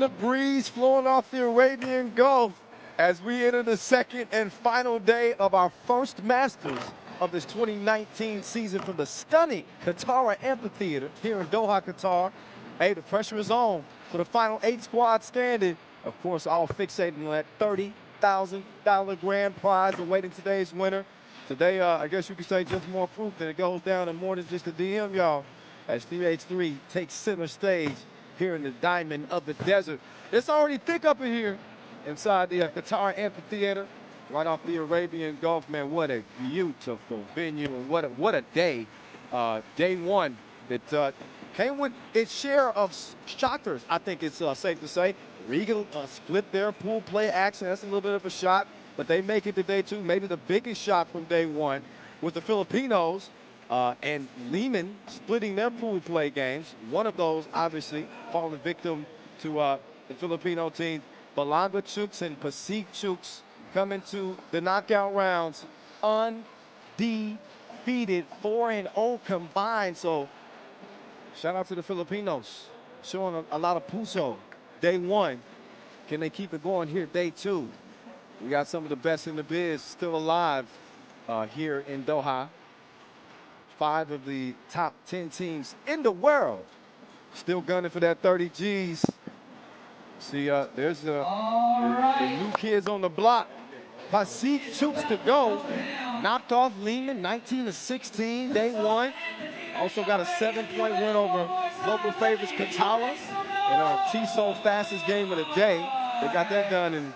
the breeze flowing off the Arabian Gulf as we enter the second and final day of our first Masters of this 2019 season from the stunning Qatar Amphitheater here in Doha, Qatar. Hey, the pressure is on for the final 8 squads standing. Of course, all fixated on that $30,000 grand prize awaiting today's winner. Today, I guess you could say just more proof that it goes down and more than just a DM, y'all, as 3x3 takes center stage here in the diamond of the desert. It's already thick up in here inside the Qatar Amphitheater, right off the Arabian Gulf. Man, what a beautiful venue, and what a day. Day one that came with its share of shockers, I think it's safe to say. Riga split their pool play action. That's a little bit of a shock, but they make it to day two. Maybe the biggest shock from day one with the Filipinos and Lehman splitting their pool play games. One of those, obviously, falling victim to the Filipino team. Balanga Chooks and Pasig Chooks coming to the knockout rounds undefeated, 4-0 combined. So shout out to the Filipinos, showing a lot of puso. Day one, can they keep it going here? Day two, we got some of the best in the biz still alive here in Doha. 5 of the top 10 teams in the world still gunning for that 30 G's. See, there's the new kids on the block. Pasig Chooks to go. Knocked off Lehman, 19-16, day one. Also got a 7-point win over local favorites Qatar in our TSO fastest game of the day. They got that done in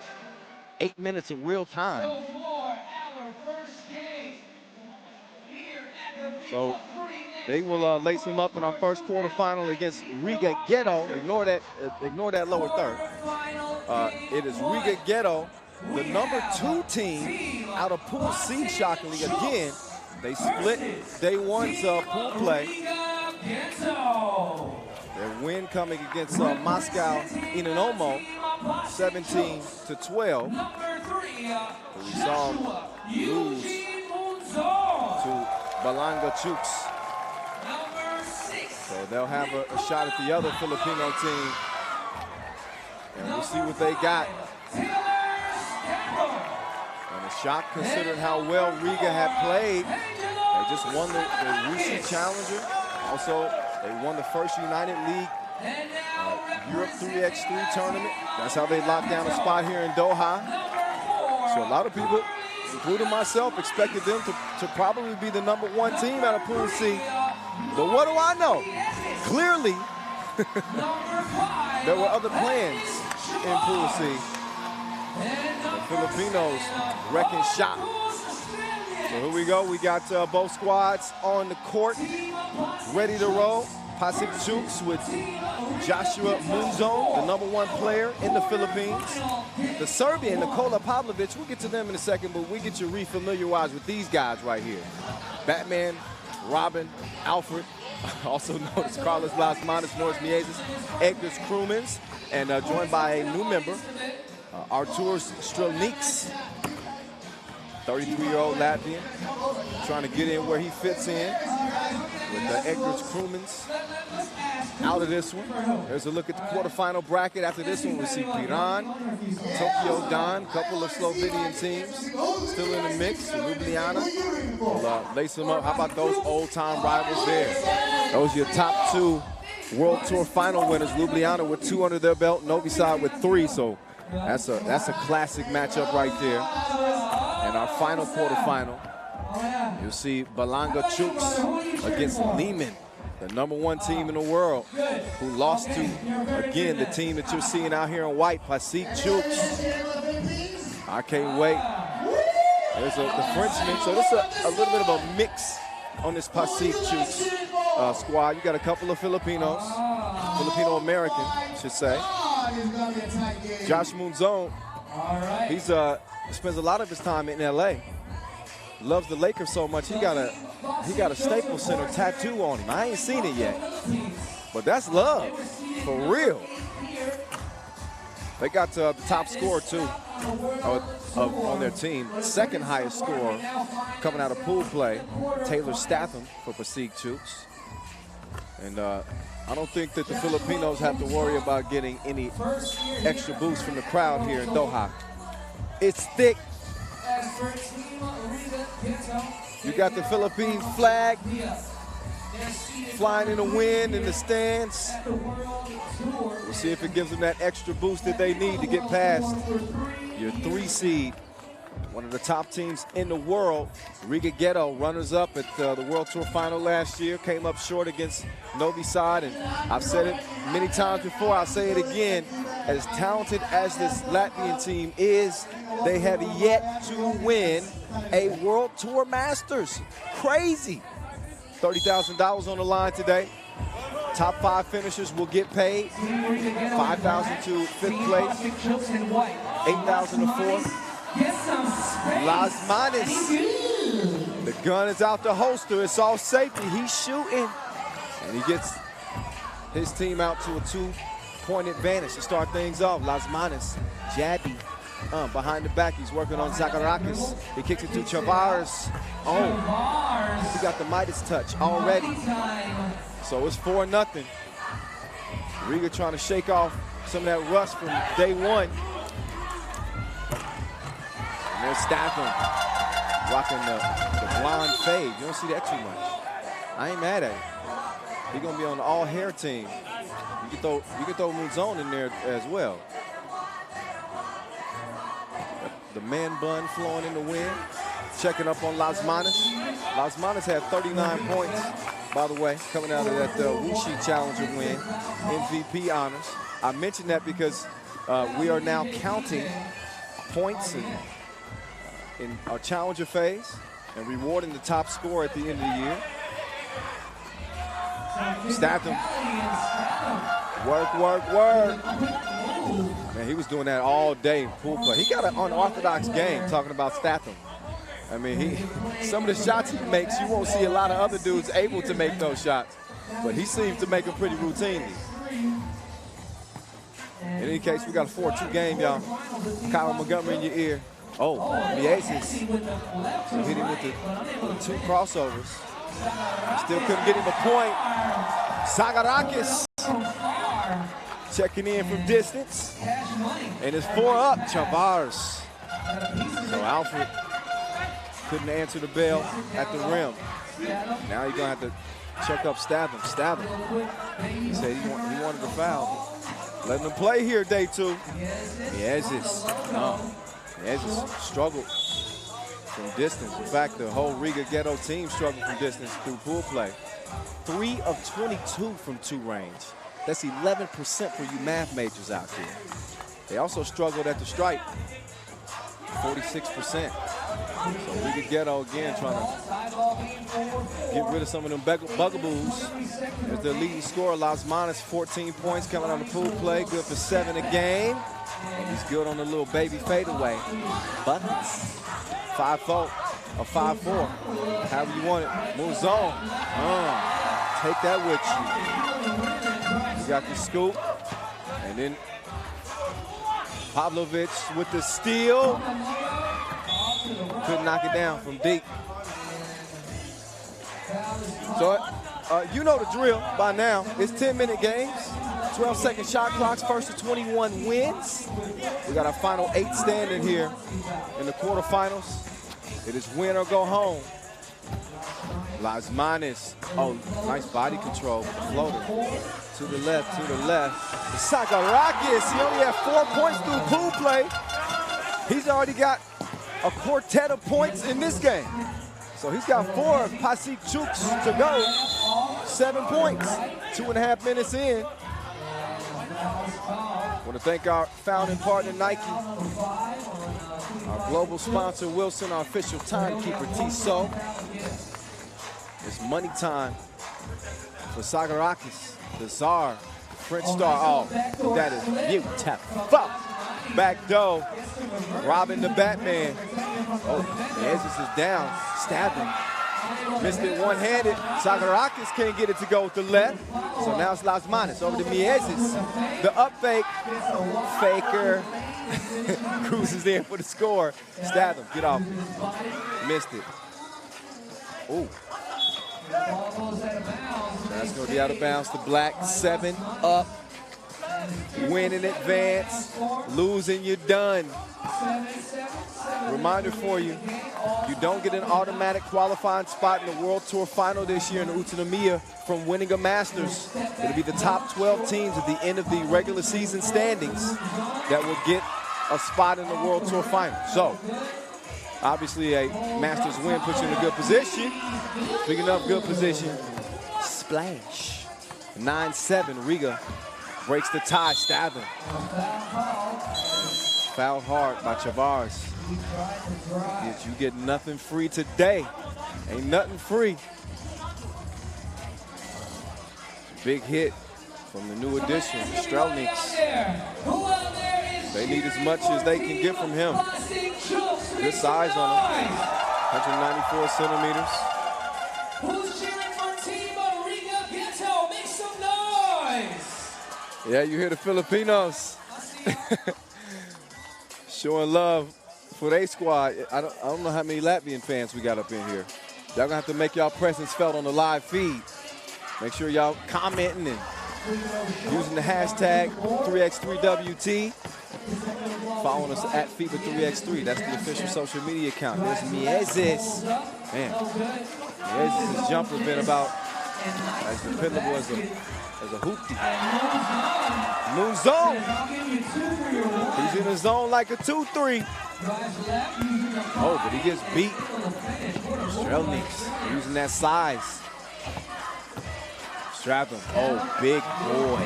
8 minutes in real time. So they will lace them up in our first quarterfinal against Riga Ghetto. Ignore that lower third. It is Riga Ghetto, the number 2 team out of Pool C, shockingly. Again, they split day one's pool play. Their win coming against Moscow Inanomo, 17-12. We saw them lose to Balanga Chooks. So they'll have a shot at the other Filipino team. And we'll see what they got. And a shock considering how well Riga had played. They just won the recent challenger. Also, they won the first United League Europe 3x3 tournament. That's how they locked down a spot here in Doha. So a lot of people, including myself, expected them to probably be the number 1 team out of Pool C. But what do I know? Clearly, there were other plans in Pool C. The Filipinos wrecking shop. So here we go. We got both squads on the court, ready to roll. Pasig Chooks with Joshua Munzo, the number 1 player in the Philippines. The Serbian, Nikola Pavlovic, we'll get to them in a second, but we get you re-familiarized with these guys right here. Batman, Robin, Alfred, also known as Carlos Las Manos, Norris Miezes, Edgar Krumens, and joined by a new member, Artur Strelnieks, 33-year-old Latvian, trying to get in where he fits in with the Edgar Krumens out of this one. There's a look at the quarterfinal bracket. After this one, we see Piran, Tokyo Don, a couple of Slovenian teams still in the mix. Ljubljana will lace them up. How about those old-time rivals there? Those are your top 2 World Tour final winners. Ljubljana with 2 under their belt, Novi Sad with 3. So that's a classic matchup right there. And our final quarterfinal, you'll see Balanga Chooks against Lehman, the number 1 team in the world, who lost to, again, the team that you're seeing out here in white, Pasig Chooks. I can't wait. There's the Frenchman. So this is a little bit of a mix on this Pasig Chooks squad. You got a couple of Filipinos, Filipino-American, I should say. Josh Munzon, he spends a lot of his time in LA. Loves the Lakers so much, he got a Staples Center tattoo on him. I ain't seen it yet, but that's love, for real. They got the top scorer too on their team. Second highest scorer coming out of pool play, Taylor Statham for Pasig Chooks. And I don't think that the Filipinos have to worry about getting any extra boost from the crowd here in Doha. It's thick. You got the Philippines flag flying in the wind in the stands. We'll see if it gives them that extra boost that they need to get past your 3 seed. One of the top teams in the world. Riga Ghetto, runners-up at the World Tour Final last year, came up short against Novi Sad, and I've said it many times before, I'll say it again. As talented as this Latvian team is, they have yet to win a World Tour Masters. Crazy. $30,000 on the line today. Top 5 finishers will get paid. $5,000 to 5th place, $8,000 to 4th. Las Manes, the gun is out the holster. It's all safety. He's shooting, and he gets his team out to a 2-point advantage to start things off. Las Manes, jabby, behind the back. He's working on Zakarakis. He kicks it to Chavars. Oh, he got the Midas touch already. So it's 4-0. Riga trying to shake off some of that rust from day one. There's Statham rocking the blonde fade. You don't see that too much. I ain't mad at it. He's gonna be on the all-hair team. You can throw Mouzon in there as well. The man bun flowing in the wind. Checking up on Las Manes. Las Manes had 39 points, by the way, coming out of that Wuxi Challenger win. MVP honors. I mentioned that because we are now counting points in our challenger phase and rewarding the top scorer at the end of the year. Statham. Work. Man, he was doing that all day in pool play. He got an unorthodox game talking about Statham. I mean, some of the shots he makes, you won't see a lot of other dudes able to make those shots, but he seems to make them pretty routinely. In any case, we got a 4-2 game, y'all. Kyle Montgomery in your ear. Oh, Mieses. So hit him with the 2 crossovers. Still couldn't get him a point. Zakarakis checking in from distance. And it's 4 up, Chavars. So Alfred couldn't answer the bell at the rim. Now you're going to have to check up Statham. He said he wanted to foul. Letting him play here day 2. Mieses. Mieses struggled from distance. In fact, the whole Riga Ghetto team struggled from distance through pool play. 3 of 22 from 2 range. That's 11% for you math majors out there. They also struggled at the stripe, 46%. So Riga Ghetto again trying to get rid of some of them bugaboos. There's their leading scorer, Las Manes, 14 points coming on the pool play, good for 7 a game. And he's good on the little baby fadeaway. Buckets. 5-4 or 5-4. However you want it. Mouzon. Take that with you. You got the scoop. And then Pavlovic with the steal. Couldn't knock it down from deep. So you know the drill by now. It's 10-minute games. 12-second shot clocks, first to 21 wins. We got our final 8 standing here in the quarterfinals. It is win or go home. Las Manes, nice body control, floater. To the left. Zakarakis, he only had 4 points through pool play. He's already got a quartet of points in this game. So he's got 4 Pasik Chuks to go. 7 points, 2.5 minutes in. I want to thank our founding partner, Nike, our global sponsor, Wilson, our official timekeeper, Tissot. It's money time for Zakarakis, the czar, French star. Oh, that is beautiful. Back door, robbing the Batman. Oh, Mieses is down, stabbing. Missed it one-handed. Zakarakis can't get it to go with the left. So now it's Las Manes over to Mieses. The up fake. Faker. Cruises in for the score. Stab him. Get off. Missed it. Ooh. That's going to be out of bounds to Black. 7 up. Win in advance. Losing, you're done. Reminder for you, you don't get an automatic qualifying spot in the World Tour Final this year in Utsunomiya from winning a Masters. It'll be the top 12 teams at the end of the regular season standings that will get a spot in the World Tour Final. So, obviously a Masters win puts you in a good position. Speaking of good position, splash. 9-7, Riga breaks the tie, stabbing. Fouled hard by Chavars. You get nothing free today. Ain't nothing free. Big hit from the new addition, Strelnieks. They need as much as they can get from him. Good size on him. 194 centimeters. Who's cheering for Team Riga Ghetto? Make some noise! Yeah, you hear the Filipinos. Showing love for their squad. I don't know how many Latvian fans we got up in here. Y'all gonna have to make y'all presence felt on the live feed. Make sure y'all commenting and using the hashtag 3x3WT. Following us at FIBA 3x3. That's the official social media account. There's Miezes. Man, Miezes' jumper been about as dependable as a hoopty. Moon zone. He's in the zone like a 2-3. Oh, but he gets beat. Strelnieks using that size. Strap him. Oh, big boy.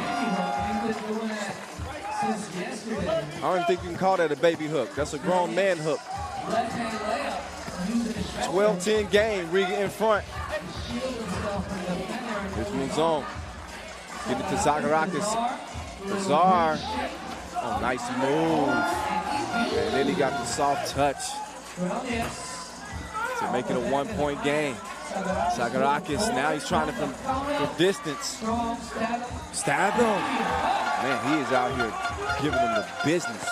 I don't even think you can call that a baby hook. That's a grown man hook. 12-10 game, Riga in front. This moves on. Get it to Zagarakis. Bizarre. Oh, nice move. And then he got the soft touch to make it a 1-point game. Zagarakis, now he's trying to from distance. Stab him. Man, he is out here giving them the business.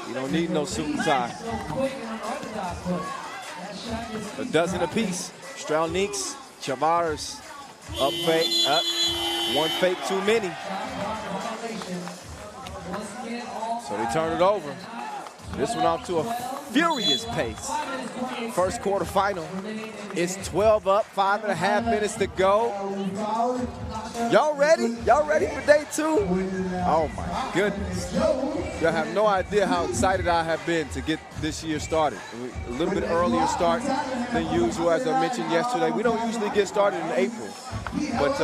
You don't need no suit and tie. A dozen apiece. Strelnieks, Chavars, up fake, up. One fake too many. So they turn it over. This one off to a furious pace. First quarter final. It's 12 up, 5.5 minutes to go. Y'all ready? Y'all ready for day 2? Oh my goodness. Y'all have no idea how excited I have been to get this year started. A little bit earlier start than usual, as I mentioned yesterday. We don't usually get started in April, but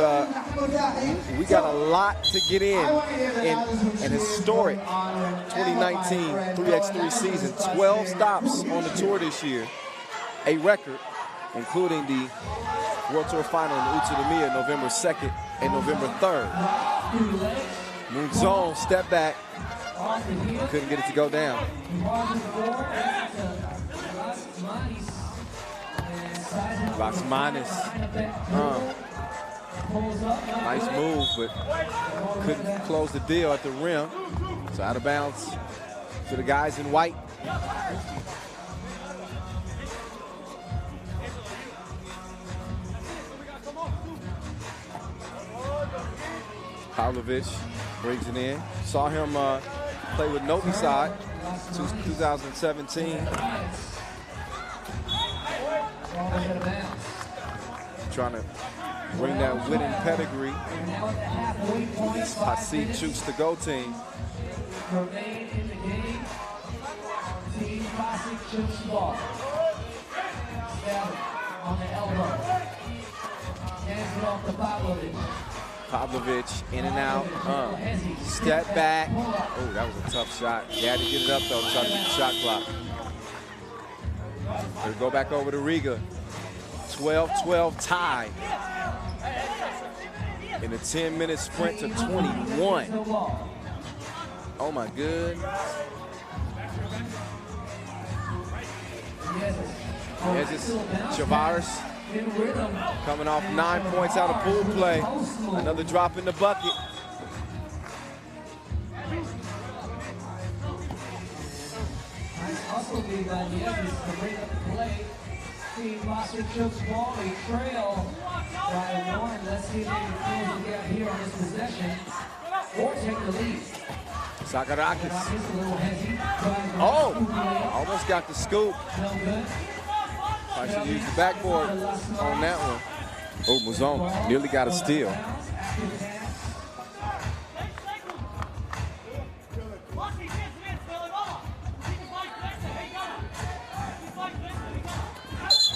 we got a lot to get in an historic 2019 3x3 season. 12 stops on the tour this year, a record, including the World Tour Final in Utsunomiya November 2nd and November 3rd. Moon zone, step back. Couldn't get it to go down. Vasmanis. Nice move, but couldn't close the deal at the rim. So out of bounds to the guys in white. Pavlovic brings it in. Saw him play with Novi Sad 2017. Trying to bring that winning pedigree to this Pasig Chooks to Go team. Pavlovic in and out. Step back. Oh, that was a tough shot. He had to get it up though to try to beat the shot clock. We'll go back over to Riga. 12-12 tie. In a 10-minute sprint to 21. Oh my goodness. There's this Chavars coming off 9 points out of pool play. Another drop in the bucket. 16 Boston Chooks ball. They trail by 1. Let's see if they can close the gap here on this possession or take the lead. Sakarakis. A little hezzy. Oh, almost got the scoop. No good. I should use the backboard on that one. Oh, Muzon nearly got a steal.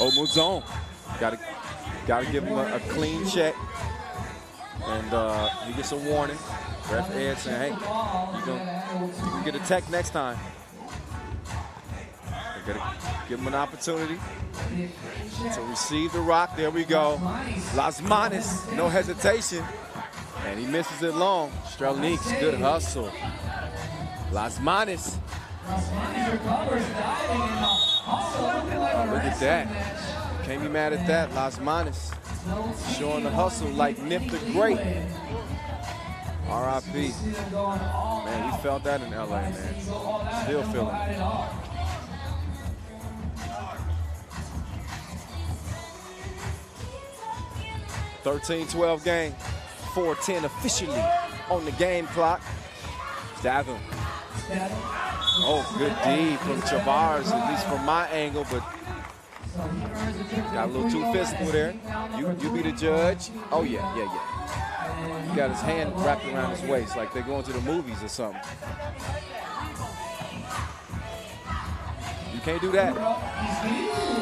Oh, Muzon. Gotta give him a clean check. And he gets a warning. Ref Ed saying, hey, you can get a tech next time. They gotta give him an opportunity to receive the rock. There we go. Las Manos, no hesitation. And he misses it long. Strelnieks, good hustle. Las Manos. Look at that. Can't be mad at that. Las Manos showing the hustle like Nip the Great. R.I.P. Man, we felt that in L.A., man. Still feeling it. (13-12) game. 4:10 officially on the game clock. Statham. Oh, good D from Chavars, at least from my angle, but got a little too physical there. You be the judge. Oh, yeah. He got his hand wrapped around his waist like they're going to the movies or something. You can't do that.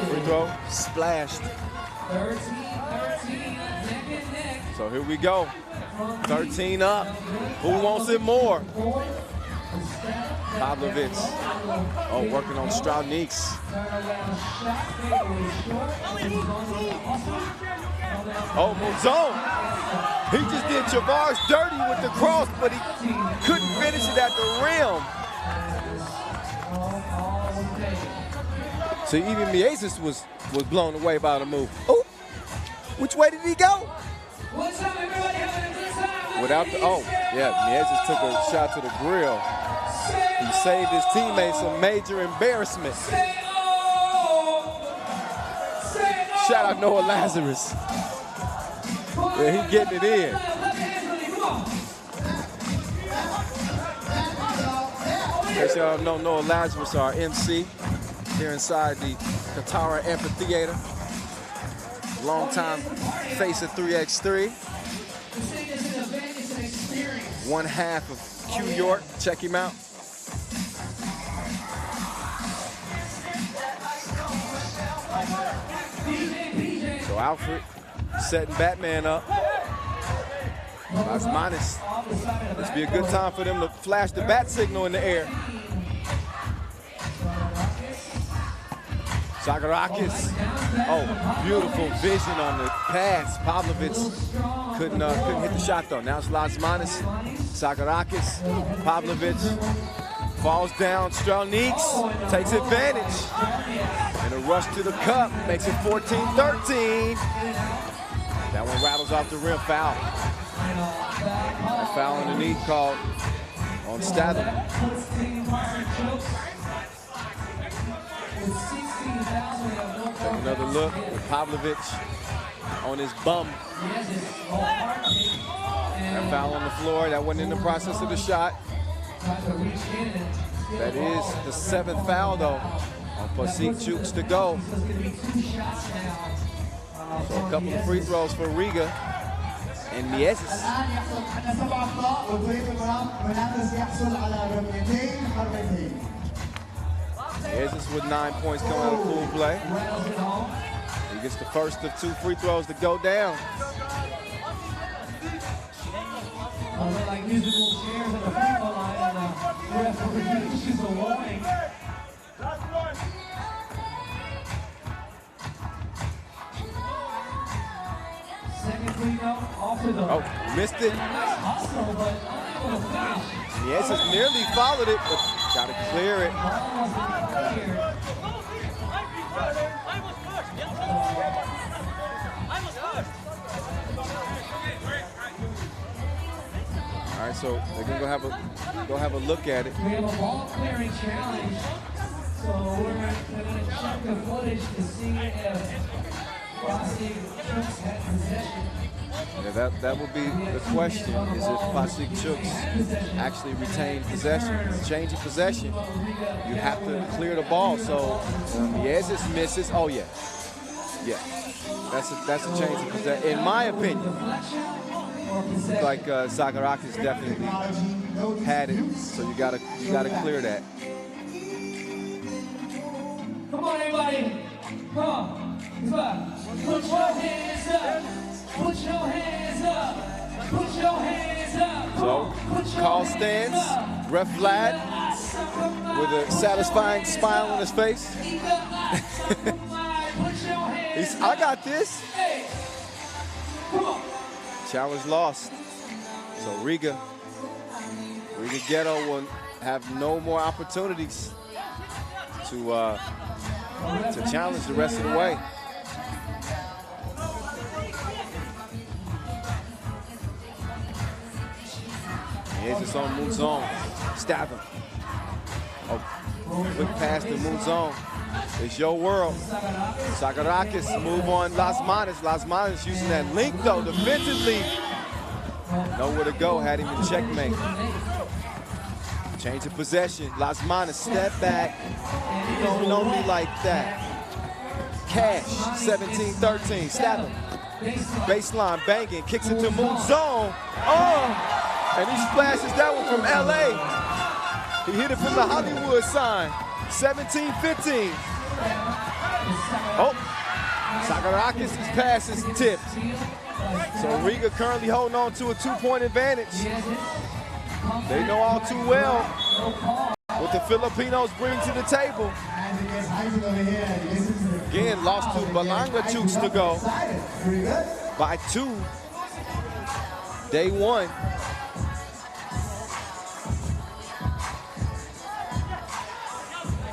Free throw, splashed. So here we go. 13 up. Who wants it more? Pavlovic. Oh, working on Strelnieks. Oh, Muzon. He just did Chavars dirty with the cross, but he couldn't finish it at the rim. So even Mieses was blown away by the move. Oh, which way did he go? Without the, oh, yeah, Mieses took a shot to the grill. He saved his teammates a major embarrassment. Shout out Noah Lazarus. Yeah, he getting it in. In case y'all don't know, Noah Lazarus, our MC here inside the Qatar Amphitheater. Longtime face of 3x3. One half of Q York. Check him out. So Alfred setting Batman up. Las Manos. This be a good time for them to flash the bat signal in the air. Sakarakis. Oh, beautiful vision on the pass. Pavlovic couldn't hit the shot though. Now it's Las Manos. Sakarakis. Pavlovic falls down. Strelnieks takes advantage. And a rush to the cup makes it 14-13. That one rattles off the rim. Foul. A foul underneath called on Statham. Take another look with Pavlovic on his bum. That foul on the floor. That wasn't in the process of the shot. That is the 7th foul, though, on Pasik Chooks to go. So a couple of free throws for Riga and Mieses. Mieses with 9 points coming out of pool play. He gets the first of 2 free throws to go down. Like musical chairs at the free throw line, and the referee issues a warning. Second free throw, off to the. Oh, missed it. Hustle, but unable to finish. Mieses nearly followed it, but got to clear it. All right, so they're gonna go have a look at it. We have a ball clearing challenge. So we're going to check the footage to see if Pasig Chooks had possession. Yeah, that would be the question, is if Pasig Chooks actually retained possession. Change of possession, you have to clear the ball. So Mieses misses. Oh yeah, yeah. That's a change of possession, in my opinion. Looks like Zagarakis definitely had it, so you gotta clear that. Come on, everybody. Come on. Put your hands up. Put your hands up. Put your hands up. So, call stands. Ref Vlad with a satisfying smile on his face. I got this. Challenge lost. So Riga Ghetto will have no more opportunities to challenge the rest of the way. Here's on Moonzone. Stab him. Oh, quick pass to Moonzone. It's your world. Zagarakis move on Las Manos. Las Manos using that link though defensively. Nowhere to go, had him in checkmate. Change of possession. Las Manos step back. You don't know me like that. Cash, 17-13, stab him. Baseline banging, kicks it to Moonzone. Oh, and he splashes that one from LA. He hit it from the Hollywood sign. 17-15. Oh, Zagarakis' pass is tipped. So Riga currently holding on to a 2-point advantage. They know all too well what the Filipinos bring to the table. Again, lost to Balanga Chooks to go by 2. Day 1.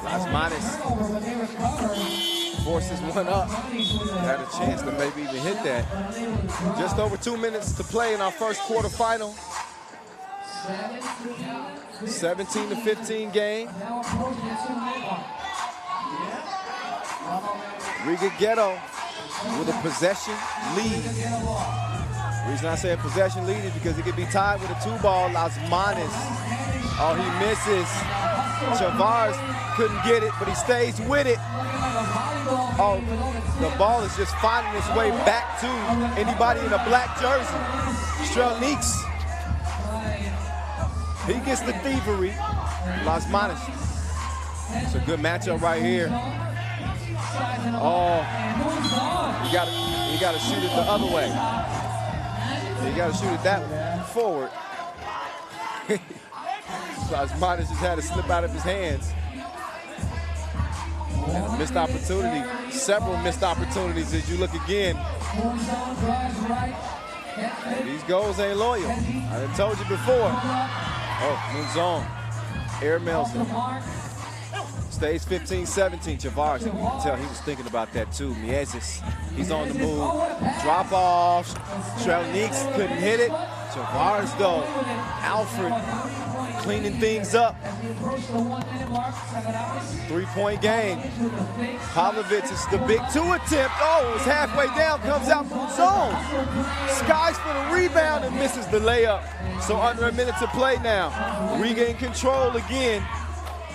Las Manos forces one up. Had a chance to maybe even hit that. Just over 2 minutes to play in our first quarterfinal. 17-15 game. Riga Ghetto with a possession lead. The reason I say a possession lead is because it could be tied with a 2-ball. Las Manos. Oh, he misses. Chavars couldn't get it, but he stays with it. Oh, the ball is just finding its way back to anybody in a black jersey. Strelnieks. He gets the thievery. Las Manos. It's a good matchup right here. Oh, you gotta shoot it the other way. You gotta shoot it that forward. Las Manos just had to slip out of his hands. And a missed opportunity, several missed opportunities as you look again. These goals ain't loyal. I done told you before. Oh, Moonzone, air mails him. Stays 15-17, Chavars. You can tell he was thinking about that too. Mieses, he's on the move. Drop off. Strelnieks couldn't hit it. Chavars though. Alfred cleaning things up. 3-point game. Pavlovic is the big 2 attempt. Oh, it's halfway down, comes out from zone. Skies for the rebound and misses the layup. So under a minute to play now. Regain control again.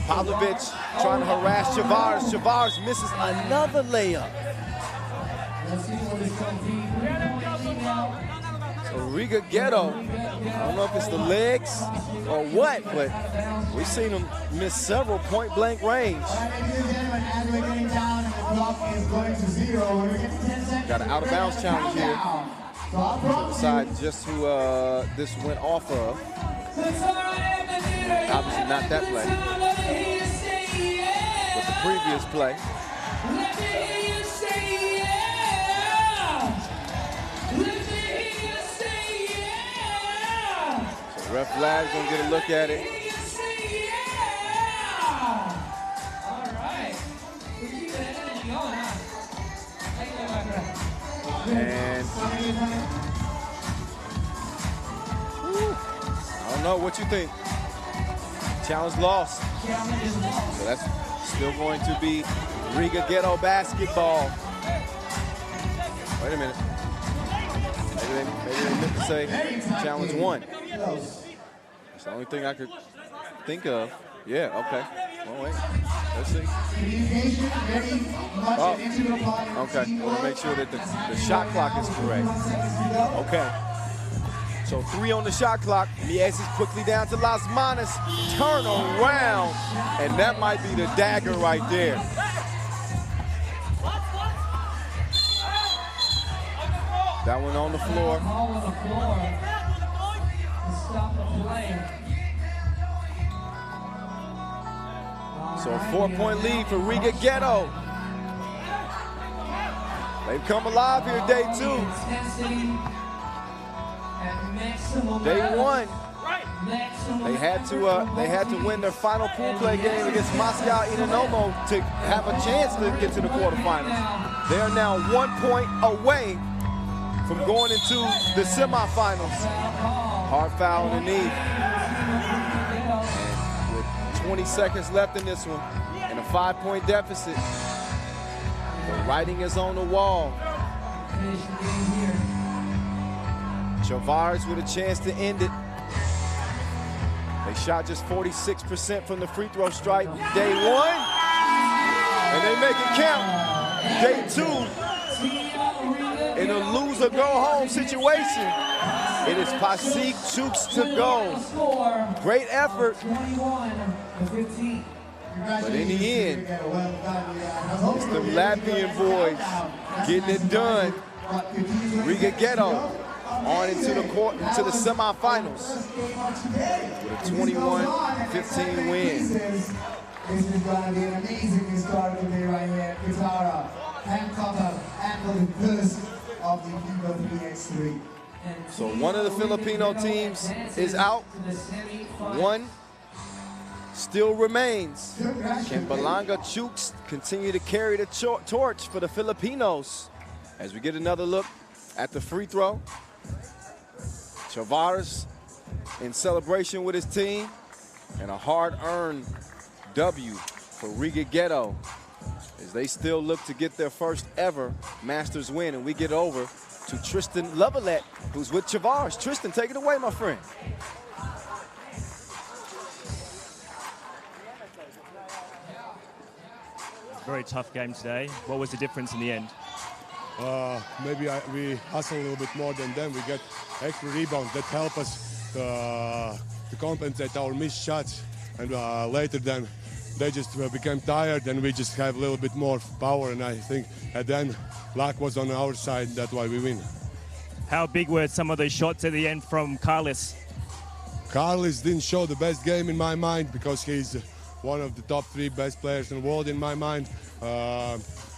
Pavlovic trying to harass Chavars. Chavars misses another layup. So Riga Ghetto, I don't know if it's the legs or what, but we've seen him miss several point-blank range. Got an out-of-bounds challenge here. To decide just who this went off of. Obviously not that play, but the previous play. So Ref Vlad's gonna get a look at it. And I don't know what you think. Challenge lost. So that's Still going to be Riga Ghetto basketball. Wait a minute. Maybe they meant to say challenge 1. It's the only thing I could think of. Yeah, okay. Oh, wait. Let's see. Oh, okay. Want to make sure that the shot clock is correct. Okay. So 3 on the shot clock. Mies is quickly down to Las Manas. Turn around. And that might be the dagger right there. That one on the floor. So a 4-point lead for Riga Ghetto. They've come alive here day 2. Day 1. They had to win their final pool play game against Moscow Inanomo to have a chance to get to the quarterfinals. They are now 1 point away from going into the semifinals. Hard foul on the knee. And with 20 seconds left in this one and a 5-point deficit, the writing is on the wall. Chavars with a chance to end it. They shot just 46% from the free throw stripe day 1, and they make it count. Day 2, in a lose or go home situation, it is Pasik Chuks to go. Great effort, but in the end, it's the Latvian boys getting it done. Riga Ghetto on into the court, into the semifinals with a 21-15 win. This is going to be an amazing historical day right here. Qatar and Qatar and for the first of the FIBA 3x3. So one of the Filipino teams is out. One still remains. Can Balanga Chuks continue to carry the torch for the Filipinos? As we get another look at the free throw. Chavars in celebration with his team, and a hard-earned W for Riga Ghetto as they still look to get their first ever Masters win. And we get over to Tristan Levelet, who's with Chavars. Tristan, take it away, my friend. Very tough game today. What was the difference in the end? Maybe we hustle a little bit more than them. We get extra rebounds that help us to compensate our missed shots. And later then they just became tired and we just have a little bit more power. And I think at the end, luck was on our side. That's why we win. How big were some of those shots at the end from Carlis? Carlis didn't show the best game in my mind because he's one of the top 3 best players in the world in my mind.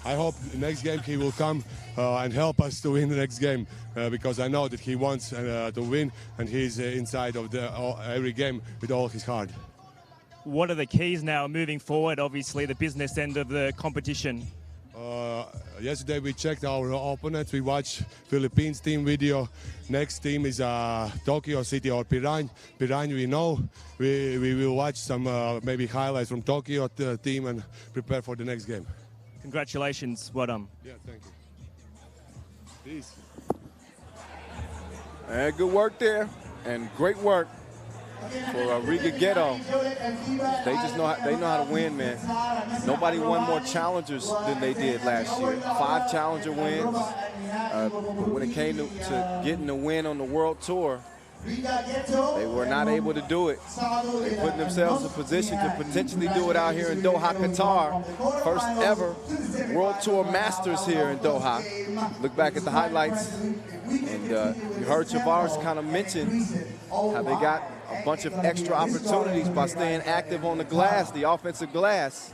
I hope the next game he will come and help us to win the next game because I know that he wants to win and he's inside of every game with all his heart. What are the keys now moving forward? Obviously, the business end of the competition. Yesterday we checked our opponents. We watched Philippines team video. Next team is Tokyo City or Piran. Piran we know. We will watch some maybe highlights from Tokyo team and prepare for the next game. Congratulations. Well done. Yeah, thank you. Peace. Good work there, and great work for Riga Ghetto. They just know how to win, man. Nobody won more challengers than they did last year. 5 challenger wins. But when it came to getting the win on the World Tour, they were not able to do it. They put themselves in a position to potentially do it out here in Doha, Qatar. First ever World Tour Masters here in Doha. Look back at the highlights, and you heard Chavars kind of mention how they got a bunch of extra opportunities by staying active on the glass, the offensive glass.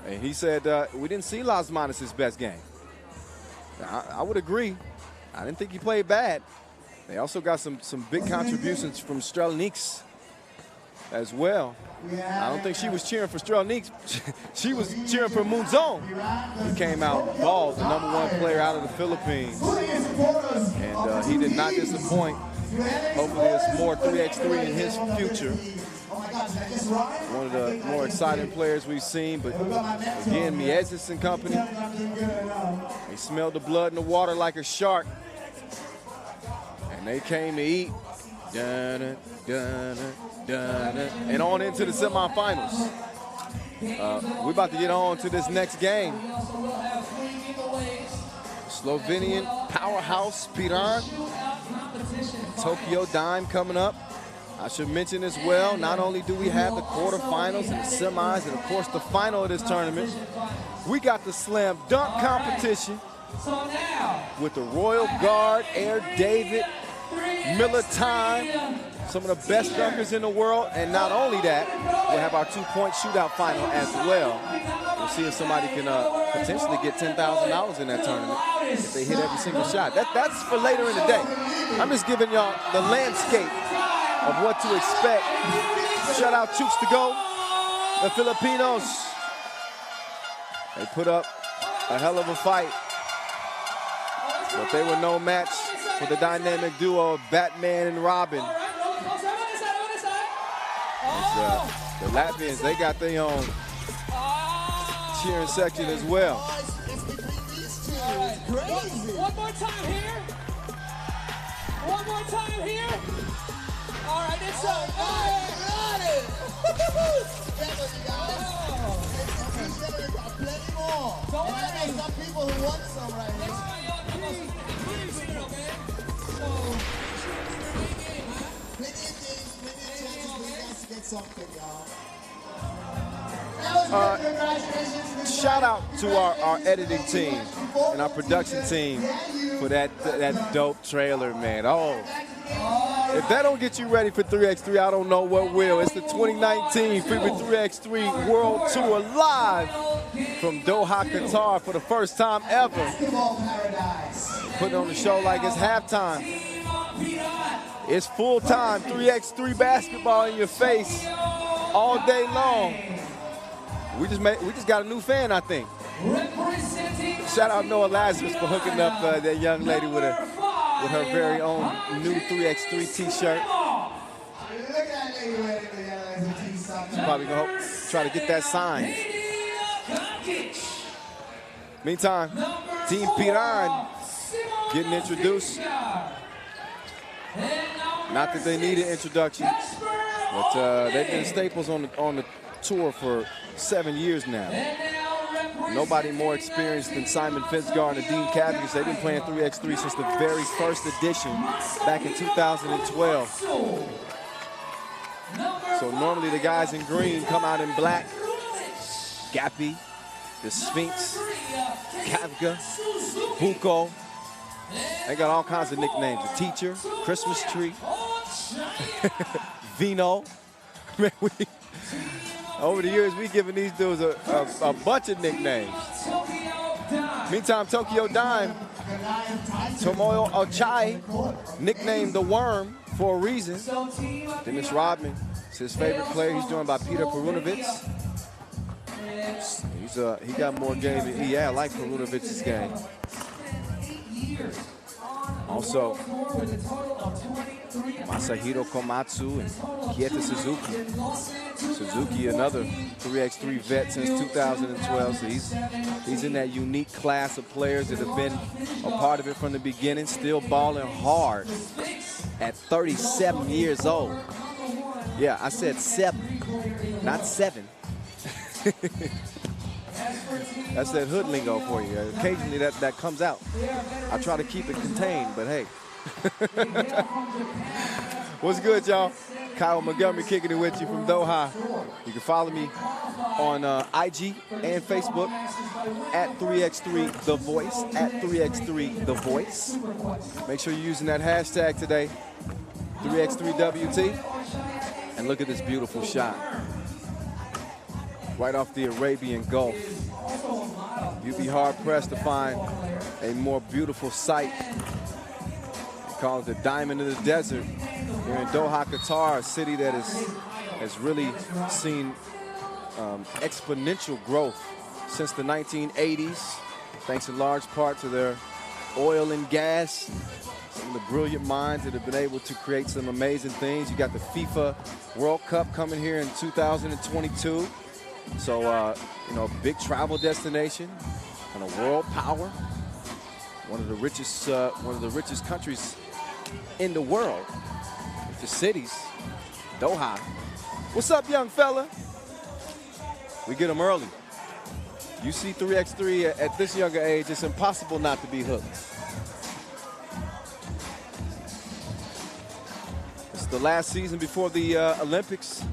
And he said, we didn't see Las Manas' best game. I would agree. I didn't think he played bad. They also got some big contributions from Strelnieks as well. I don't think she was cheering for Strelnieks. She was cheering for Munzon. He came out bald, the #1 player out of the Philippines. And he did not disappoint. Hopefully there's more 3x3 in his future. One of the more exciting players we've seen, but again, Miezis and company, they smelled the blood in the water like a shark, and they came to eat. Dun, dun, dun, dun, and on into the semifinals. We're about to get on to this next game. Slovenian powerhouse Piran, Tokyo Dime coming up. I should mention as well, not only do we have the quarterfinals and the semis and of course the final of this tournament, we got the slam dunk competition with the Royal Guard, Air David, Miller Time, some of the best dunkers in the world. And not only that, we'll have our 2-point shootout final as well. We'll see if somebody can potentially get $10,000 in that tournament if they hit every single shot. That's for later in the day. I'm just giving y'all the landscape of what to expect. Shout out Chooks to go. The Filipinos, they put up a hell of a fight, but they were no match for the dynamic duo of Batman and Robin. The Latvians, they got their own cheering section as well. One more time here. One more time here. All right, it's up. Got it. Plenty more. Don't And I worry. know some people who want some right here. Plenty of things, plenty of chances for you guys to get something, y'all. Shout out to our editing team and our production team for that dope trailer, man. Oh, if that don't get you ready for 3x3, I don't know what will. It's the 2019 FIBA 3x3 World Tour live from Doha, Qatar for the first time ever. Putting on the show like it's halftime. It's full-time 3x3 basketball in your face all day long. We just got a new fan, I think. Shout out Noah Lazarus for hooking up that young lady with her very own new 3x3 t-shirt. She's probably gonna try to get that signed. Meantime, Team Piran getting introduced. Not that they need an introduction, but they've been staples on the tour for 7 years now. Nobody more experienced than Simon Fitzgerald and Dean Cavius. They've been playing 3x3 since the very first edition back in 2012. So normally the guys in green come out in black. Gappy, the Sphinx, Kavka, Buko. They got all kinds of nicknames. The Teacher, Christmas Tree, Vino. Over the years, we've given these dudes a bunch of nicknames. Meantime, Tokyo Dime, Tomoyo Ochai, nicknamed the Worm for a reason. Dennis Rodman is his favorite player. He's joined by Peter Perunovic. He got more game than I like Perunovic's game. Also, Masahiro Komatsu and Kieta Suzuki. Suzuki, another 3x3 vet since 2012, so he's in that unique class of players that have been a part of it from the beginning, still balling hard at 37 years old. Yeah, I said 7, not 7. That's that hood lingo for you. Occasionally that comes out. I try to keep it contained, but hey. What's good, y'all? Kyle Montgomery kicking it with you from Doha. You can follow me on IG and Facebook at 3x3 The Voice, at 3x3 The Voice. Make sure you're using that hashtag today, 3x3WT. And look at this beautiful shot. Right off the Arabian Gulf. You'd be hard-pressed to find a more beautiful sight. They call it the Diamond of the Desert. Here in Doha, Qatar, a city that has really seen exponential growth since the 1980s, thanks in large part to their oil and gas Some of the brilliant minds that have been able to create some amazing things. You got the FIFA World Cup coming here in 2022. So, you know, big travel destination and a world power. One of the richest countries in the world. The cities, Doha. What's up, young fella? We get them early. You see 3x3 at this younger age, it's impossible not to be hooked. It's the last season before the Olympics.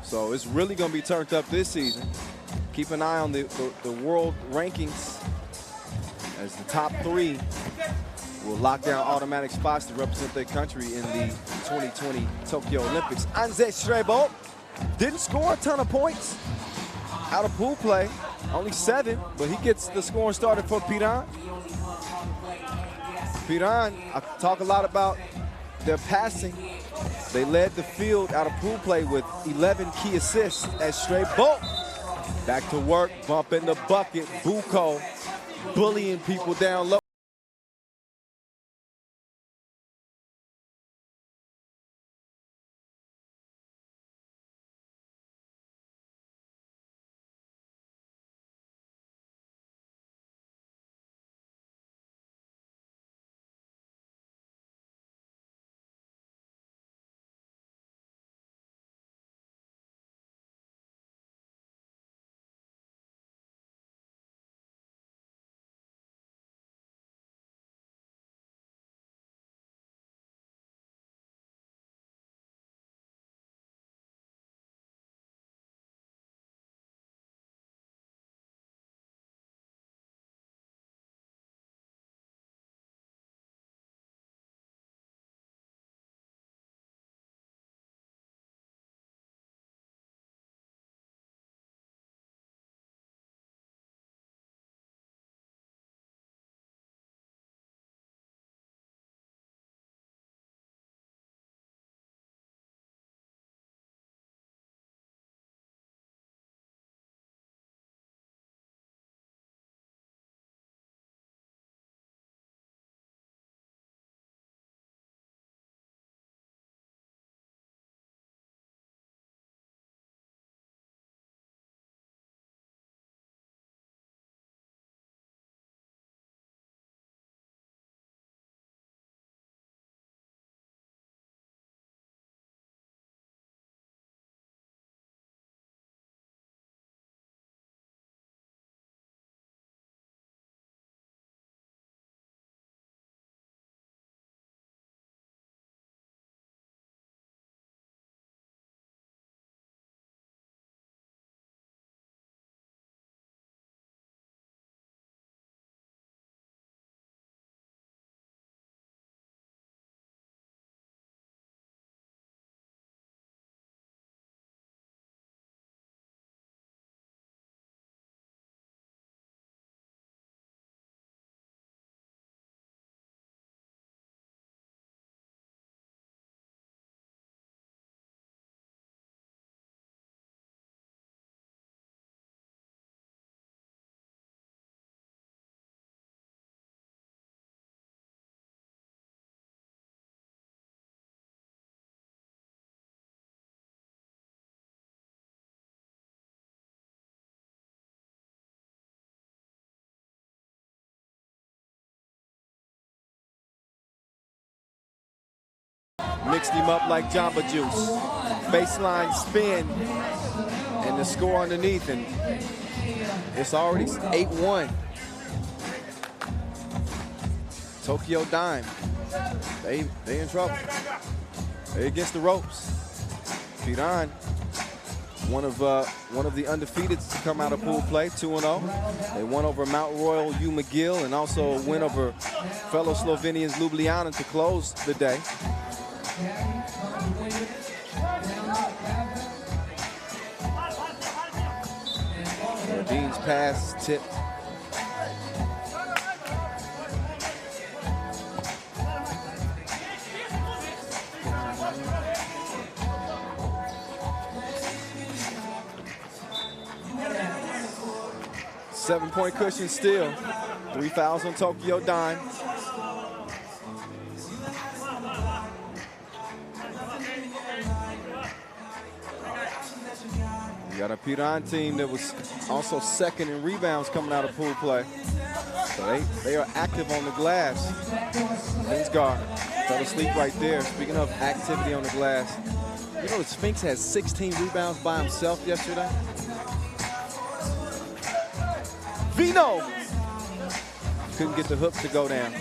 So it's really going to be turned up this season. Keep an eye on the world rankings as the top 3 will lock down automatic spots to represent their country in the 2020 Tokyo Olympics. Anze Strebo didn't score a ton of points out of pool play, only 7, but he gets the scoring started for Piran. Piran, I talk a lot about their passing. They led the field out of pool play with 11 key assists as Strebo back to work, bump in the bucket, Buko bullying people down low. Mixed him up like Jamba Juice. Baseline spin and the score underneath, and it's already 8-1. Tokyo Dime, they in trouble. They against the ropes. Piran, one of the undefeateds to come out of pool play, 2-0. They won over Mount Royal U McGill and also a win over fellow Slovenians Ljubljana to close the day. Dean's pass tipped. Seven-point cushion still. 3 fouls on Tokyo Dime. You got a Piran team that was also second in rebounds coming out of pool play. So they are active on the glass. Finsgar fell asleep right there. Speaking of activity on the glass, you know the Sphinx had 16 rebounds by himself yesterday. Vino couldn't get the hook to go down.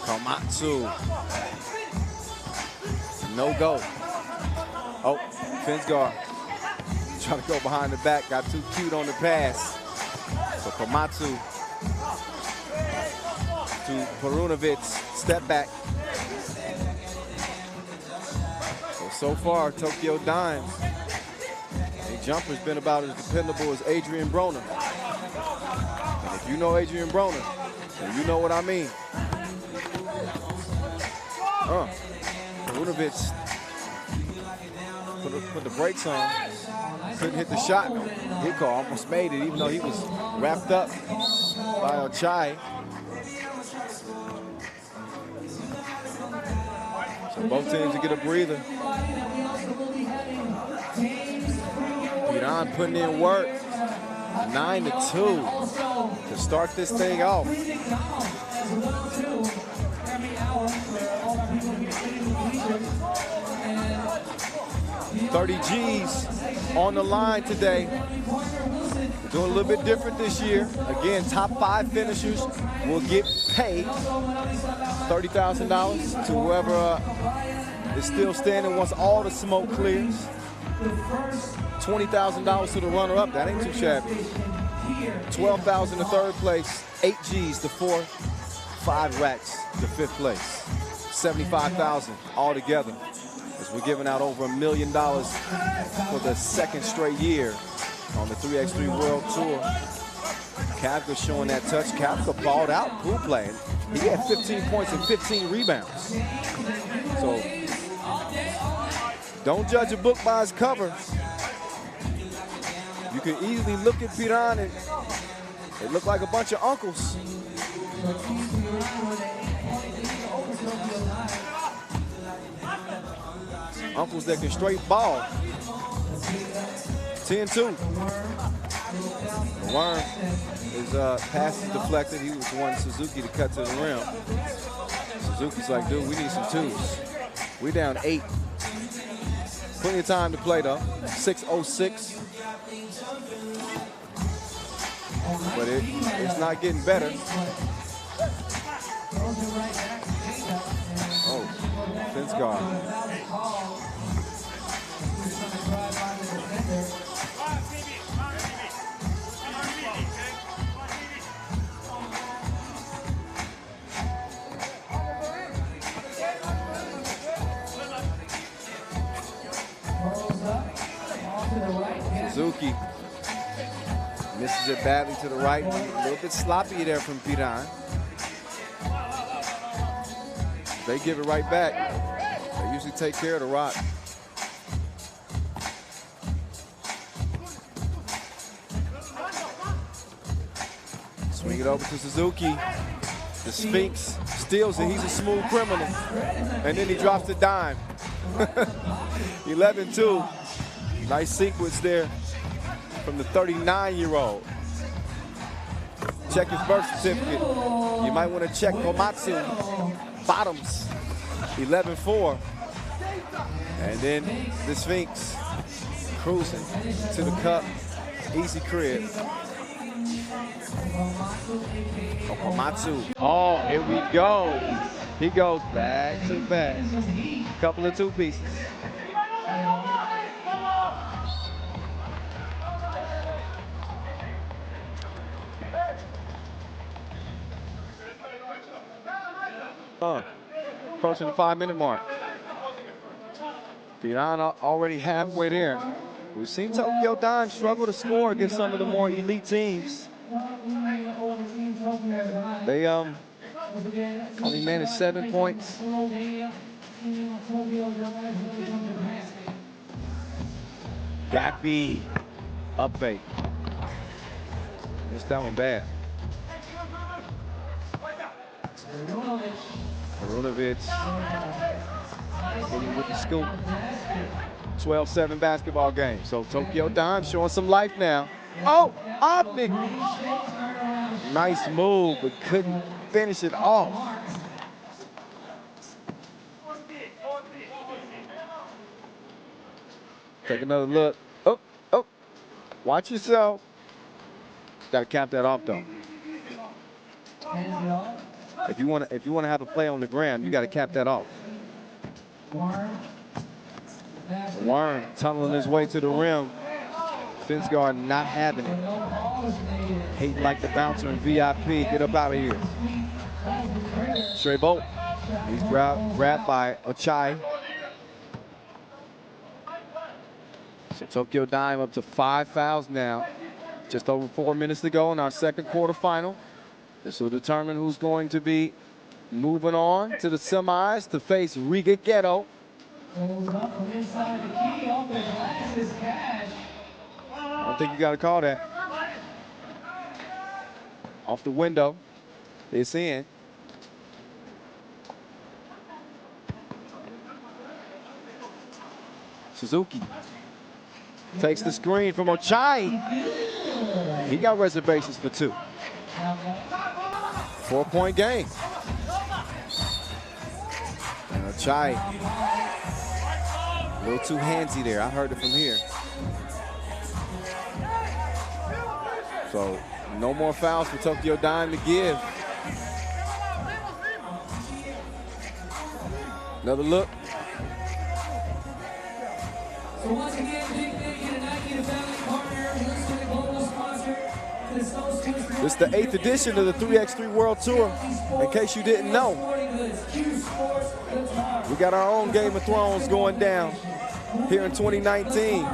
Komatsu. No go. Oh, Finsgar trying to go behind the back. Got too cute on the pass. So Komatsu to Perunovic. Step back. So far, Tokyo Dimes. A jumper's been about as dependable as Adrian Broner. And if you know Adrian Broner, then you know what I mean. Perunovic put the brakes on. Couldn't hit the shot. Hiko almost made it, even though he was wrapped up by Ochai. So both teams to get a breather. Piran putting in work. 9-2 to start this thing off. 30 G's on the line today. We're doing a little bit different this year. Again, top 5 finishers will get paid $30,000 to whoever is still standing once all the smoke clears. $20,000 to the runner-up. That ain't too shabby. $12,000 to third place. 8 G's to fourth. 5 racks to fifth place. $75,000 altogether. As we're giving out over $1 million for the second straight year on the 3x3 World Tour. Kafka showing that touch. Kafka balled out pool playing. He had 15 points and 15 rebounds. So don't judge a book by its cover. You can easily look at Piran and they look like a bunch of uncles. Uncles that can straight ball. 10-2. Worm, his pass is deflected. He was wanting Suzuki to cut to the rim. Suzuki's like, dude, we need some twos. We down 8. Plenty of time to play though. 6:06. But it's not getting better. Oh, Finsgar. Suzuki misses it badly to the right. A little bit sloppy there from Piran. They give it right back. They usually take care of the rock. Swing it over to Suzuki. The Sphinx steals it. He's a smooth criminal. And then he drops the dime. 11-2. Nice sequence there from the 39-year-old. Check his birth certificate. You might want to check Komatsu. Bottoms. 11-4. And then the Sphinx cruising to the cup. Easy crib. Komatsu. Oh, here we go. He goes back to back. Couple of 2 pieces. Approaching the 5-minute mark. Piran already halfway there. We've seen Tokyo Dime struggle to score against some of the more elite teams. They only managed 7 points. Gappy. Up bait. Missed that one bad. Perunovic Hitting with the scoop. 12-7 basketball game. So Tokyo Dime showing some life now. Oh, big. Nice move, but couldn't finish it off. Take another look. Oh. Watch yourself. Got to cap that off though. If you want to have a play on the ground, you got to cap that off. Warren tunneling his way to the rim. Fence guard not having it. Hating like the bouncer in VIP. Get up out of here. Straight Bolt. He's grabbed by Ochai. So Tokyo Dime up to 5 fouls now. Just over 4 minutes to go in our second quarterfinal. This will determine who's going to be moving on to the semis to face Riga Ghetto. I don't think you got to call that. Off the window. It's in. Suzuki takes the screen from Ochai. He got reservations for 2. 4-point game. And Ochai, a little too handsy there. I heard it from here. So no more fouls for Tokyo Dime to give. Another look. So once again, big thank you to Nike, the family partner, Winston, the global sponsor, to the Snow Swiss. This is the 8th edition of the 3x3 World Tour, in case you didn't know. We got our own Game of Thrones going down here in 2019.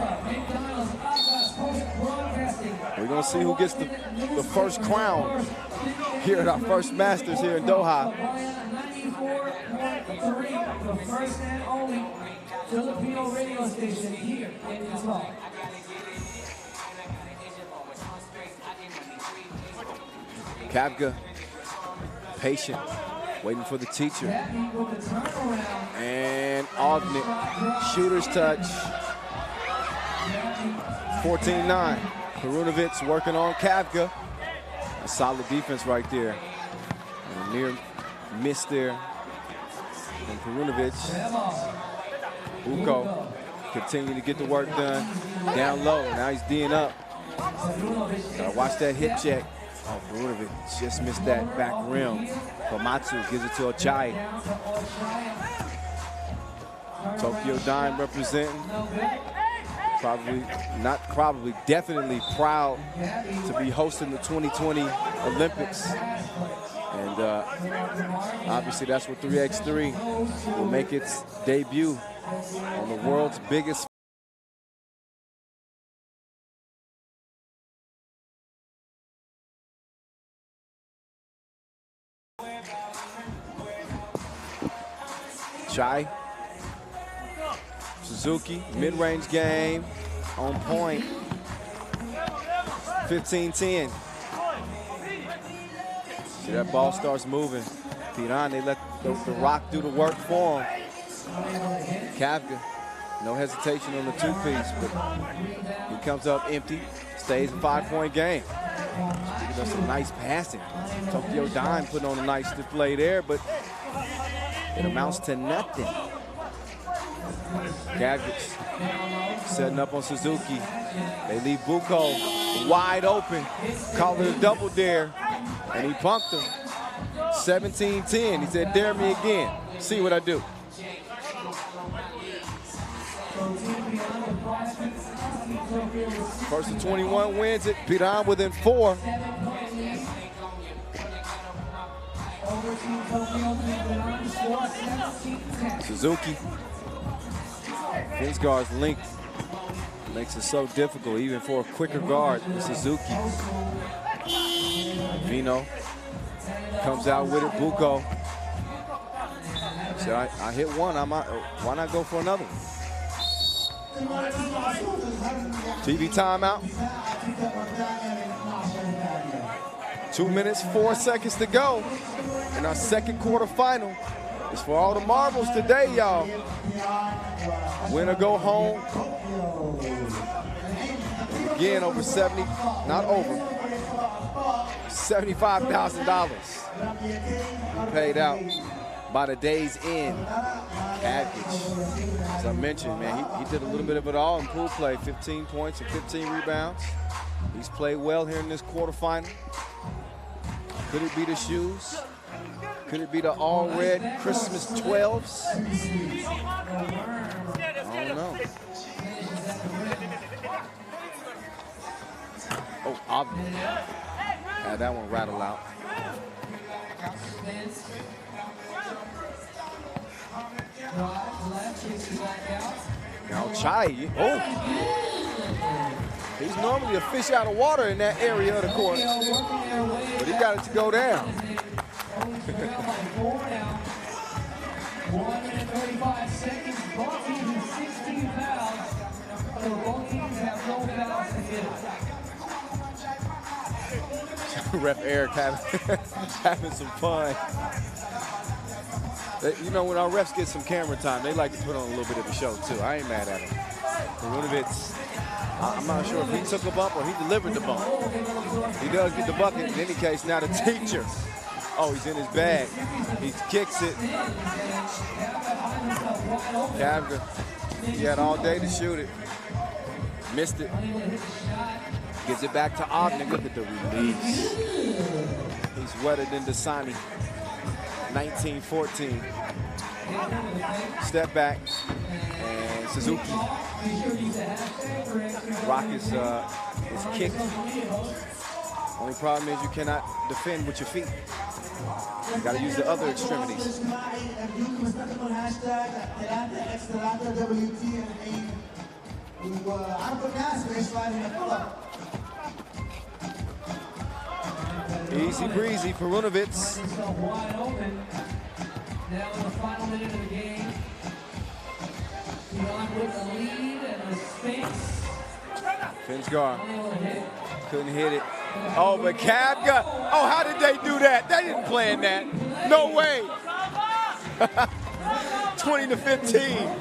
We're going to see who gets the first crown here at our first Masters here in Doha. The first and only Filipino radio station here in Qatar. Kavga, patient, waiting for the teacher. And Ognet, shooter's touch. 14-9. Perunovic working on Kavga. A solid defense right there. And a near miss there from Perunovic. Uko continue to get the work done. Down low, now he's D'ing up. Gotta watch that hip check. Oh, Perunovic just missed that back rim. Komatsu gives it to Ochai. Tokyo Dime representing. Definitely proud to be hosting the 2020 Olympics. And obviously that's what 3x3 will make its debut on the world's biggest. Chai. Suzuki, mid-range game, on point. 15-10. See, that ball starts moving. Piran, they let the rock do the work for him. Kavga, no hesitation on the 2-piece, but he comes up empty, stays a 5-point game. Speaking of some nice passing, Tokyo Dime putting on a nice display there, but it amounts to nothing. Kavga setting up on Suzuki. They leave Buko wide open, call it a double dare, and he punked him. 17-10. He said, dare me again. See what I do. First to 21 wins it. Piran within 4. Suzuki. Fence guard's length makes it so difficult, even for a quicker guard with Suzuki. Vino comes out with it. Buko. So I hit one. Why not go for another one? TV timeout. 2 minutes, 4 seconds to go in our second quarter final It's for all the marbles today, y'all. Win or go home. And again, over 70, not over, $75,000 paid out by the day's end. Adkins, as I mentioned, man, he did a little bit of it all in pool play. 15 points and 15 rebounds. He's played well here in this quarterfinal. Could it be the shoes? Could it be the all-red Christmas 12s? I don't know. Oh, obvious. Had that one rattle out. Now Chai, oh. He's normally a fish out of water in that area of the court, but he got it to go down. 1 minute 35 seconds, both teams 16 fouls. So both teams have no fouls to give. Ref Eric having some fun. You know, when our refs get some camera time, they like to put on a little bit of a show too. I ain't mad at him. Perunovic, I'm not sure if he took a bump or he delivered the bump. He does get the bucket. In any case, now the teacher. Oh, he's in his bag. He kicks it. Kavga, he had all day to shoot it. Missed it. Gives it back to Obnick. Look at the release. He's wetter than Dasani. 19-14. Step back. And Suzuki. Rock is kicked. Only problem is you cannot defend with your feet. You got to use the other extremities. Easy breezy, Perunovic. Wide open. Now in the final minute of the game. Beyond with the lead and the Sphinx. Finsgar couldn't hit it. Oh, but Kavga. Oh, how did they do that? They didn't plan that. No way. 20-15.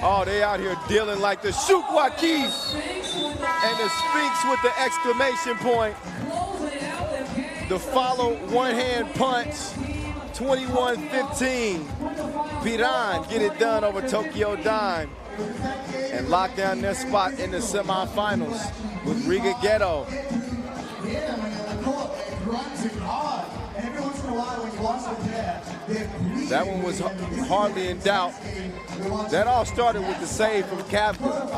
Oh, they out here dealing like the shoot Joaquin. And the Sphinx with the exclamation point. The follow one-hand punch. 21-15. Piran get it done over Tokyo Dime and lock down their spot in the semifinals with Riga Ghetto. That one was hardly in doubt. That all started with the save from Kavga.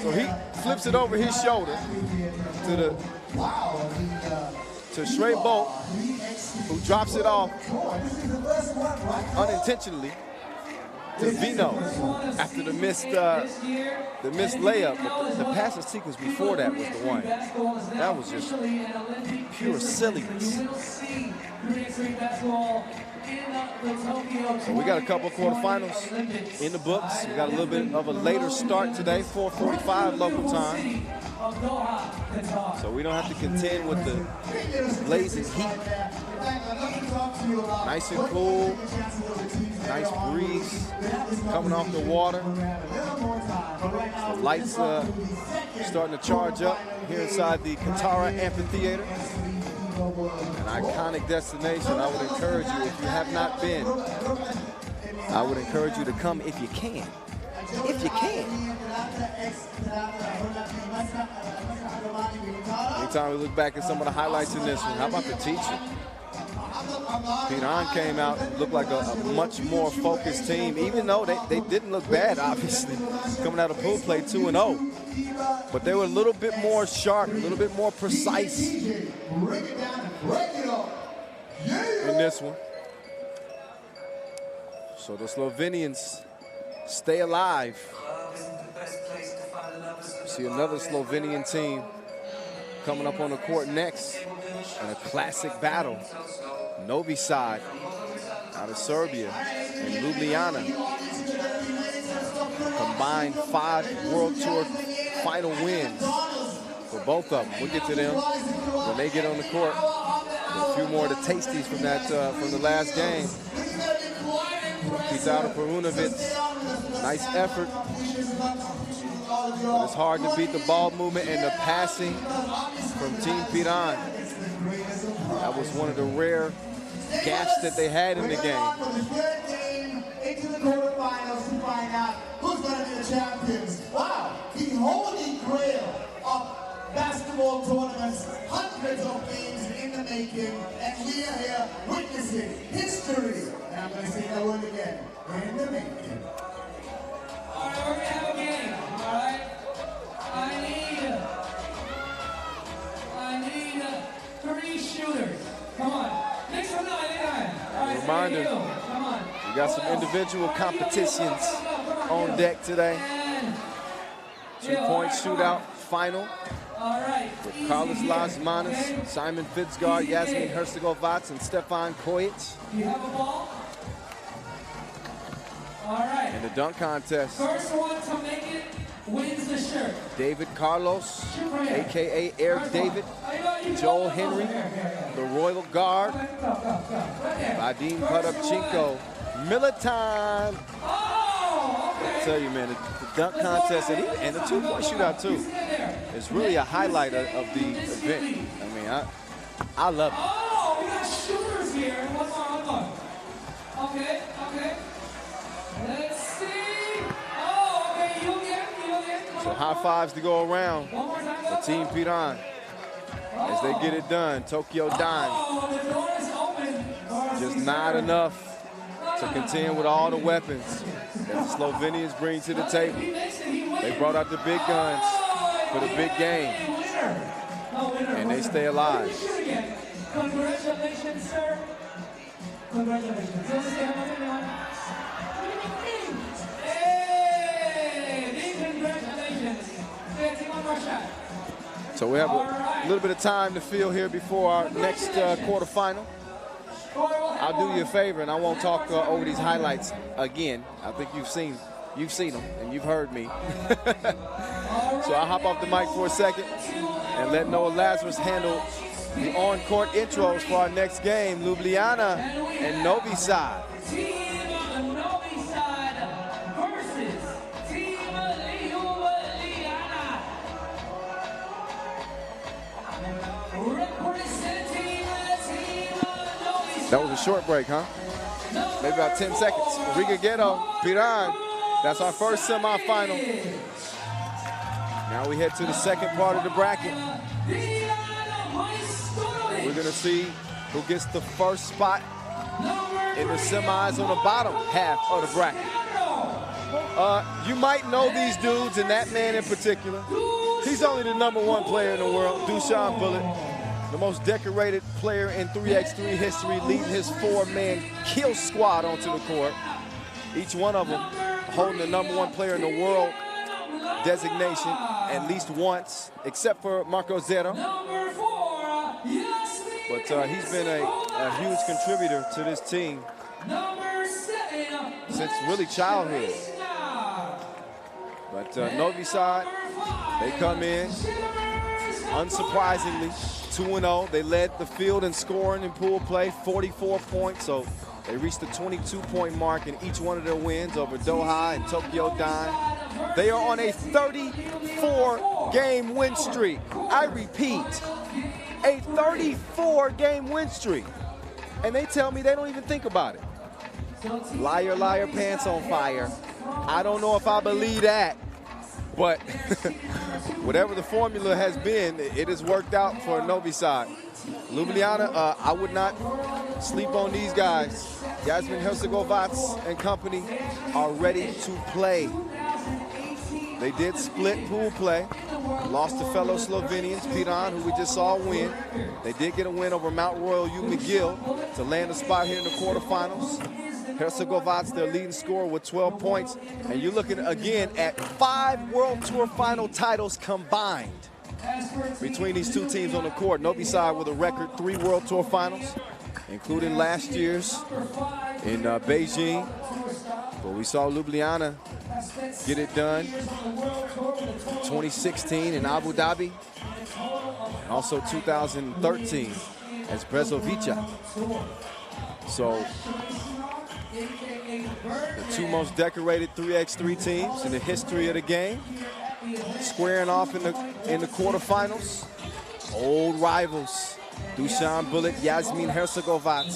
So he flips it over his shoulder to Shrey Bolt, who drops it off unintentionally to Vino after the missed layup. But the passing sequence before that was the one. That was just pure silliness. So we got a couple of quarterfinals in the books. We got a little bit of a later start today, 4:45 local time. So we don't have to contend with the blazing heat. Nice and cool. Nice breeze coming off the water. The lights starting to charge up here inside the Qatar Amphitheater. An iconic destination. I would encourage you, if you have not been, I would encourage you to come if you can. If you can. Anytime we look back at some of the highlights in this one, how about the teacher? Piran came out, looked like a much more focused team, even though they didn't look bad, obviously, coming out of pool play 2-0. But they were a little bit more sharp, a little bit more precise in this one. So the Slovenians stay alive. See another Slovenian team coming up on the court next in a classic battle. Novi Sad out of Serbia and Ljubljana. Combined 5 World Tour final wins for for both of them. We'll get to them when they get on the court. A few more of the tasties from that from the last game. Qatar Perunovic, nice effort. But it's hard to beat the ball movement and the passing from Team Piran. That was one of the rare gaps that they had in the game. Into the quarterfinals to find out who's going to be the champions. Wow, the holy grail of basketball tournaments, hundreds of games in the making, and we are here witnessing history. And I'm going to say that word again, in the making. All right, we're going to have a game, all right? I need 3 shooters. Come on. Next one, 99. All right, Reminder, come on. we got some individual competitions on deck today. 2-point shootout final All right. with Carlos Lasmanis, Simon Fitzgard, Yasmin Herzegovats, and Stefan Kojic. You have a ball? All right. In the dunk contest, First one to make it wins the shirt. David Carlos, a.k.a. Eric David, Joel Henry, the Royal Guard, Vadim Podobchenko, Militan. Oh, okay. I tell you, man, the dunk contest and the 2-point shootout, too, is really a highlight of the event. I mean, I love it. Oh, we got shooters here. One more. Okay. Let's see. Oh, okay, you get. So high fives to go around One more time. for Team Piran as they get it done. Tokyo Dime, Oh, the door is open. just not enough to contend with all the weapons that the Slovenians bring to the table. They brought out the big guns for the big game, and they stay alive. Congratulations, sir. Congratulations. Hey, big congratulations. Take one more shot. So we have a little bit of time to fill here before our next quarterfinal. I'll do you a favor, and I won't talk over these highlights again. I think you've seen them, and you've heard me. So I'll hop off the mic for a second and let Noah Lazarus handle the on-court intros for our next game, Ljubljana and Novi Sad. Team Novi Sad versus Team Ljubljana. Representing Team Novi Sad. That was a short break, huh? Maybe about 10 seconds. Riga Ghetto, Piran. That's our first semifinal. Now we head to the second part of the bracket. We're going to see who gets the first spot in the semis on the bottom half of the bracket. You might know these dudes, and that man in particular. He's only the #1 player in the world, Dusan Bullet, the most decorated player in 3x3 history, leading his 4-man kill squad onto the court. Each one of them holding the #1 player in the world designation at least once, except for Marco Zero. But he's been a huge contributor to this team since really childhood. But Novi Sad, they come in, unsurprisingly, 2-0. They led the field in scoring in pool play, 44 points. So they reached the 22-point mark in each one of their wins over Doha and Tokyo Dime. They are on a 34-game win streak. I repeat, a 34-game win streak. And they tell me they don't even think about it. Liar, liar, pants on fire. I don't know if I believe that. But whatever the formula has been, it has worked out for Novi Sad. Ljubljana, I would not sleep on these guys. Yasmin Herzegovats and company are ready to play. They did split pool play, lost to fellow Slovenians, Piran, who we just saw win. They did get a win over Mount Royal U McGill to land a spot here in the quarterfinals. Herzegovats, their leading scorer with 12 points. And you're looking again at 5 World Tour final titles combined between these two teams on the court. Novi Sad with a record 3 World Tour finals, including last year's in Beijing. But we saw Ljubljana get it done 2016 in Abu Dhabi. and also 2013 as Brezovica. So the two most decorated 3x3 teams in the history of the game, squaring off in the quarterfinals. Old rivals, Dusan Bullet, Yasmin Hercegovac.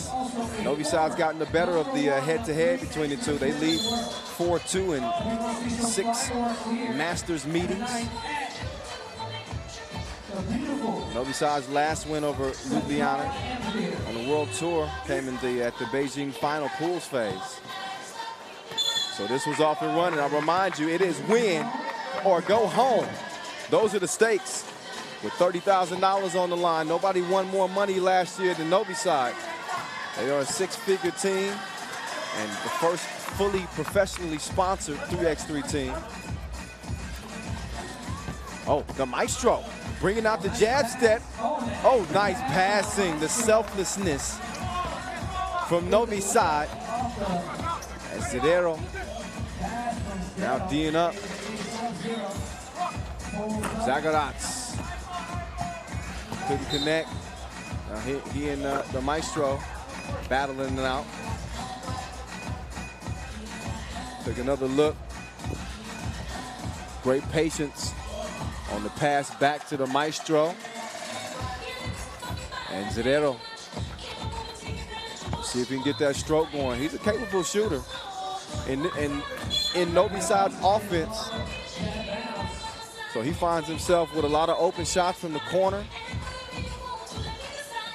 Novi Sad's gotten the better of the head-to-head between the two. They lead 4-2 in 6 Masters meetings. Novi Sad's last win over Ljubljana on the World Tour came at the Beijing final pools phase. So this was off and running. I remind you, it is win or go home. Those are the stakes. With $30,000 on the line, nobody won more money last year than Novi Sad. They are a 6-figure team and the first fully professionally sponsored 3x3 team. Oh, the maestro bringing out the jab step. Oh, nice passing, the selflessness from Novi Sad. As Zidero now D'ing up. Zagorac couldn't connect. He and the maestro battling it out. Took another look. Great patience on the pass back to the maestro. And Zidero. See if he can get that stroke going. He's a capable shooter. In Novi Sad's offense. So he finds himself with a lot of open shots from the corner.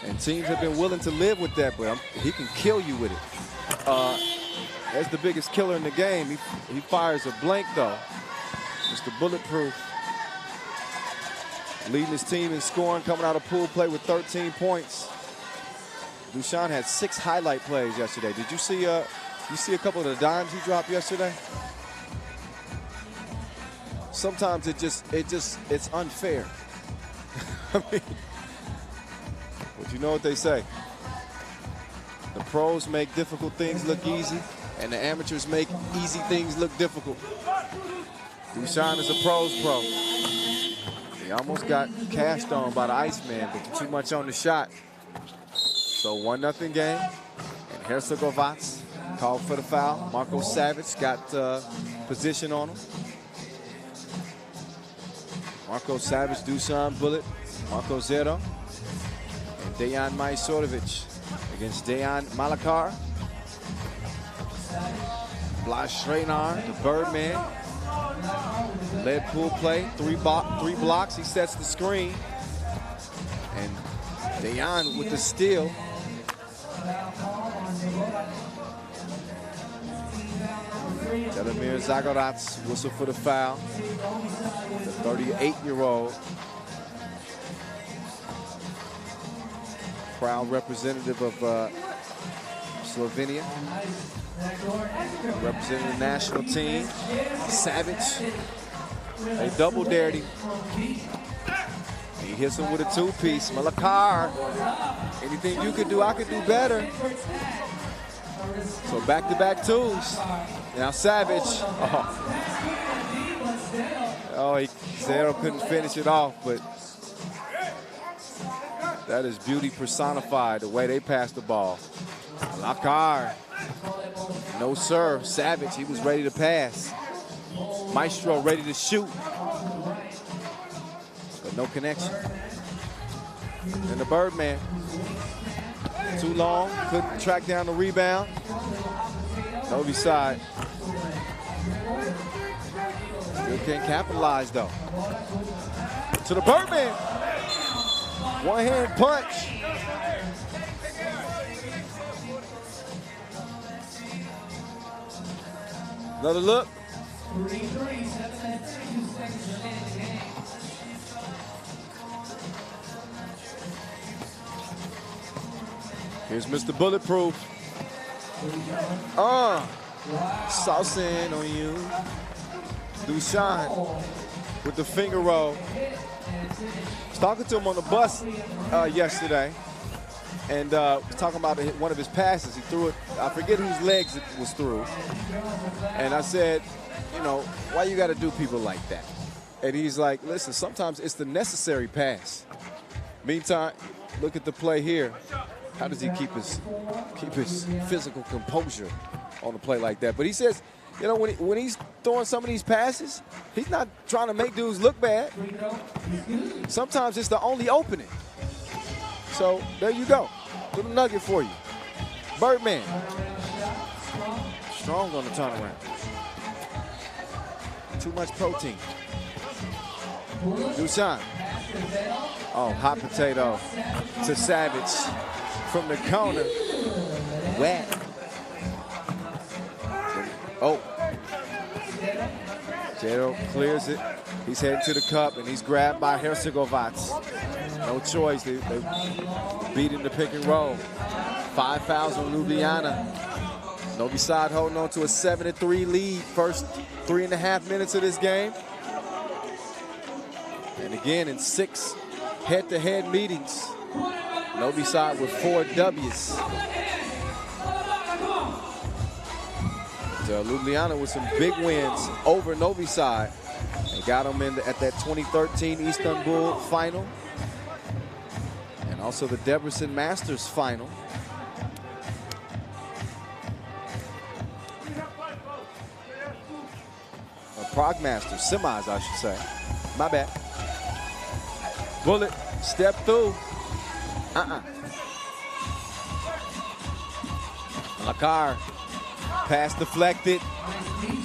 And teams have been willing to live with that, but he can kill you with it. That's the biggest killer in the game. He fires a blank, though. Mr. Bulletproof. Leading his team in scoring, coming out of pool play with 13 points. Dusan had 6 highlight plays yesterday. Did you see a couple of the dimes he dropped yesterday? Sometimes it's unfair. I mean, but you know what they say. The pros make difficult things look easy, and the amateurs make easy things look difficult. Dusan is a pro's pro. He almost got cashed on by the Iceman, but too much on the shot. So 1-0 game, and Hercegovac called for the foul. Marco Savage got position on him. Marco Savage, Dusan Bullet, Marco Zero, and Dejan Majsorovic against Dejan Malakar. Blas Schreiner, the Birdman, led pool play, 3 blocks. He sets the screen, and Dejan with the steal. Telemir Zagorac whistle for the foul. The 38-year-old proud representative of Slovenia, representing the national team. Savage, they double dared him. He hits him with a 2-piece. Malakar, anything you could do, I could do better. So back-to-back twos. Now Savage. Zero couldn't finish it off, but that is beauty personified, the way they pass the ball. Malakar. No, sir. Savage, he was ready to pass. Maestro ready to shoot. But no connection. And the Birdman. Too long, couldn't track down the rebound. Novi Sad. Still can't capitalize, though. To the Birdman. One-hand punch. Another look. Here's Mr. Bulletproof. Saucing on you. Dusan with the finger roll. I was talking to him on the bus yesterday, and was talking about one of his passes. He threw it, I forget whose legs it was through. And I said, you know, why you got to do people like that? And he's like, listen, sometimes it's the necessary pass. Meantime, look at the play here. How does he keep his physical composure on a play like that? But he says, you know, when he's throwing some of these passes, he's not trying to make dudes look bad. Sometimes it's the only opening. So there you go. Little nugget for you. Birdman. Strong on the turnaround. Too much protein. Dusan. Oh, hot potato to Savage from the corner. Wet. Oh. Jero clears it. He's heading to the cup, and he's grabbed by Herzegovac. No choice. They beat in the pick and roll. 5 fouls on Ljubljana. Novi Sad holding on to a 7-3 lead. First 3.5 minutes of this game. And again, in 6 head-to-head meetings, Novi Sad with 4 W's. Ljubljana with some big wins over Novi Sad and got them at that 2013 Istanbul final and also the Debrecen Masters final. Prague Masters, semis, I should say. My bad. Bullet, step through. Lakar, pass deflected.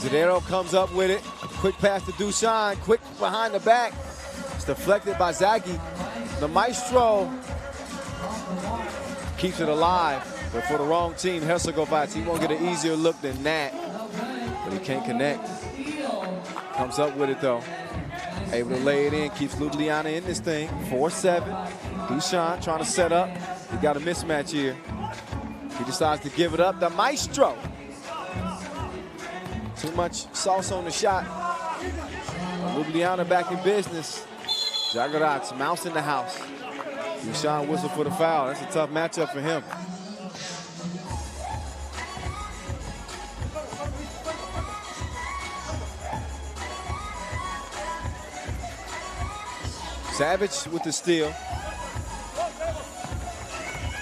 Zadero comes up with it. Quick pass to Dusan, quick behind the back. It's deflected by Zaghi. The Maestro keeps it alive, but for the wrong team, Herzegovac, he won't get an easier look than that, but he can't connect. Comes up with it though. Able to lay it in, keeps Ljubljana in this thing. 4-7. Dusan trying to set up. He got a mismatch here. He decides to give it up. The Maestro. Too much sauce on the shot. Ljubljana back in business. Zagorac, mouse in the house. Dusan whistle for the foul. That's a tough matchup for him. Savage with the steal.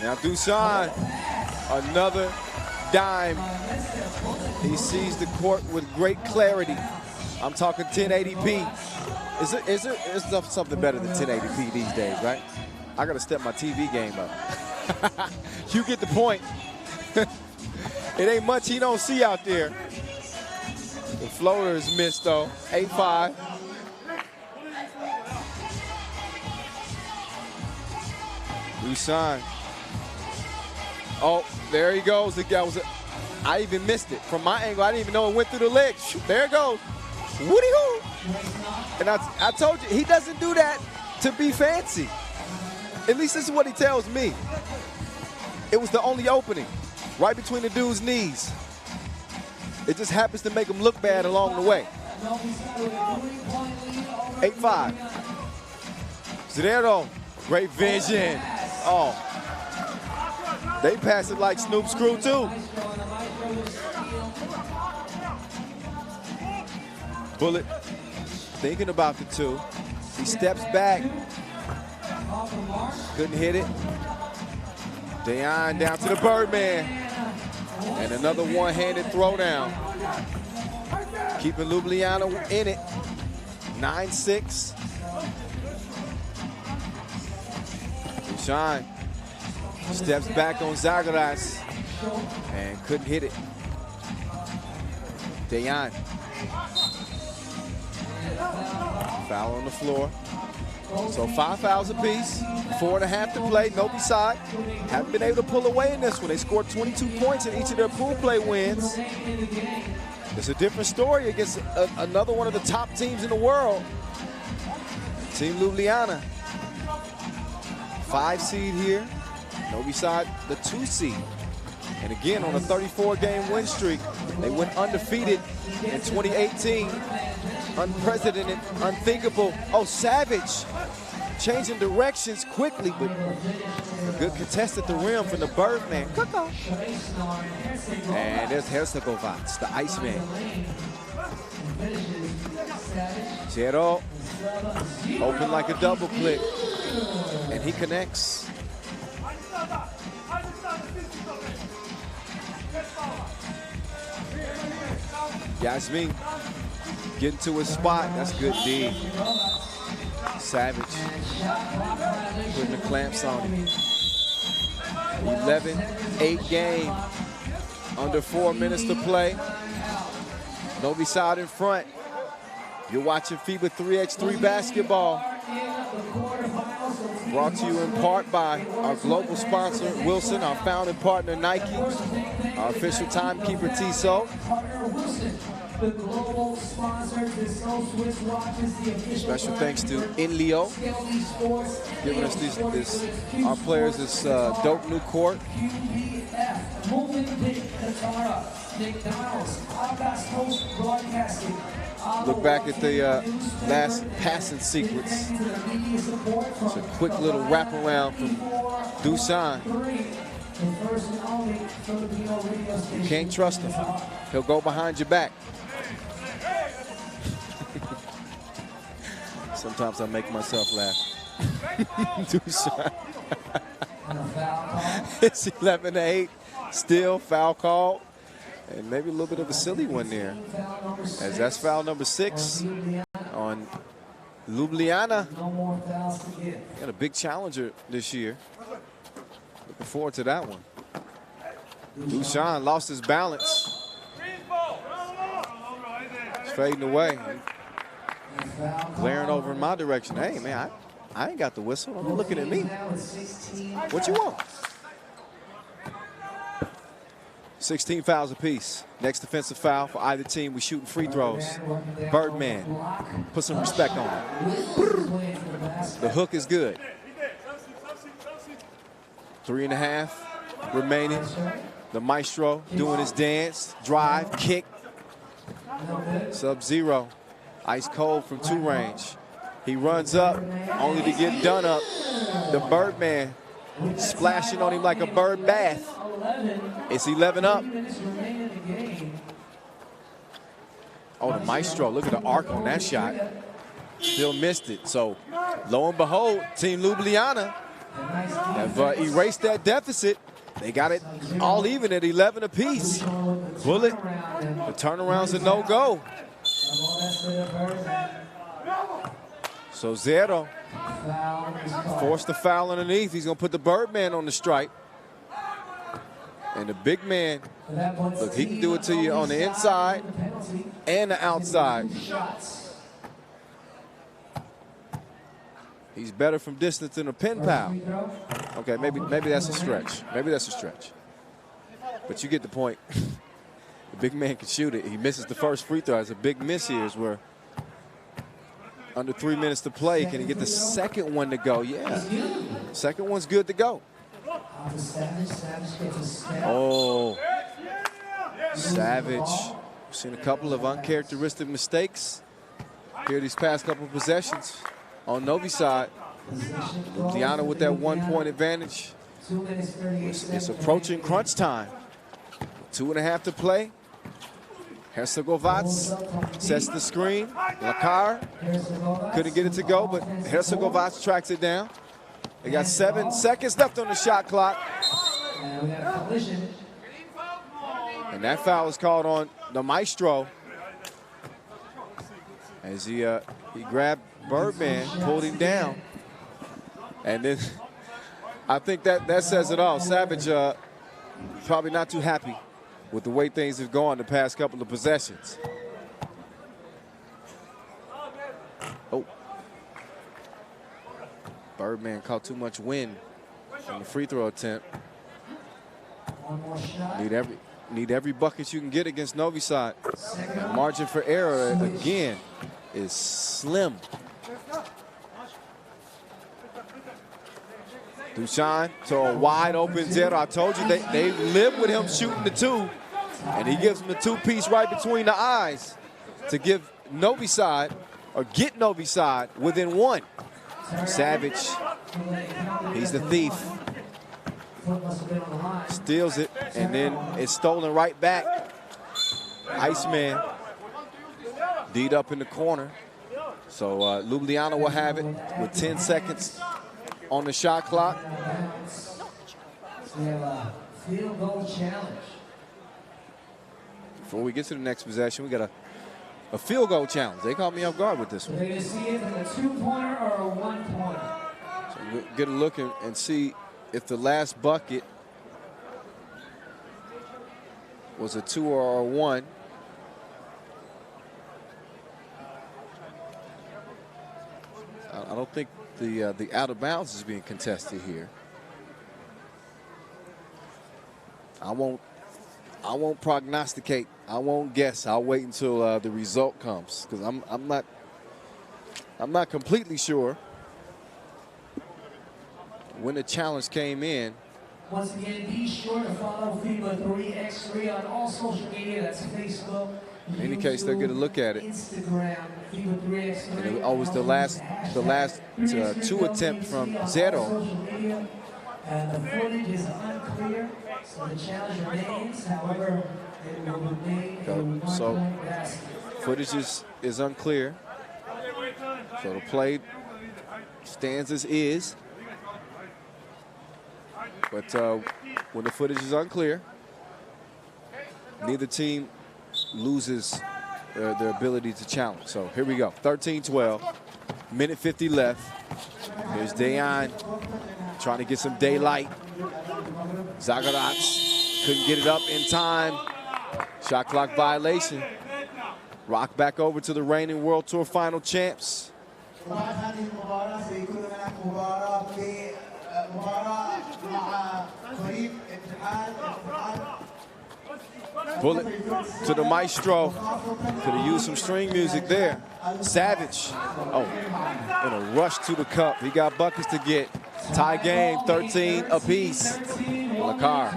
Now Dusan, another dime. He sees the court with great clarity. I'm talking 1080p. Is there something better than 1080p these days, right? I gotta step my TV game up. You get the point. It ain't much he don't see out there. The floater is missed though, 8-5. Dusan. Oh, there he goes. The guy was. I even missed it from my angle. I didn't even know it went through the legs. There it goes. Woody-hoo. And I told you, he doesn't do that to be fancy. At least this is what he tells me. It was the only opening, right between the dude's knees. It just happens to make him look bad along the way. 8-5. Zadero, great vision. Oh, they pass it like Snoop's crew too. Bullet thinking about the two. He steps back. Couldn't hit it. Dejan down to the Birdman. And another one-handed throwdown. Keeping Ljubljana in it. 9-6. Dusan steps back on Zagorac and couldn't hit it. Dejan. Foul on the floor. So 5 fouls apiece, 4.5 to play. Novi Sad haven't been able to pull away in this one. They scored 22 points in each of their pool play wins. It's a different story against another one of the top teams in the world. Team Ljubljana. 5 seed here. Novi Sad, the 2 seed. And again, on a 34-game win streak, they went undefeated in 2018. Unprecedented, unthinkable. Oh, Savage changing directions quickly, but a good contest at the rim from the Birdman. And there's Herzegovac, the Iceman. Jero, open like a double click. And he connects. Yasmin getting to his spot. That's good D. Savage putting the clamps on him. 11-8 game. Under 4 minutes to play. Novi Sad in front. You're watching FIBA 3x3 basketball. Brought to you in part by our global sponsor, Wilson, our founding partner, Nike, our official timekeeper, Tissot. Special thanks to Inleo, giving us our players this dope new court. Look back at the last passing sequence. It's a quick little wraparound from Dusan. You can't trust him. He'll go behind your back. Sometimes I make myself laugh. Dusan. It's 11-8. Still foul call. And maybe a little bit of a silly one there, as that's foul number 6 on Ljubljana. Got a big challenger this year. Looking forward to that one. Dusan lost his balance. It's fading away. Glaring over in my direction. Hey, man, I ain't got the whistle. Don't be looking at me. What you want? 16 fouls apiece. Next defensive foul for either team. We shooting free throws. Birdman, put some respect on it. The hook is good. 3.5 remaining. The maestro doing his dance. Drive, kick. Sub-Zero. Ice cold from 2 range. He runs up, only to get done up. The Birdman splashing on him like a bird bath. It's 11 up. Oh, the maestro, look at the arc on that shot. Still missed it. So, lo and behold, Team Ljubljana have erased that deficit. They got it all even at 11 apiece. Bullet, the turnaround's a no-go. So Zero forced the foul underneath. He's going to put the Birdman on the stripe. And the big man, look, he can do it to you on the inside and the outside. He's better from distance than a pen pal. Okay, maybe that's a stretch. Maybe that's a stretch. But you get the point. The big man can shoot it. He misses the first free throw. It's a big miss here is where under 3 minutes to play. Can he get the second one to go? Yeah. Second one's good to go. Oh, Savage. We've seen a couple of uncharacteristic mistakes here these past couple of possessions on Novi side. Ljubljana with that 1-point advantage. It's approaching crunch time. 2.5 to play. Hercegovac sets the screen. Lakar couldn't get it to go, but Hercegovac tracks it down. They got 7 seconds left on the shot clock. And that foul is called on the maestro. As he grabbed Birdman, pulled him down. And then I think that says it all. Savage probably not too happy with the way things have gone the past couple of possessions. Oh. Birdman caught too much wind on the free throw attempt. Need every bucket you can get against Novi Sad. The margin for error, again, is slim. Dusan to a wide open Zero. I told you they live with him shooting the 2, and he gives him the 2-piece right between the eyes to give Novi Sad, or get Novi Sad within 1. Savage, he's the thief. Steals it, and then it's stolen right back. Iceman, D'd up in the corner. So Ljubljana will have it with 10 seconds on the shot clock. We have a field goal challenge. Before we get to the next possession, we got a field goal challenge. They caught me off guard with this one. They're going to see it in a 2-pointer or a 1-pointer. So we'll get a look and see if the last bucket was a 2 or a 1. I don't think the out of bounds is being contested here. I won't prognosticate. I won't guess. I'll wait until the result comes, because I'm not completely sure when the challenge came in. Once again, be sure to follow FIBA 3x3 on all social media. That's Facebook, In any case, they'll get a look at it. Instagram, FIBA 3x3. And it was the last two attempt from Zero. And the footage is unclear, so the challenge remains. However, it will remain a one-point basket. Footage is unclear. So the play stands as is. But when the footage is unclear, neither team loses their ability to challenge. So here we go, 13-12, minute 50 left. Here's Dayan trying to get some daylight. Zagadats couldn't get it up in time. Shot clock violation. Rock back over to the reigning World Tour final champs. Bullet to the maestro. Could have used some string music there. Savage, in a rush to the cup. He got buckets to get. Tie game, 13 apiece. Lakar,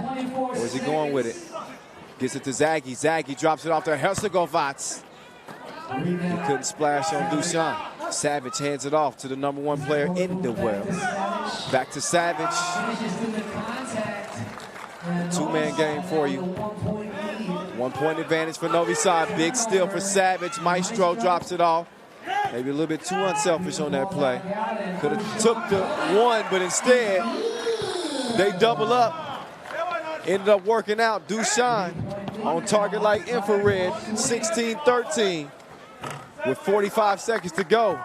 where's he going with it? Gets it to Zaggy. Zaggy drops it off to Herzegovats. He couldn't splash on Duchamp. Savage hands it off to the #1 player in the world. Back to Savage. Two-man game for you. 1-point advantage for Novi Sad. Big steal for Savage. Maestro drops it off. Maybe a little bit too unselfish on that play. Could have took the one, but instead they double up. Ended up working out. Duchamp on target like infrared. 16-13 with 45 seconds to go.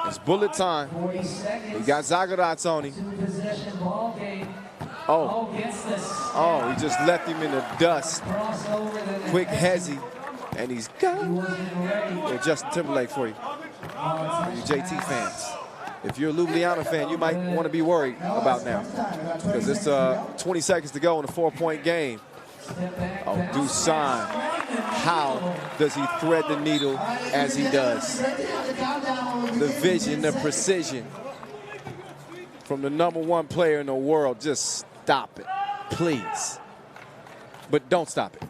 It's bullet time. He got Zagadats on him. Oh, he just left him in the dust. Quick hezzy, and he's gone. Well, Justin Timberlake for you. You JT fans. If you're a Ljubljana fan, you might want to be worried about now, because it's 20 seconds to go in a 4-point game. Oh, Dusan, how does he thread the needle as he does? The vision, the precision from the #1 player in the world. Just stop it, please. But don't stop it.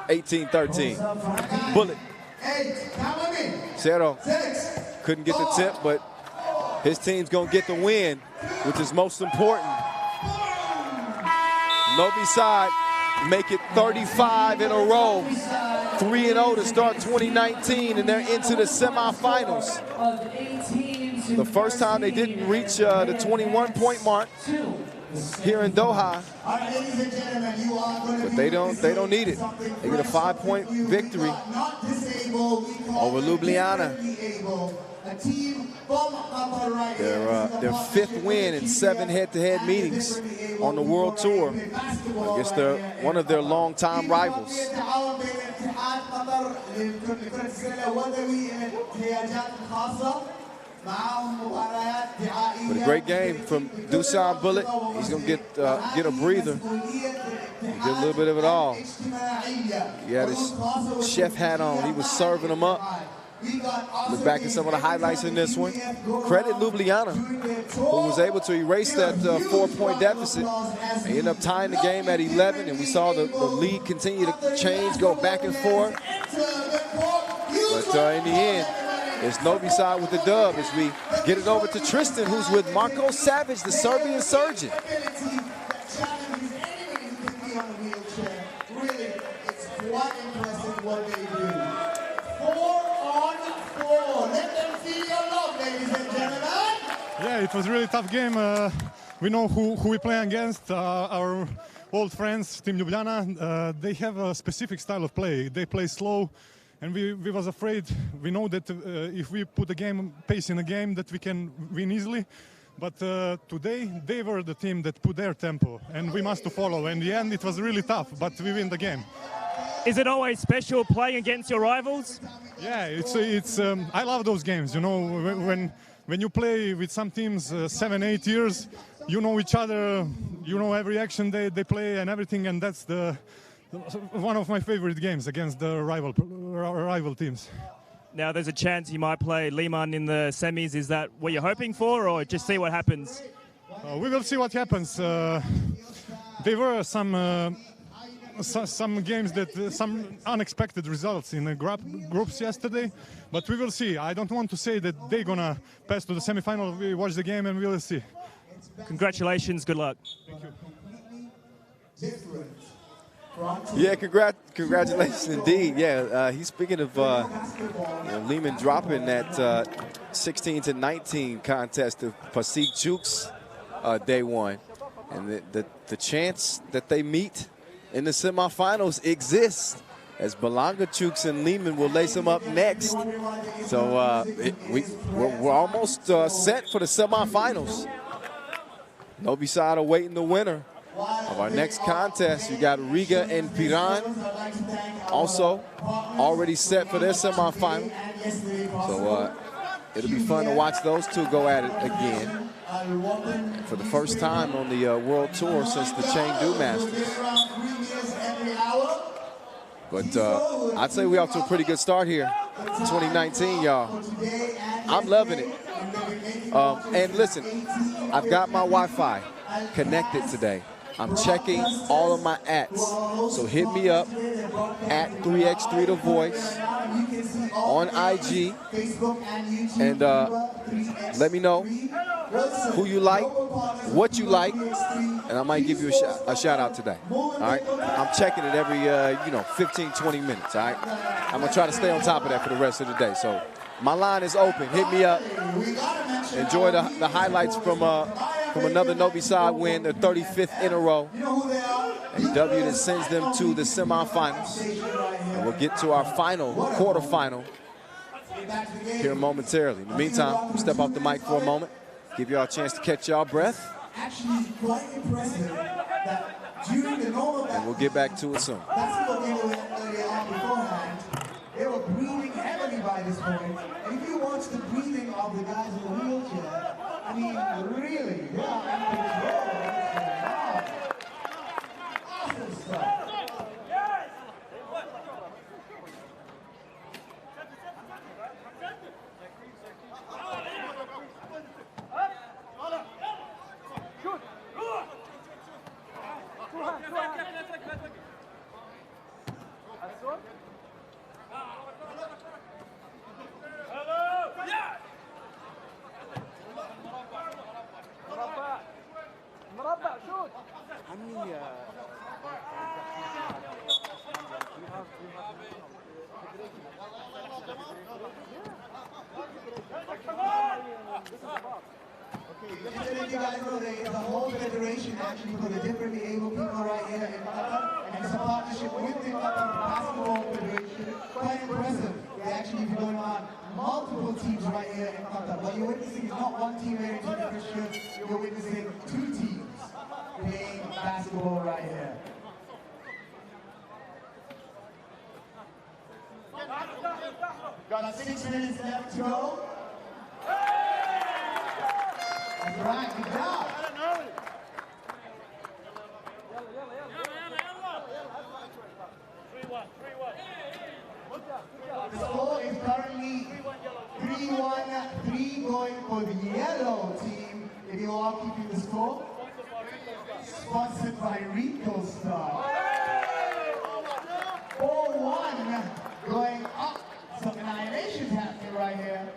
18-13. Bullet. Zero couldn't get the tip, but his team's gonna get the win, which is most important. Novi Sad make it 35 in a row, 3-0 to start 2019, and they're into the semifinals. The first time they didn't reach the 21-point mark here in Doha, but they don't need it. They get a 5-point victory over Ljubljana. Their 5th win in 7 head-to-head meetings on the World Tour against one of their longtime rivals. But a great game from Dusan Bullet. He's going to get a breather. He did a little bit of it all. He had his chef hat on. He was serving them up. Look back at some of the highlights in this one. Credit Ljubljana, who was able to erase that 4-point deficit. They ended up tying the game at 11, and we saw the lead continue to change, go back and forth. But in the end, it's Novi Sad with the dub as we get it over to Tristan, who's with Marko Savage, the Serbian surgeon. Really, it's quite impressive what they do. 4-on-4. Let it was a really tough game. We know who we play against. Our old friends, Team Ljubljana, they have a specific style of play. They play slow, and we was afraid. We know that if we put the game pace in the game, that we can win easily. But today, they were the team that put their tempo, and we must follow. In the end, it was really tough, but we win the game. Is it always special playing against your rivals? Yeah, it's. I love those games. You know, when you play with some teams 7-8 years, you know each other. You know every action they play and everything, and that's one of my favorite games against the rival teams. Now there's a chance you might play Liman in the semis. Is that what you're hoping for, or just see what happens? We will see what happens. There were some games that some unexpected results in the groups yesterday, but we will see. I don't want to say that they're gonna pass to the semifinal. We watch the game and we will see. Congratulations. Good luck. Thank you. Yeah, congratulations indeed. Yeah, he's speaking of Lehman dropping that 16-19 contest of Pasik Chooks day one, and the chance that they meet in the semifinals exists, as Belanga Chooks and Lehman will lace them up next. So we're almost set for the semifinals. Novi Sad awaiting the winner of our next contest. You got Riga and Piran also already set for their semifinal. So it'll be fun to watch those two go at it again for the first time on the World Tour since the Chengdu Masters. But I'd say we're off to a pretty good start here, 2019, y'all. I'm loving it. And listen, I've got my Wi-Fi connected today. I'm checking all of my @s. So hit me up at 3x3 The Voice on IG, and let me know who you like, what you like, and I might give you a shout out today. All right, I'm checking it every 15, 20 minutes. All right, I'm gonna try to stay on top of that for the rest of the day. So my line is open. Hit me up. Enjoy the highlights from another Novi Sad win, their 35th in a row. A W that sends them to the semifinals. And we'll get to our final, quarterfinal, here momentarily. In the meantime, we'll step off the mic for a moment, give y'all a chance to catch y'all breath. Actually, quite impressive that during the normal and we'll get back to it soon. basketball game earlier on beforehand, they were breathing heavily by this point. And if you watch the breathing of the guys in the wheelchair, I mean, really, they are in control. Wow. Awesome stuff. You guys know the whole federation actually for the differently able people right here in Qatar, and it's a partnership with the Qatar Basketball Federation. Quite impressive. They actually be going on multiple teams right here in Qatar. What you're witnessing is not one team wearing two different shirts. You're witnessing two teams playing basketball right here. Got 6 minutes left to go. That's right, good job. The score is currently 3-1-3 going for the yellow team. If you are keeping the score. Sponsored by Rico Star. 4-1 going up. Some annihilations happening right here.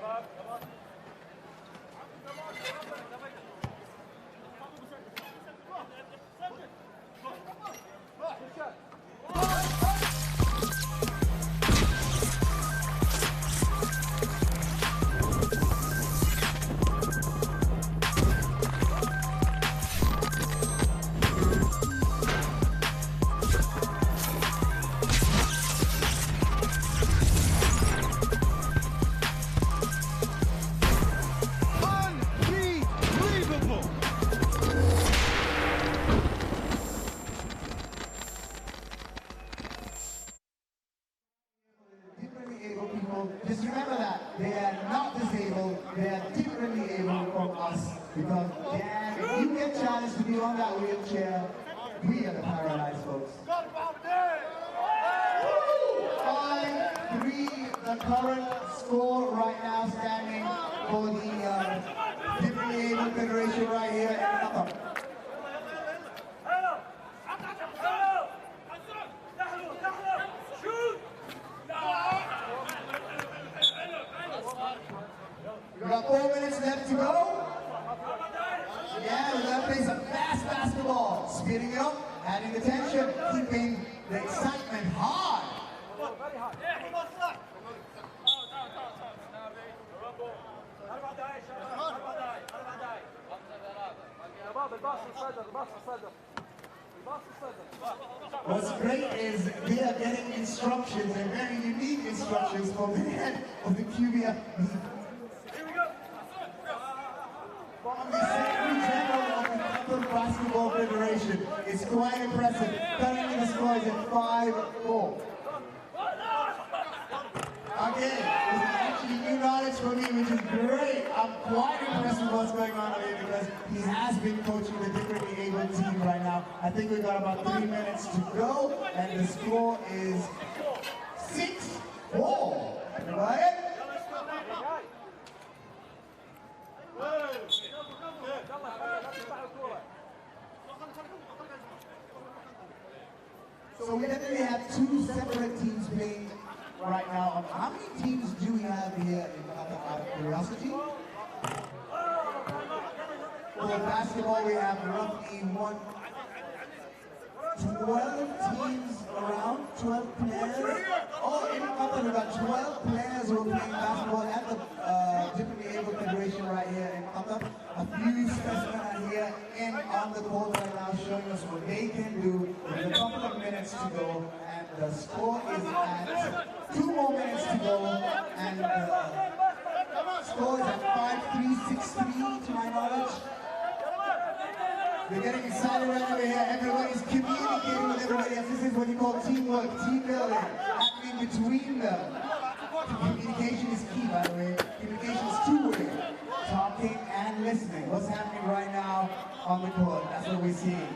Because, Dan, if you get challenged to be on that wheelchair, we are the paradise, folks. 5-3, the current score right now standing for the differently able federation right here in Qatar. We got 4 minutes left to go. Yeah, we're gonna play some fast basketball. Speeding it up, adding the tension, keeping the excitement high. What's great is they are getting instructions, and very unique instructions from the head of the QB. From the Secretary General of the Qatar Basketball Federation. It's quite impressive. Currently the score is at 5-4. Again, this is actually new knowledge for me, which is great. I'm quite impressed with what's going on here because he has been coaching the differently able team right now. I think we've got about 3 minutes to go, and the score is 6-4. Right? So we definitely have 2 separate teams playing right now. How many teams do we have here in Qatar, out of curiosity? For basketball, we have roughly 12 teams around, 12 players. Oh, in Qatar, we've got 12 players who are playing basketball at the differently able federation right here in Qatar. A few specimen are here on the court right now showing us what they can do with a couple of minutes to go, and the score is at 2 more minutes to go, and the score is at 5-3, 6-3 to my knowledge. They're getting excited right over here. Everybody's communicating with everybody else. This is what you call teamwork, team building, happening between them. Communication is key, by the way. Communication is two-way. Talking and listening. What's happening right now on the court? That's what we're seeing.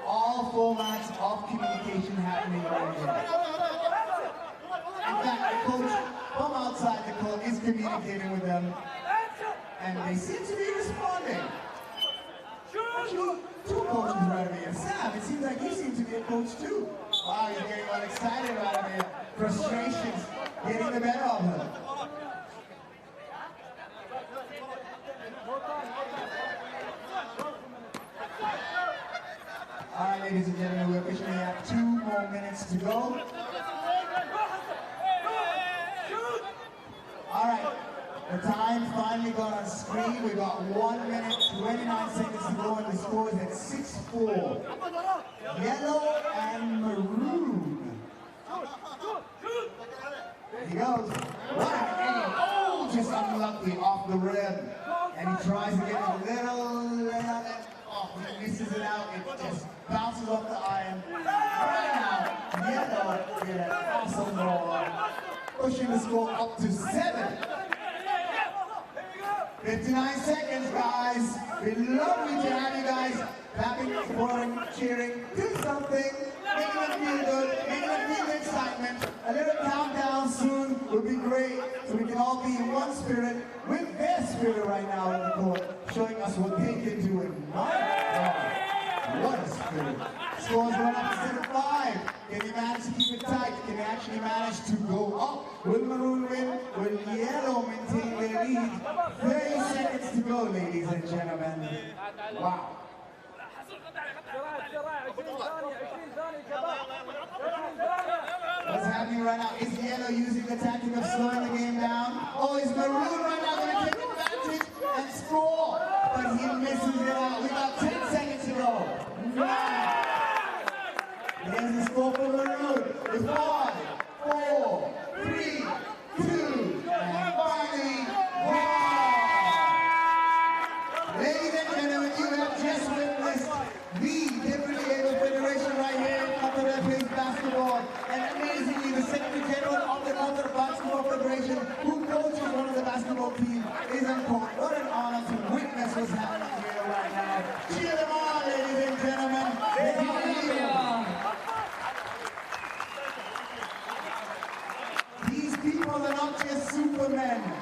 All formats of communication happening right here. In fact, the coach from outside the court is communicating with them, and they seem to be responding. Two coaches right over here. Sam, it seems like you seem to be a coach too. Wow, you're getting all excited right over here. Frustrations getting the better of her. All right, ladies and gentlemen, we officially have 2 more minutes to go. All right. The time finally got on screen. We got 1 minute, 29 seconds to go, and the score is at 6-4. Yellow and maroon. There he goes. What an aim. Oh, just unlucky off the rim. And he tries to get a little layup. Oh, he misses it out. It just bounces off the iron. Right now, Yellow did an awesome ball, pushing the score up to 7. 59 seconds, guys. We'd love to have you guys clapping, supporting, cheering. Do something. Make them feel good. Make them feel the excitement. A little countdown soon would be great, so we can all be in one spirit with their spirit right now on the court, showing us what they can do. And my God, what a spirit. Scores run up to 7-5. Can you manage to keep it tight? Can you actually manage to go up? Will Maroon win? Will Yellow maintain their lead? 30 seconds to go, ladies and gentlemen. Wow. What's happening right now? Is Yellow using the tactic of slowing the game down? Or is Maroon right now going to take advantage and score? But he misses it out. We got 10 seconds to go. 9. Here's the score for Maroon. It's 5, 4, 3, 2, and finally, ladies and gentlemen, you have just witnessed the differently able federation right here in Qatar that plays basketball. And amazingly, the Secretary General of the Qatar Basketball Federation, who coaches one of the basketball teams, is on court. What an honor to witness what's happening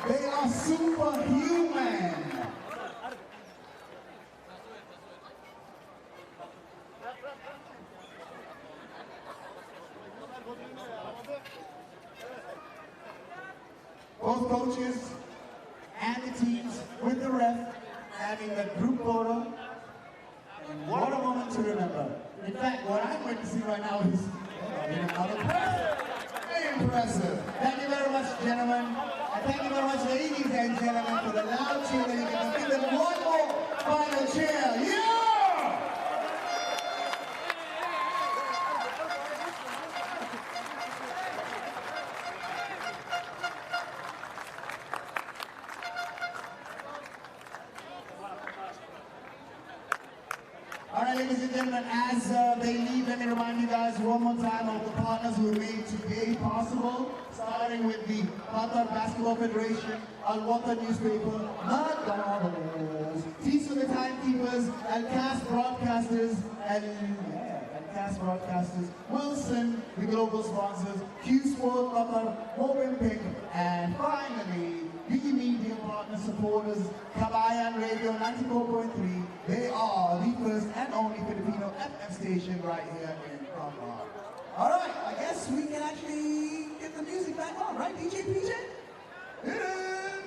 They are superhuman. Both coaches and the teams with the ref having the group photo. And what a moment to remember. In fact, what I'm witnessing right now is another press. Very impressive. Thank you very much, gentlemen. And thank you very much, ladies and gentlemen, for the loud cheer that you can give them one more final cheer. Yeah! All right, ladies and gentlemen, as they leave, let me remind you guys one more time of the partners who made today possible, starting with the Qatar Basketball Federation, Al-Watan newspaper, McDonald's, Feast of the Timekeepers, and Cast Broadcasters, Wilson, the global sponsors, Q Sport Qatar, Movenpick, and finally, the media partner supporters, Kabayan Radio 94.3. They are the first and only Filipino FM station right here in Qatar. All right, I guess we can actually get the music back on, right, DJ PJ? Hit it!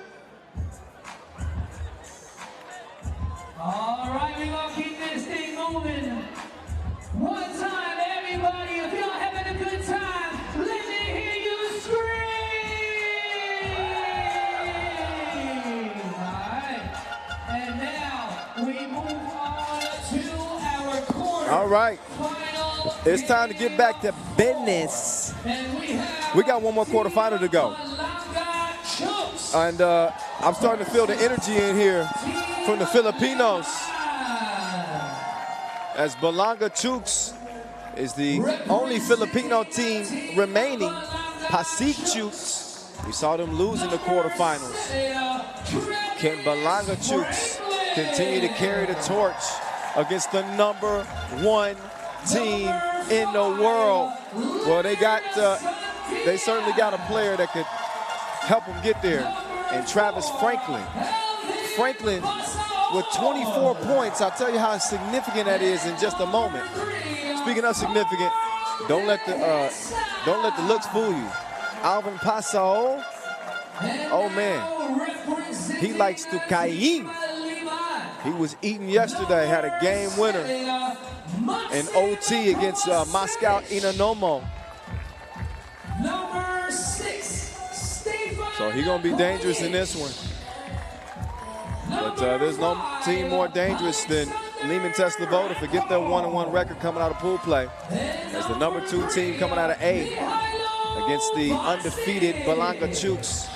All right, we're gonna keep this thing moving. One time, everybody, if y'all having a good time, let me hear you scream! All right, and now we move on to our quarter. All right. Final. It's time to get back to business. And We got one more quarterfinal to go. And I'm starting to feel the energy in here from the Filipinos, as Balanga Chooks is the only Filipino team remaining. Pasig Chooks, we saw them lose in the quarterfinals. Can Balanga Chooks continue to carry the torch against the #1 team in the world? Well, they certainly got a player that could help them get there, and Travis Franklin. Franklin with 24 points. I'll tell you how significant that is in just a moment. Speaking of significant, don't let the looks fool you. Alvin Paso, oh man, he likes to kain. He was eating yesterday, had a game winner in OT against Moscow Inanomo. Number 6, So he's gonna be dangerous in this one. But there's no team more dangerous than Lehman Tesla-Voda. Forget their 1-1 record coming out of pool play. As the #2 team coming out of A against the undefeated Balanga Chooks.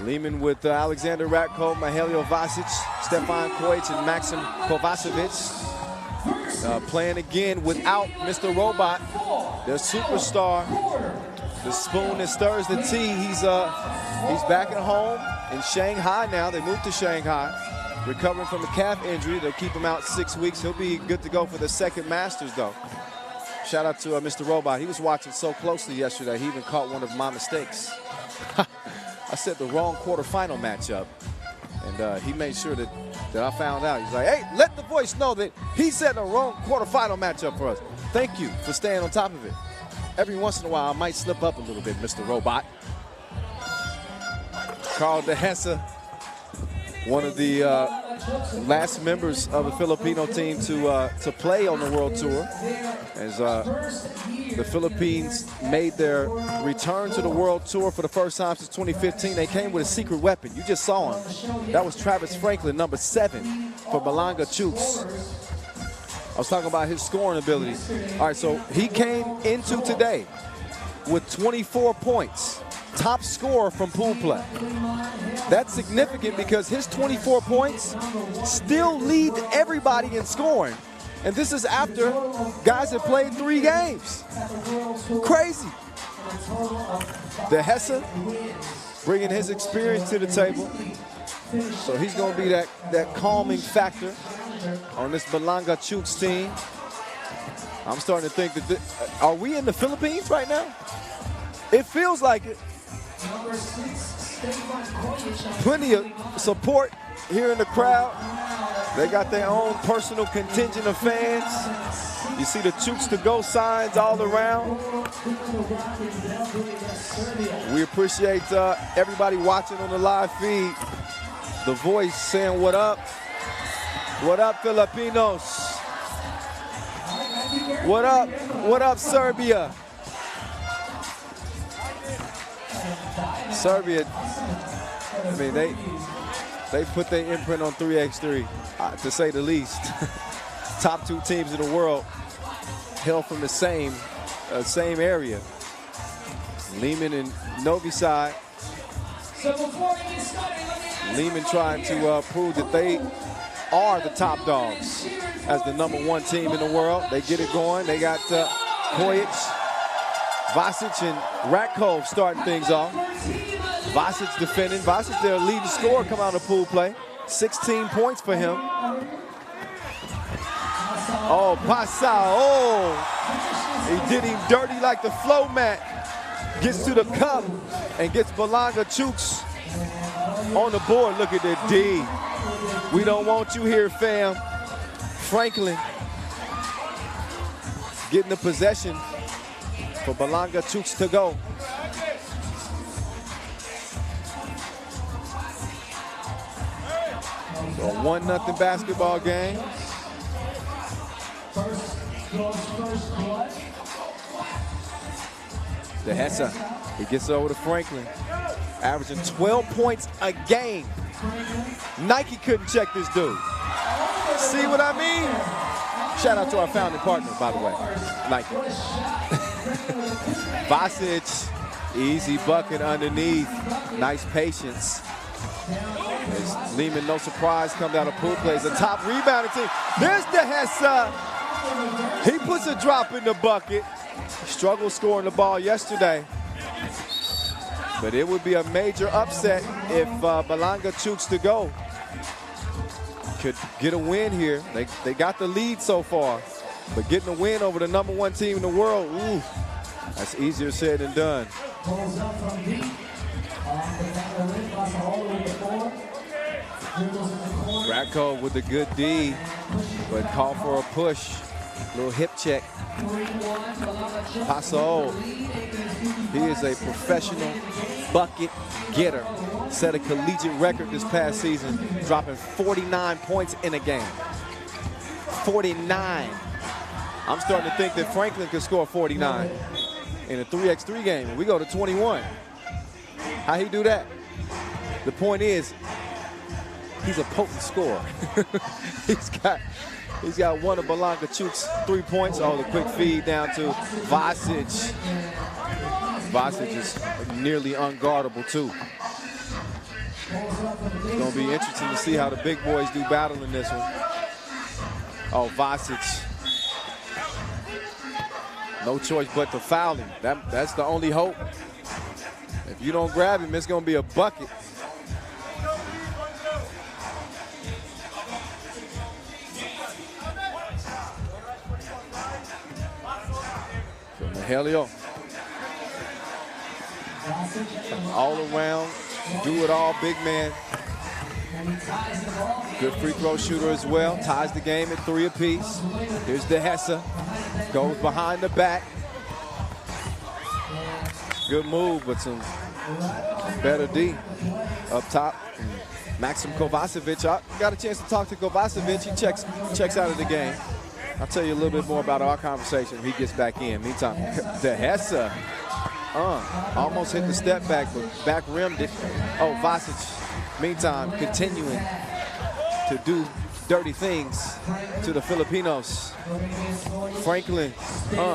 Lehman with Alexander Ratko, Mahelio Vasic, Stefan Kojic, and Maxim Kovacevic. Playing again without Mr. Robot, their superstar. The spoon that stirs the tea. He's back at home in Shanghai now. They moved to Shanghai, recovering from a calf injury. They'll keep him out 6 weeks. He'll be good to go for the second Masters, though. Shout out to Mr. Robot. He was watching so closely yesterday, he even caught one of my mistakes. I said the wrong quarterfinal matchup, and he made sure that I found out. He's like, hey, let the voice know that he said the wrong quarterfinal matchup for us. Thank you for staying on top of it. Every once in a while, I might slip up a little bit, Mr. Robot. Carl De Hesse, one of the last members of the Filipino team to play on the World Tour. As the Philippines made their return to the World Tour for the first time since 2015, they came with a secret weapon. You just saw him. That was Travis Franklin, #7 for Balanga Chooks. I was talking about his scoring ability. All right, so he came into today with 24 points. Top scorer from pool play. That's significant because his 24 points still lead everybody in scoring. And this is after guys have played 3 games. Crazy. De Hesse bringing his experience to the table. So he's going to be that calming factor on this Balanga Chooks team. I'm starting to think that, are we in the Philippines right now? It feels like it. Plenty of support here in the crowd. They got their own personal contingent of fans. You see the Chooks to go signs all around. We appreciate everybody watching on the live feed. The voice saying what up. What up, Filipinos? What up? What up, Serbia? Serbia, I mean, they put their imprint on 3x3, to say the least. Top 2 teams in the world hail from the same area. Lehman and Novi Sad. Lehman trying to prove that they are the top dogs as the #1 team in the world. They get it going. They got Kojic, Vasic, and Ratkov starting things off. Vasic defending. Vasic, their leading scorer, come out of pool play. 16 points for him. Oh, Pasa. Oh, he did him dirty like the flow mat. Gets to the cup and gets Balanga Chooks on the board. Look at the D. We don't want you here, fam. Franklin getting the possession for Balanga Chooks to go. So a 1-0 basketball game. De Hessa, he gets over to Franklin, averaging 12 points a game. Nike couldn't check this dude. See what I mean? Shout out to our founding partner, by the way, Nike. Vasic, easy bucket underneath. Nice patience. As Lehman, no surprise, comes out of pool plays. The top rebounding team. There's De Hessa. He puts a drop in the bucket. Struggled scoring the ball yesterday. But it would be a major upset if Balanga Chooks to go could get a win here. They got the lead so far. But getting a win over the #1 team in the world, ooh, that's easier said than done. Ratkov with a good D, but call for a push. Little hip check. Paso, he is a professional bucket getter. Set a collegiate record this past season, dropping 49 points in a game. 49. I'm starting to think that Franklin could score 49 in a 3x3 game, and we go to 21. How he do that? The point is, he's a potent scorer. He's got one of Balanga Chooks' 3 points. Oh, the quick feed down to Vasic. Vasic is nearly unguardable too. It's gonna be interesting to see how the big boys do battle in this one. Oh, Vasic. No choice but to foul him. That's the only hope. If you don't grab him, it's gonna be a bucket. Helio. All around, do it all, big man. Good free throw shooter as well. Ties the game at 3 apiece. Here's De Hessa. Goes behind the back. Good move, but some better D up top. Maxim Kovacevic. I got a chance to talk to Kovacevic. He checks out of the game. I'll tell you a little bit more about our conversation when he gets back in. Meantime, De Hessa almost hit the step back, but back rimmed it. Oh, Vasic, meantime, continuing to do dirty things to the Filipinos. Franklin,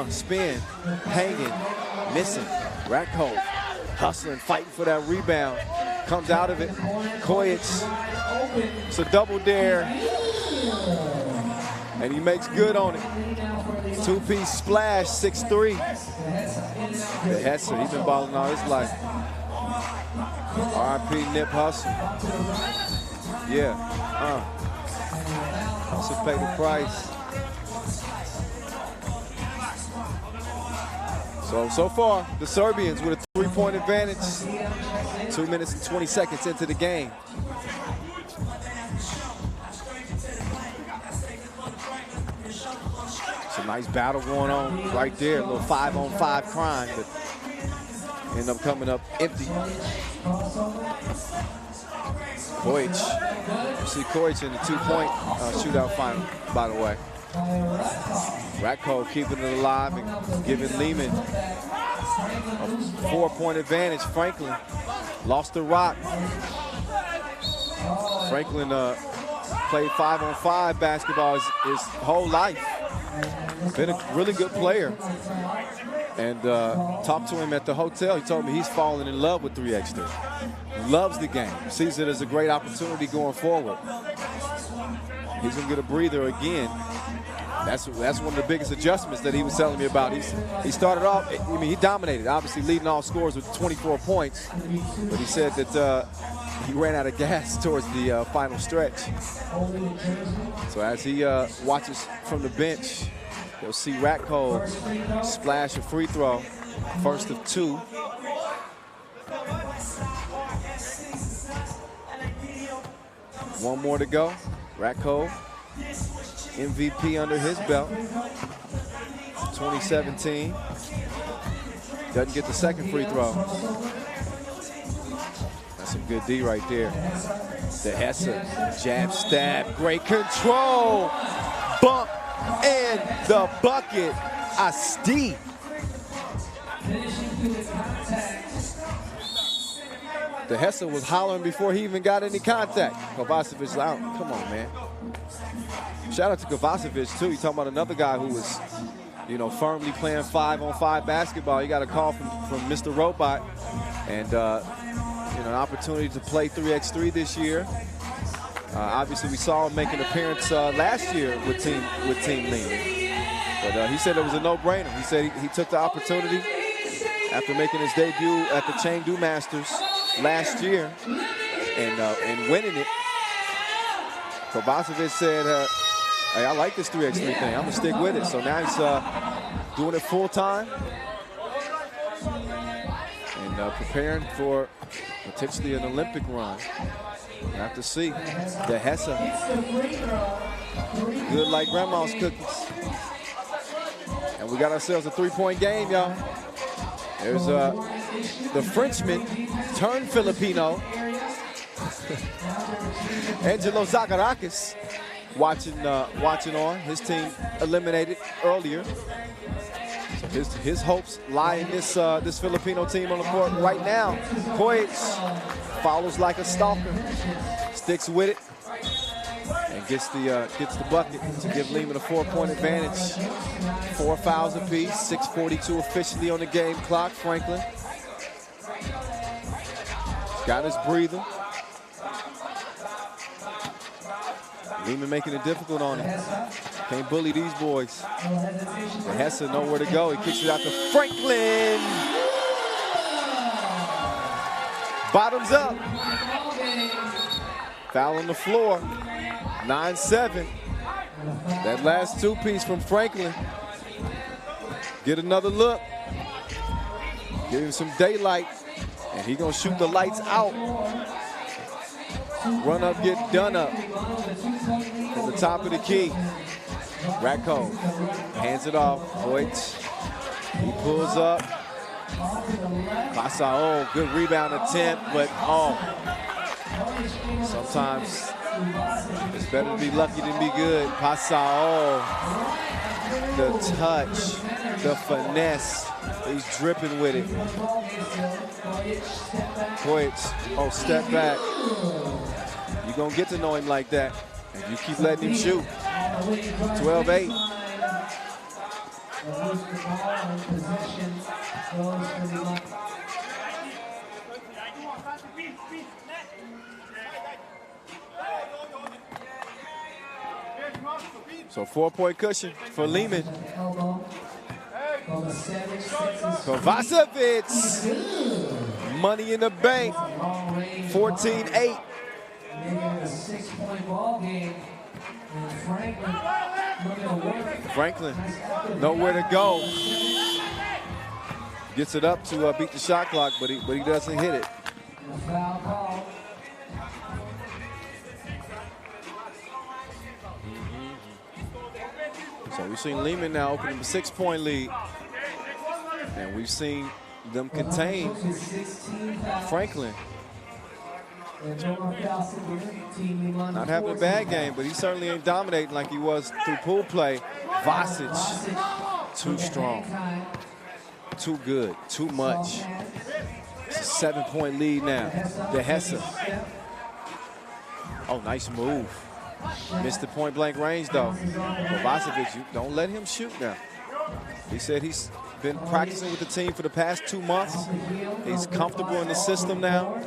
spin, hanging, missing. Ratkov, hustling, fighting for that rebound. Comes out of it. Kojic, it's a double dare. And he makes good on it. 2-piece splash, 6'3". De Hessa, he's been balling all his life. R.I.P. Nip Hustle. Yeah, Hustle paid the price. So far, the Serbians with a 3-point advantage. 2 minutes and 20 seconds into the game. It's a nice battle going on right there. A little 5-on-5 crime, but end up coming up empty. Koic. You see Koic in the 2-point shootout final, by the way. Ratko keeping it alive and giving Lehman a 4-point advantage. Franklin lost the rock. Franklin played 5-on-5 basketball his whole life. Been a really good player. And talked to him at the hotel. He told me he's fallen in love with 3x3. Loves the game. Sees it as a great opportunity going forward. He's gonna get a breather again. That's one of the biggest adjustments that he was telling me about. He started off, I mean, he dominated, obviously leading all scores with 24 points. But he said that he ran out of gas towards the final stretch. So as he watches from the bench, you'll see Ratko splash a free throw, first of 2. One more to go. Ratko, MVP under his belt, 2017. Doesn't get the second free throw. That's some good D right there. The Hessa, jab, stab, great control. Bump and the bucket. Asti. The Hessa was hollering before he even got any contact. Kovacevic out. Come on, man. Shout out to Kovacevic, too. You're talking about another guy who was, you know, firmly playing 5-on-5 basketball. He got a call from Mr. Robot. And, you know, an opportunity to play 3x3 this year. Obviously, we saw him make an appearance last year with Team Lehman. But he said it was a no-brainer. He said he took the opportunity after making his debut at the Chengdu Masters last year and winning it. Kovacevic said, hey, I like this 3x3 thing. I'm going to stick with it. So now he's doing it full-time and preparing for potentially an Olympic run. We'll have to see. The Hessa, good like grandma's cookies. And we got ourselves a 3-point game, y'all. There's the Frenchman turned Filipino, Angelo Zagarakis, watching on. His team eliminated earlier. So his hopes lie in this Filipino team on the court right now. Koic follows like a stalker, sticks with it, and gets the bucket to give Lehman a 4-point advantage. 4 fouls apiece, 6:42 officially on the game clock. Franklin got his breather. Lehman making it difficult on him. Can't bully these boys. The Hessa nowhere to go. He kicks it out to Franklin. Bottoms up. Foul on the floor. 9-7. That last 2-piece from Franklin. Get another look. Give him some daylight. And he gonna shoot the lights out. Run up, get done up. From the top of the key. Ratko hands it off. Koic. He pulls up. Pasao, good rebound attempt, but sometimes it's better to be lucky than be good. Pasao, the touch, the finesse. He's dripping with it. Koic, step back. You're gonna get to know him like that. And you keep letting him shoot. 12-8. So 4-point cushion for Lehman. Kovacevic. Money in the bank. 14-8. A 6-point ball game. Franklin, nowhere to go. Gets it up to beat the shot clock, but he doesn't hit it. Foul call. So we've seen Lehman now open up a 6-point lead. And we've seen them contain Franklin. Not having a bad game, but he certainly ain't dominating like he was through pool play. Vasic, too strong, too good, too much. It's a 7-point lead now. Dehesa. Oh, nice move. Missed the point blank range though. Kovacevic, you don't let him shoot now. He said he's been practicing with the team for the past 2 months. He's comfortable in the system now.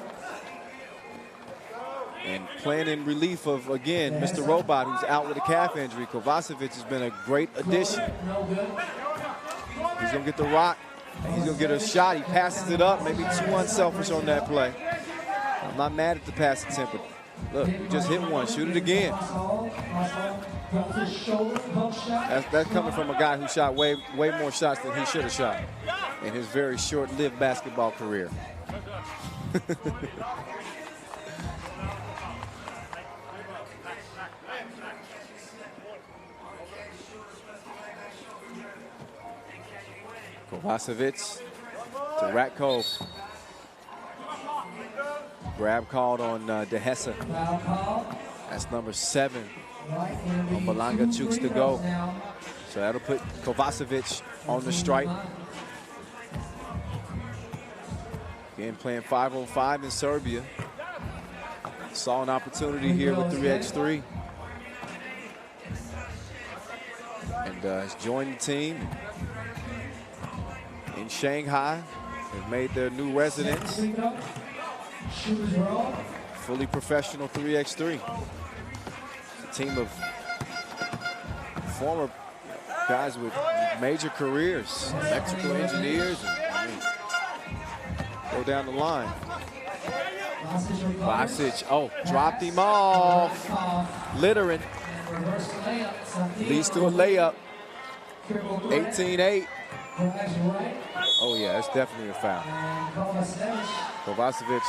And playing in relief of, again, Mr. Robot, who's out with a calf injury. Kovacevic has been a great addition. He's going to get the rock, and he's going to get a shot. He passes it up, maybe too unselfish on that play. I'm not mad at the pass attempt, but look, you just hit one. Shoot it again. That's coming from a guy who shot way more shots than he should have shot in his very short-lived basketball career. Kovacevic to Ratko. Grab called on Dehesa. That's number 7 on Malanga Chooks to go. So that'll put Kovacevic on the strike. Again, playing 5-on-5 in Serbia. Saw an opportunity here with 3x3. And has joined the team in Shanghai. They've made their new residence. Fully professional 3x3. A team of former guys with major careers, electrical engineers, and, go down the line. Vasic, oh, dropped him off. Littering. Leads to a layup. 18-8. Oh yeah, it's definitely a foul. Kovacevic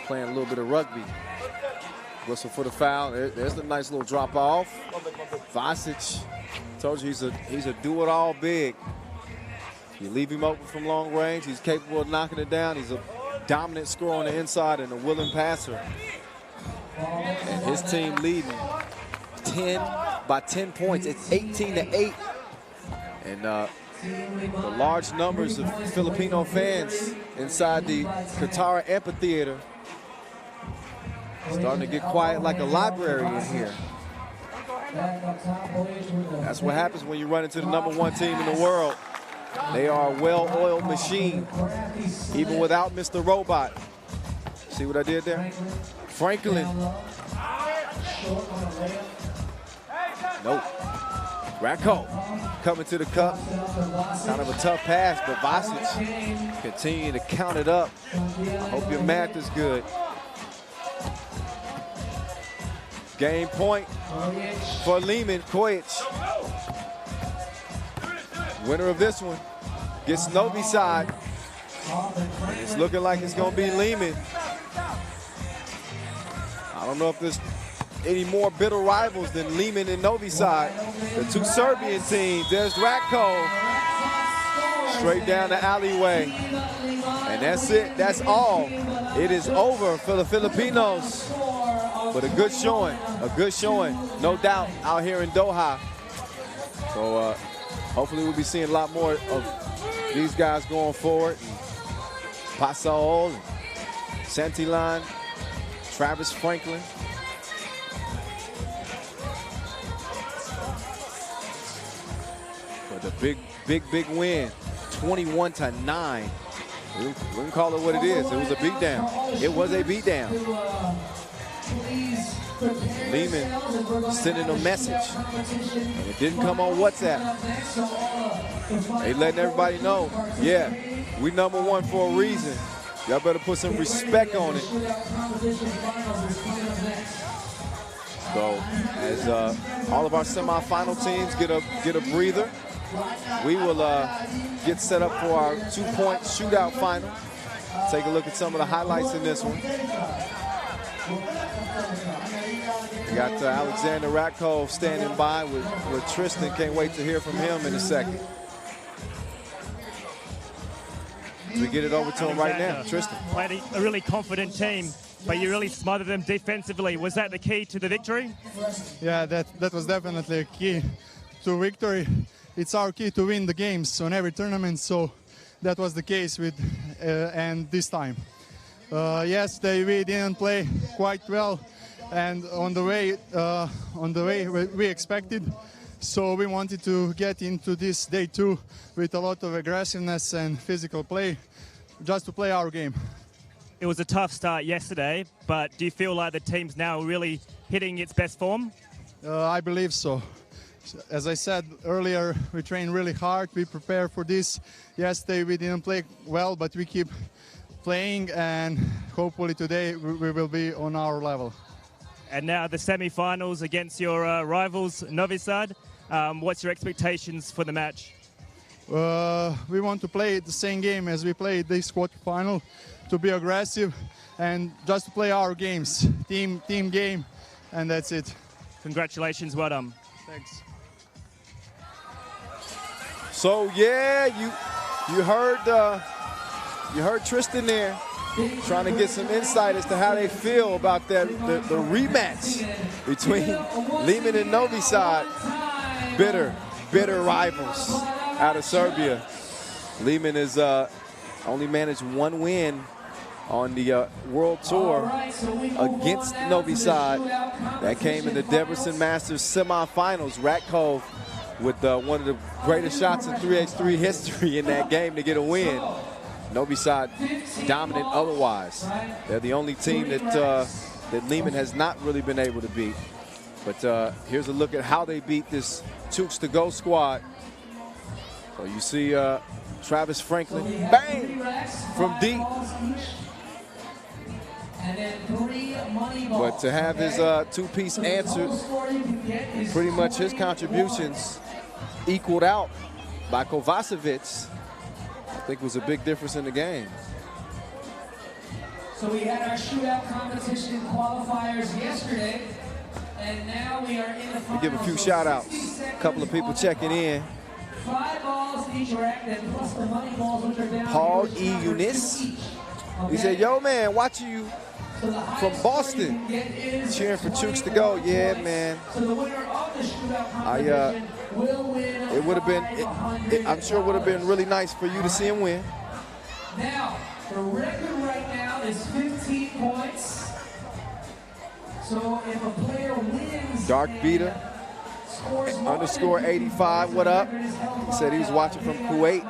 playing a little bit of rugby. Whistle for the foul. There's the nice little drop off. Vasic, told you he's a do-it-all big. You leave him open from long range, he's capable of knocking it down. He's a dominant scorer on the inside and a willing passer. And his team leading by 10 points. It's 18-8. And the large numbers of Filipino fans inside the Qatar amphitheater starting to get quiet like a library in here. That's what happens when you run into the #1 team in the world. They are a well-oiled machine, even without Mr. Robot. See what I did there? Franklin. Nope. Ratko coming to the cup. Kind of a tough pass, but Vasic continue to count it up. I hope your math is good. Game point for Lehman. Kojic. Winner of this one gets Novi side. It's looking like it's going to be Lehman. I don't know if there's any more bitter rivals than Lehman and Novi side. The two Serbian teams. There's Ratko. Straight down the alleyway. And that's it. That's all. It is over for the Filipinos. But a good showing. A good showing. No doubt out here in Doha. So hopefully we'll be seeing a lot more of these guys going forward. Pasol, Santillan, Travis Franklin. But the big win, 21-9. We can call it what it is. It was a beatdown. It was a beatdown. Lehman sending a message, and it didn't come on WhatsApp. They letting everybody know, yeah, we #1 for a reason. Y'all better put some respect on it. So as all of our semifinal teams get a breather, We will get set up for our 2-point shootout final. Take a look at some of the highlights in this one. We got Alexander Ratkov standing by with Tristan. Can't wait to hear from him in a second. We get it over to him right now. Tristan. Played a really confident team, but you really smothered them defensively. Was that the key to the victory? Yeah, that was definitely a key to victory. It's our key to win the games on every tournament, so that was the case with and this time. Yesterday we didn't play quite well, and on the way we expected. So we wanted to get into this day 2 with a lot of aggressiveness and physical play, just to play our game. It was a tough start yesterday, but do you feel like the team's now really hitting its best form? I believe so. As I said earlier, we train really hard, we prepare for this. Yesterday we didn't play well, but we keep playing, and hopefully today we will be on our level. And now the semi-finals against your rivals, Novi Sad. What's your expectations for the match? We want to play the same game as we played this quarterfinal, to be aggressive and just to play our games, team game, and that's it. Congratulations, well done. Thanks. So yeah, you heard Tristan there, trying to get some insight as to how they feel about the rematch between Lehman and Novi Sad. Bitter rivals out of Serbia. Lehman has only managed 1 win on the World Tour against Novi Sad. That came in the Debrecen Masters semifinals. Ratkov with one of the greatest shots in 3x3 history in that game to get a win. Novi Sad dominant otherwise. They're the only team that Lehman has not really been able to beat. But here's a look at how they beat this Tukes to Go squad. So you see Travis Franklin, bang, from deep. But to have his two-piece answered, pretty much his contributions equaled out by Kovacevic, I think was a big difference in the game. So we had our shootout competition qualifiers yesterday, and now we are in the finals. We give a few shout-outs. A couple of people checking in. 5 balls each rack, and plus the money balls, which are down. Paul E. Eunice. He said, yo, man, watching you from Boston, cheering for Tukes to Go. Yeah, man. So the winner of the shootout competition will win. It would have been, I'm sure it would have been really nice for you to see him win. Now, the record right now is 15 points. So if a player wins, Dark Beater, _ 85, what up? He said he was watching from Kuwait.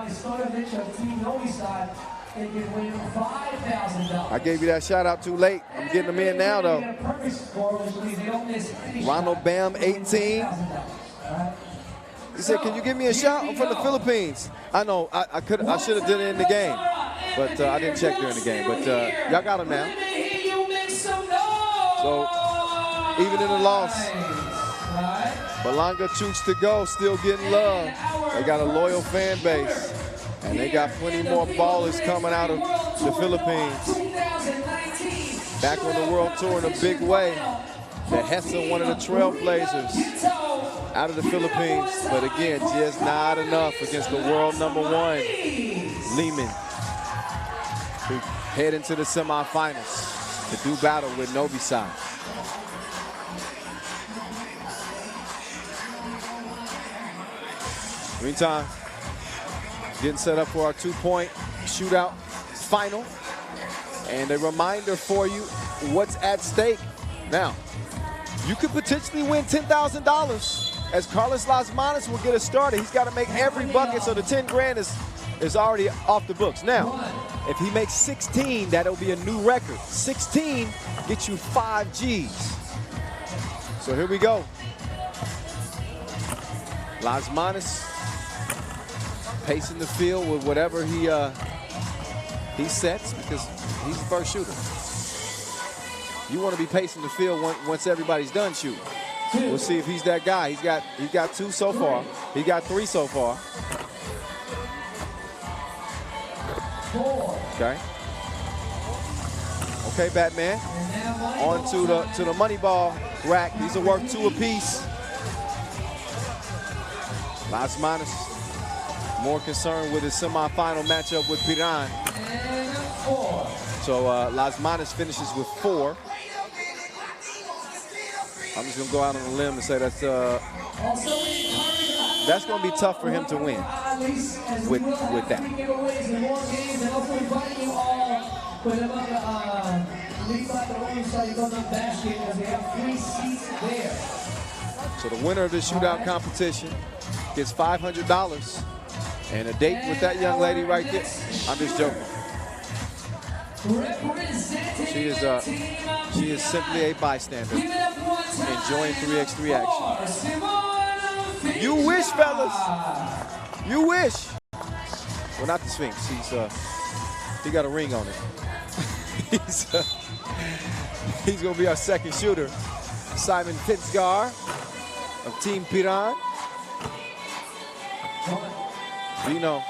I gave you that shout out too late. I'm getting them in now though. Ronald Bam, 18. He said, can you give me a shout? I'm from the Philippines. I know, I should have done it in the game, but I didn't check during the game. But y'all got him now. So even in the loss, Malanga Tukes to Go still getting love. They got a loyal fan base, and they got plenty more ballers coming out of the Philippines. Back on the World Tour in a big way. The Hessa, one of the trailblazers out of the Philippines. But again, just not enough against the world #1, Lehman, who head into the semifinals to do battle with Novi Sad. Meantime, getting set up for our 2-point shootout final. And a reminder for you what's at stake. Now, you could potentially win $10,000 as Carlos Lasmanis will get us started. He's got to make every bucket, so the 10 grand is already off the books. Now, if he makes 16, that'll be a new record. 16 gets you 5 Gs. So here we go. Lasmanis pacing the field with whatever he sets, because he's the first shooter. You want to be pacing the field once everybody's done shooting. We'll see if he's that guy. He's got 2 so far. He got 3 so far. Okay. Okay, Batman. On to the money ball rack. These are worth 2 apiece. Las Manos more concerned with his semifinal matchup with Piran. So Las Manos finishes with 4. I'm just gonna go out on a limb and say that's gonna be tough for him to win with that. So the winner of the shootout competition gets $500 and a date with that young lady right there. I'm just joking. She is simply a bystander, enjoying 3x3 action. You wish, fellas. You wish. Well, not the Sphinx. He got a ring on it. He's gonna be our second shooter. Simon Fitzgar of Team Piran. Vino,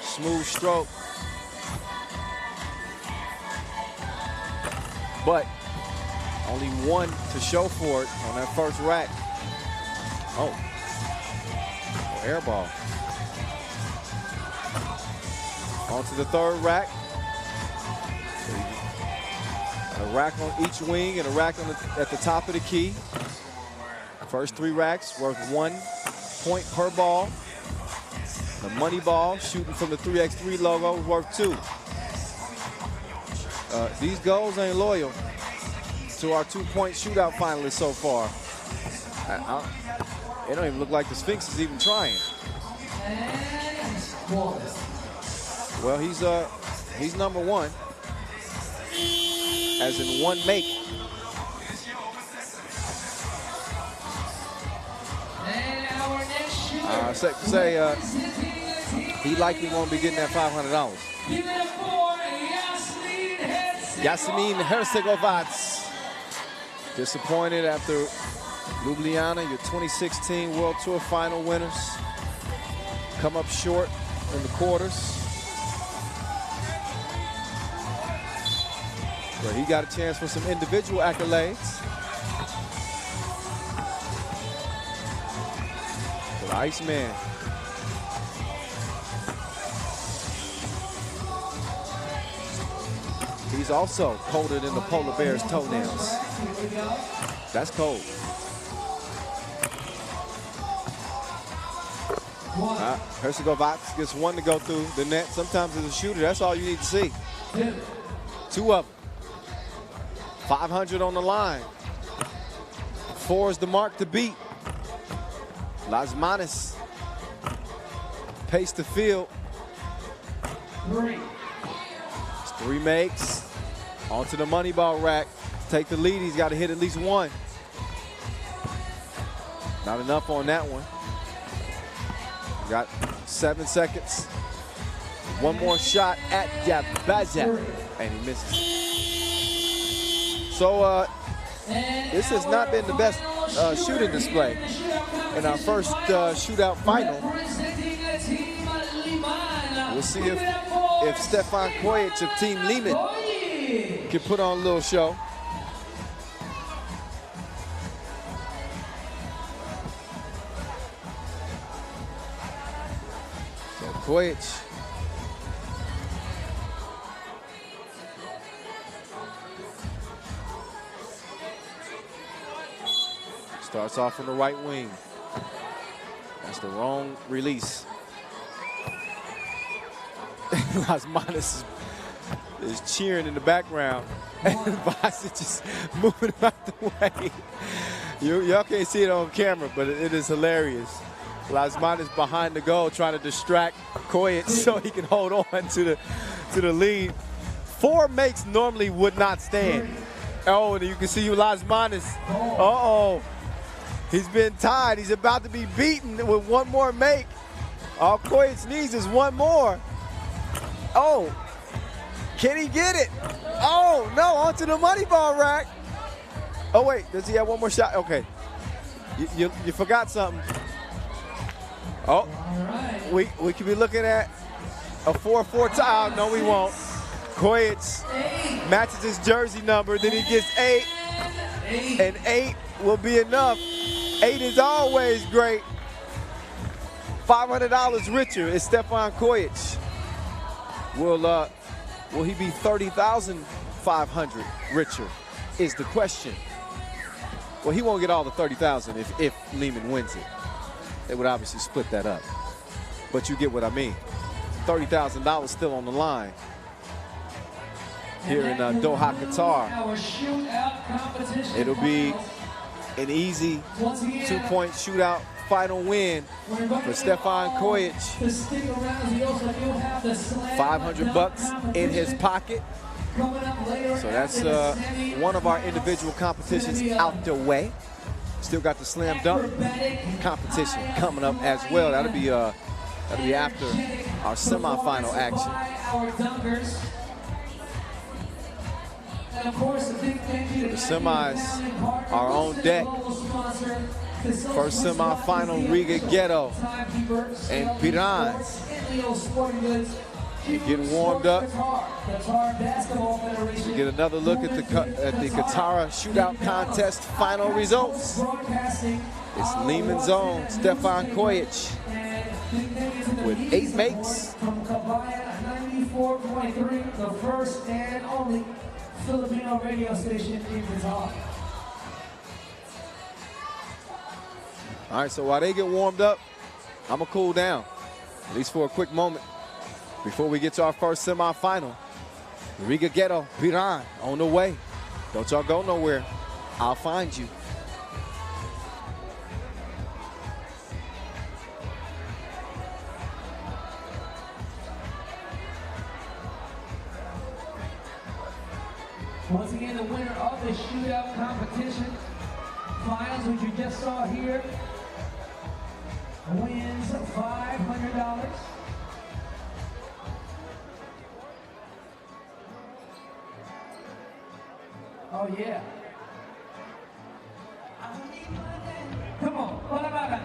smooth stroke. But only 1 to show for it on that first rack. Oh, air ball. On to the third rack. A rack on each wing and a rack at the top of the key. First 3 racks worth 1 point per ball. The money ball shooting from the 3x3 logo worth 2. These goals ain't loyal to our 2-point shootout finalists so far. It don't even look like the Sphinx is even trying. Well, he's number 1, as in 1 make. Safe to say, he likely won't be getting that $500. Yasemin Herzegovac, disappointed after Ljubljana, your 2016 World Tour final winners. Come up short in the quarters. But he got a chance for some individual accolades. For the Iceman. He's also colder than the polar bear's toenails. That's cold. Herzegovac gets 1 to go through the net. Sometimes as a shooter, that's all you need to see. 2 of them. 500 on the line. 4 is the mark to beat. Las Manos pace the field. 3 makes. Onto the money ball rack. To take the lead, he's got to hit at least 1. Not enough on that one. Got 7 seconds. 1 more shot at Jabaja, and he misses. So this has not been the best shooting display in our first shootout final. We'll see if Stefan Kojic of Team Lehman can put on a little show. So Kojic. Starts off on the right wing. That's the wrong release. Las Manos is cheering in the background. And Vasic is moving out the way. Y'all can't see it on camera, but it is hilarious. Las Manos behind the goal trying to distract Kojic so he can hold on to the lead. 4 makes normally would not stand. Oh, and you can see Las Manos. Uh-oh. He's been tied. He's about to be beaten with 1 more make. All Kojic needs is 1 more. Oh, can he get it? Oh, no, onto the money ball rack. Oh, wait, does he have one more shot? Okay. You forgot something. Oh, we could be looking at a 4-4 tie. No, we won't. Kojic matches his jersey number, then he gets 8, and 8 will be enough. 8 is always great. $500 richer is Stefan Kojic. Will he be 30,500 richer is the question. Well, he won't get all the 30,000 if Lehman wins it. They would obviously split that up. But you get what I mean. $30,000 still on the line here in Doha, Qatar. It'll be an easy 2-point shootout final win for Stefan Kojic. $500 in his pocket. So that's one of our individual competitions out the way. Still got the slam dunk competition coming up as well. That'll be after our semifinal action. The semis are on deck. First semifinal, Riga Ghetto and Piran. Getting warmed up. We get another look at the Qatar shootout contest final results. It's Lehman's own Stefan Kojic with 8 makes. From Kabaya 94.3, the first and only Filipino radio station in Qatar. All right, so while they get warmed up, I'm going to cool down, at least for a quick moment, before we get to our first semifinal. Riga Ghetto, Piran, on the way. Don't y'all go nowhere. I'll find you. Once again, the winner of the shootout competition finals, which you just saw here, wins $500. Oh yeah. Come on, what about that?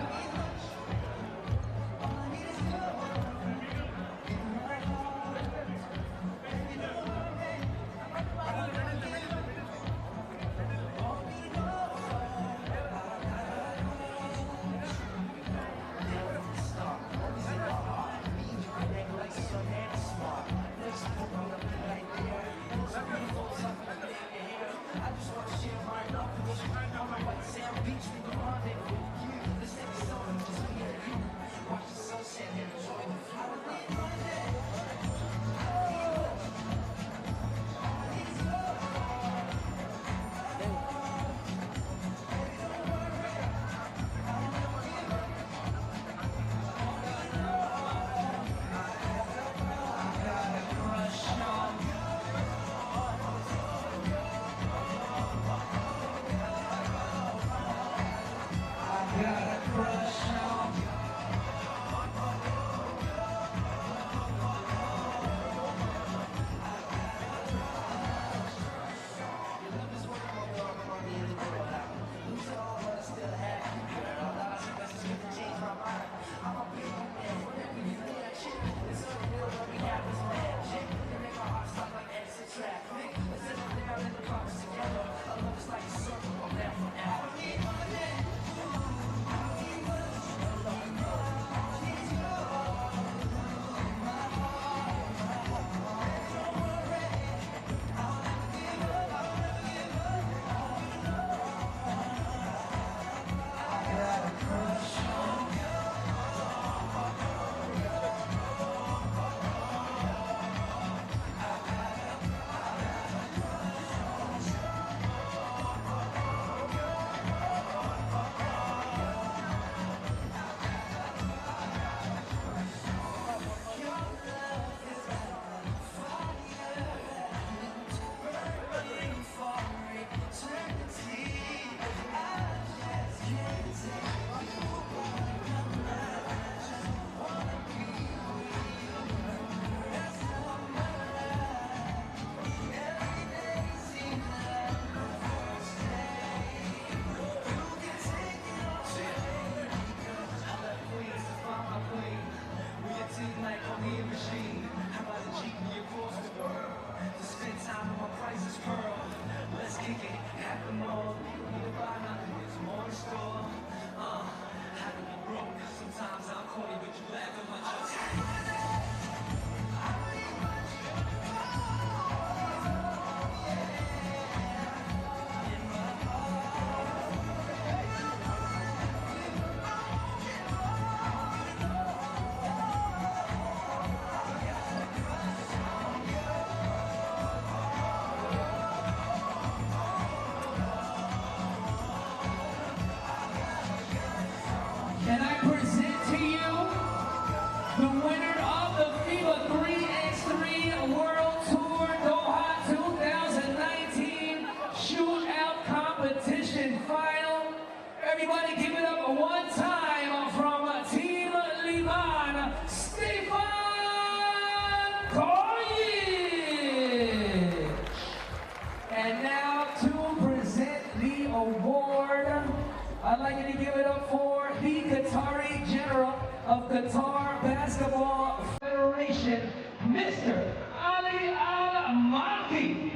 Qatar Basketball Federation, Mr. Ali Al-Malki.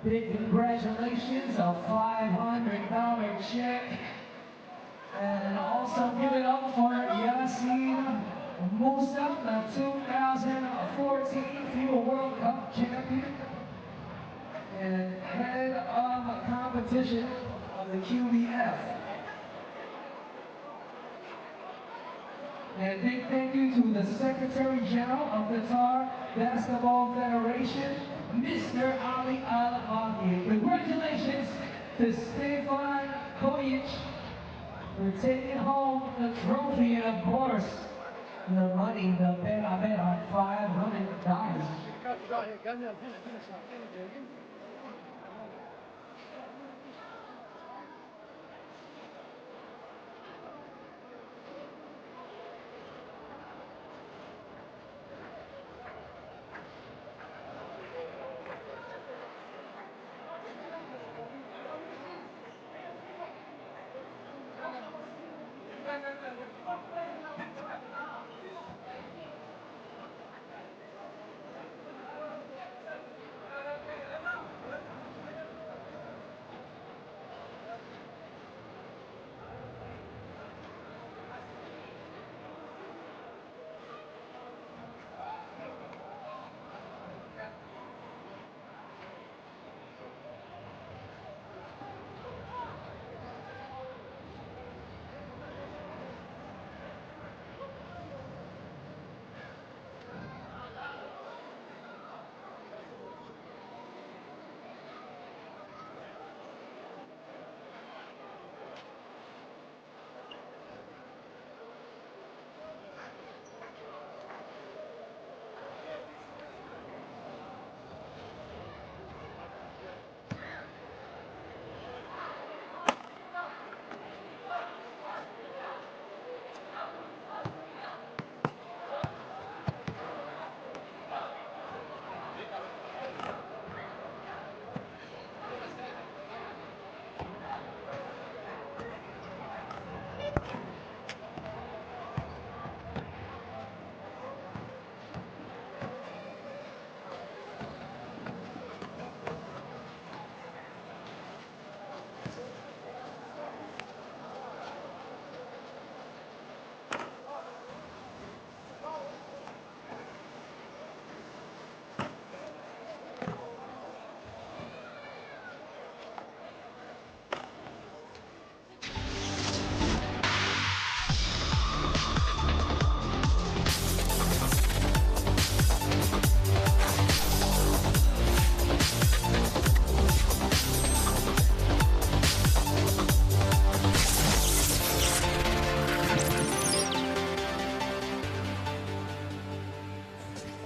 Big congratulations, a $500 check. And also give it up for Yassine Musa, the 2014 FIBA World Cup champion and head of competition of the QBF. And big thank you to the Secretary General of Qatar Basketball Federation, Mr. Ali Al-Malki. Congratulations to Stefan Kojic for taking home the trophy and, of course, the money, the bet I bet on $500.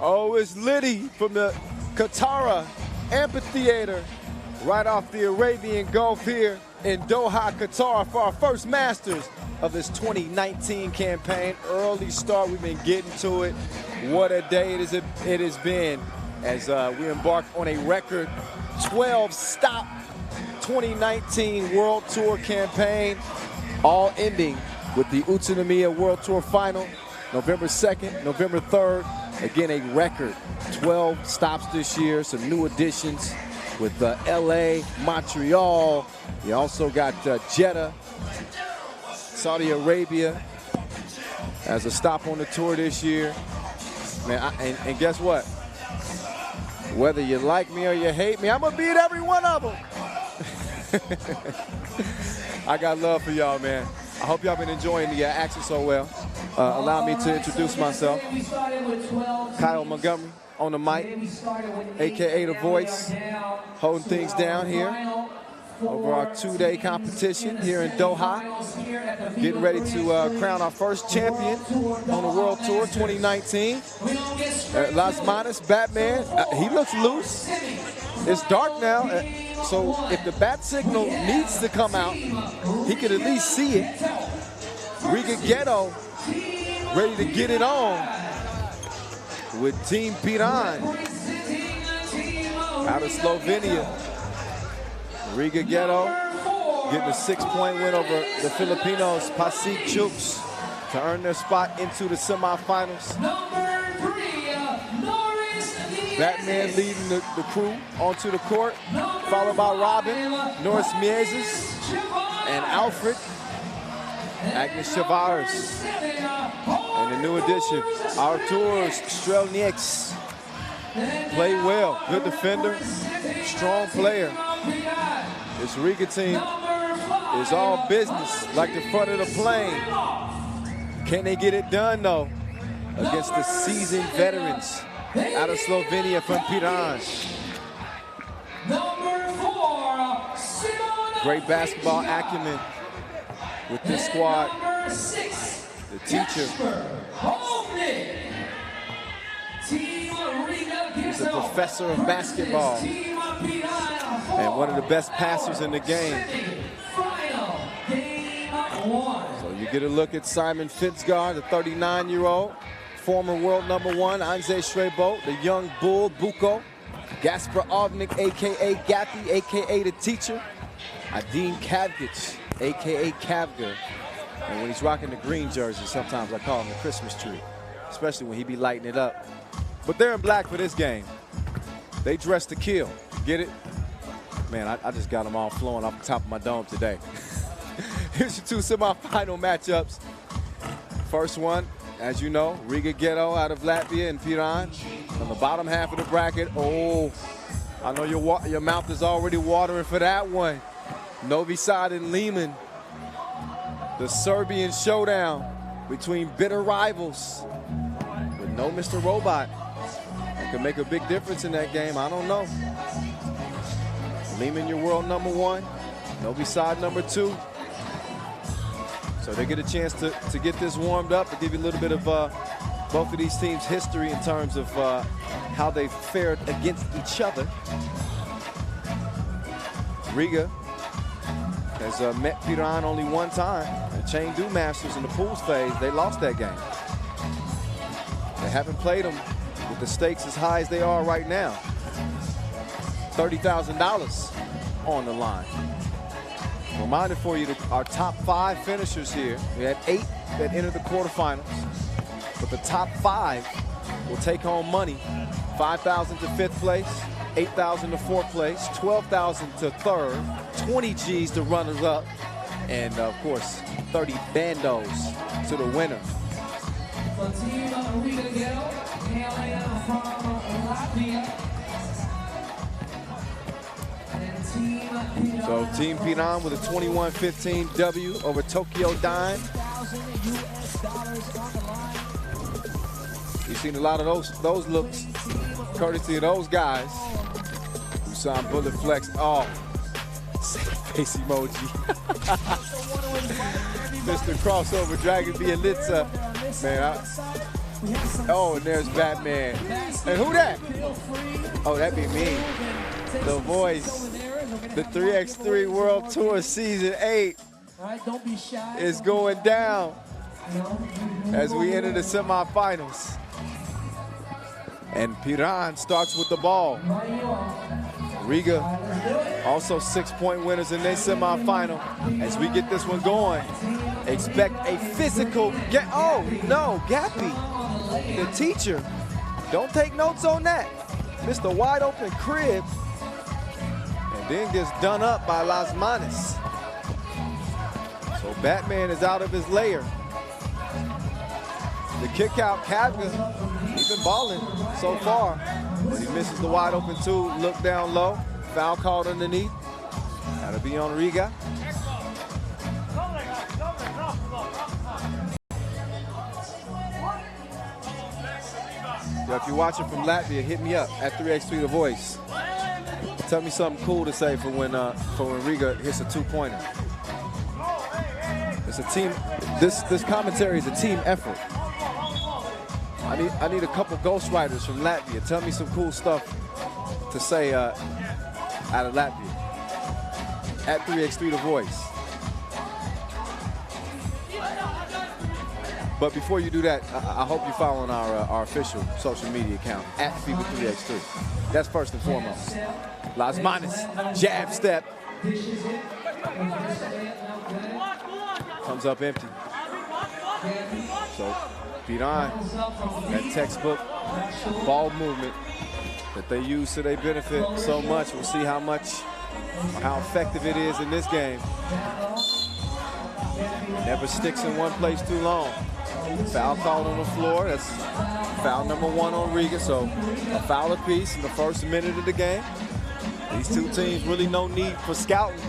Oh, it's Liddy from the Qatar Amphitheater right off the Arabian Gulf here in Doha, Qatar for our first Masters of this 2019 campaign. Early start, we've been getting to it. What a day it has been as we embark on a record 12-stop 2019 World Tour campaign, all ending with the Utsunomiya World Tour Final, November 2nd, November 3rd. Again, a record 12 stops this year, some new additions with LA, Montreal. You also got Jeddah, Saudi Arabia as a stop on the tour this year. Man, and guess what? Whether you like me or you hate me, I'm gonna beat every one of them. I got love for y'all, man. I hope y'all been enjoying the action so well. Allow me to introduce myself. Kyle Montgomery on the mic, AKA The Voice, holding things down here over our two-day competition here in Doha. Getting ready to crown our first champion on the World Tour 2019. Las Manos, Batman, he looks loose. It's dark now, so if the bat signal needs to come out, he could at least see it. Riga Ghetto ready to get it on with Team Piran out of Slovenia. Riga Ghetto getting a 6-point win over the Filipinos, Pasig Chooks, to earn their spot into the semifinals. Batman leading the crew onto the court, followed by Robin, Norris Mieses, and Alfred, Agnes Chavares. And the new addition, Artur Strelnieks. Played well, good defender, strong player. This Riga team is all business, like the front of the plane. Can they get it done, though, against the seasoned veterans out of Slovenia from Piran? Great basketball acumen with this squad. The teacher is a professor of basketball and one of the best passers in the game. So you get a look at Simon Fitzgar, the 39-year-old, former world #1, Anze Shrebo, the young bull, Buko, Gasper Ovnik, a.k.a. Gappy, a.k.a. the teacher, Adin Kavgic, a.k.a. Kavga. And when he's rocking the green jersey, sometimes I call him the Christmas tree, especially when he be lighting it up. But they're in black for this game. They dress to kill. Get it? Man, I just got them all flowing off the top of my dome today. Here's your two semifinal matchups. First one, as you know, Riga Ghetto out of Latvia and Piran. On the bottom half of the bracket, oh, I know your mouth is already watering for that one. Novi Sad and Lehman. The Serbian showdown between bitter rivals with no Mr. Robot. That could make a big difference in that game, I don't know. Lehman, your world #1, Novi Sad #2. So they get a chance to get this warmed up, to give you a little bit of both of these teams' history in terms of how they fared against each other. Riga has met Piran only one time. The Chengdu Masters in the pools phase, they lost that game. They haven't played them with the stakes as high as they are right now. $30,000 on the line. Reminder for you, our top 5 finishers here. We had 8 that entered the quarterfinals, but the top 5 will take home money. $5,000 to 5th place, $8,000 to 4th place, $12,000 to 3rd, 20 G's to runners up, and of course, 30 bandos to the winner. So Team Piran with a 21-15 W over Tokyo Dime. You've seen a lot of those looks, courtesy of those guys. You saw him bullet flex. Oh, face emoji. Mr. Crossover Dragon Bielitsa. Man, oh, and there's Batman. And who that? Oh, that'd be me. The voice. The 3x3 World Tour Season 8 is going down as we enter the semifinals. And Piran starts with the ball. Riga also 6-point winners in their semifinal. As we get this one going, expect a physical oh no, Gappy, the teacher. Don't take notes on that. Mr. Wide Open Crib. Then gets done up by Las Manes. So Batman is out of his lair. The kick out, Kavga, he's been balling so far, but he misses the wide open 2, look down low, foul called underneath. Gotta be on Riga. Yo, if you're watching from Latvia, hit me up at 3x3 The Voice. Tell me something cool to say for when Riga hits a 2-pointer. It's a team. This commentary is a team effort. I need a couple ghostwriters from Latvia. Tell me some cool stuff to say out of Latvia. At 3x3 The Voice. But before you do that, I hope you're following our official social media account at FIBA 3x3. That's first and foremost. Las Manes, jab step, Comes up empty. So Piran, that textbook ball movement that they use to their benefit so much. We'll see how effective it is in this game. Never sticks in one place too long. Foul called on the floor. That's foul number 1 on Riga. So a foul apiece in the first minute of the game. These two teams really no need for scouting.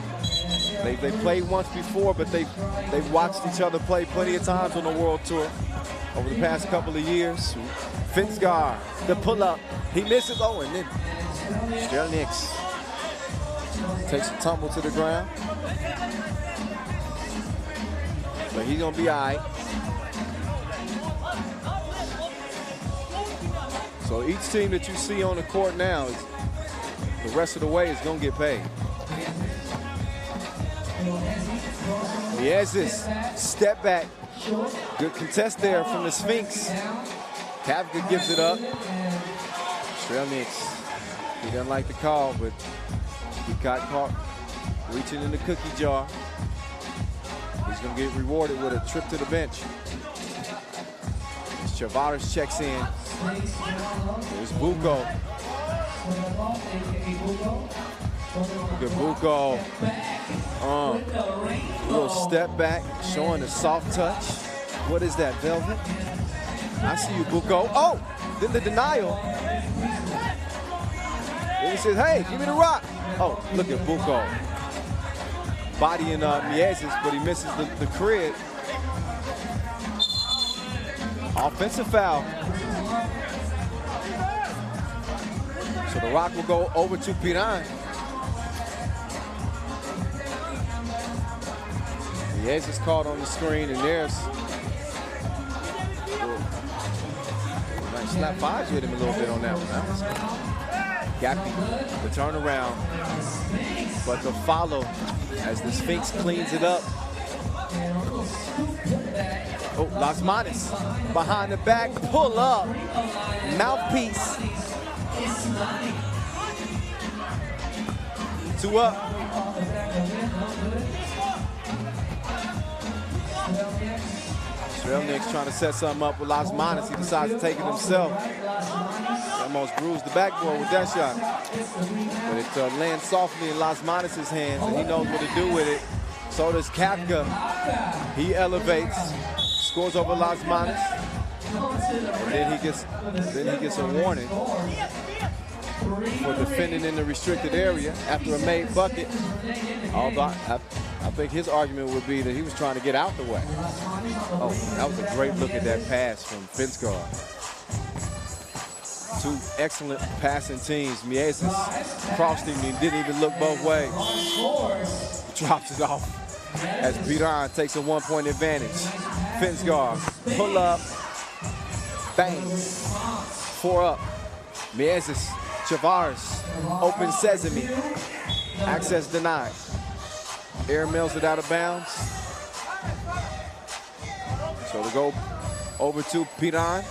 They played once before, but they've watched each other play plenty of times on the World Tour over the past couple of years. Finsgar, the pull-up. He misses. Oh, and then Strelnieks takes a tumble to the ground. But he's going to be all right. So each team that you see on the court now, the rest of the way is going to get paid. Miezis, step back. Good contest there from the Sphinx. Kavka gives it up. Strelnieks, he doesn't like the call, but he got caught reaching in the cookie jar. He's going to get rewarded with a trip to the bench. Chavares checks in. There's Buko. Look at Buko. Little step back, showing a soft touch. What is that, Velvet? I see you, Buko. Oh, then the denial. Then he says, hey, give me the rock. Oh, look at Buko. Bodying Miezis, but he misses the crid. Offensive foul. So the rock will go over to Piran. Miezis caught on the screen, and there's slap fives with him a little bit on that one. Gappy, the turnaround, but the follow as the Sphinx cleans it up. Oh, Las Manos behind the back, pull up, mouthpiece. 2 up. Strelnieks trying to set something up with Las Manos. He decides to take it himself. He almost bruised the backboard with that shot. But it lands softly in Las Manos' hands, and he knows what to do with it. So does Kafka. He elevates, scores over Las Manos, and then he gets a warning for defending in the restricted area after a made bucket. Although I think his argument would be that he was trying to get out the way. Oh, that was a great look at that pass from Finsgar. 2 excellent passing teams. Miezis crossed him and didn't even look both ways. Drops it off as Piran takes a 1-point advantage. Finsgar, pull up, bang, 4 up. Miezis, Chavares, open sesame, access denied. Air mails it out of bounds. So to go over to Piran,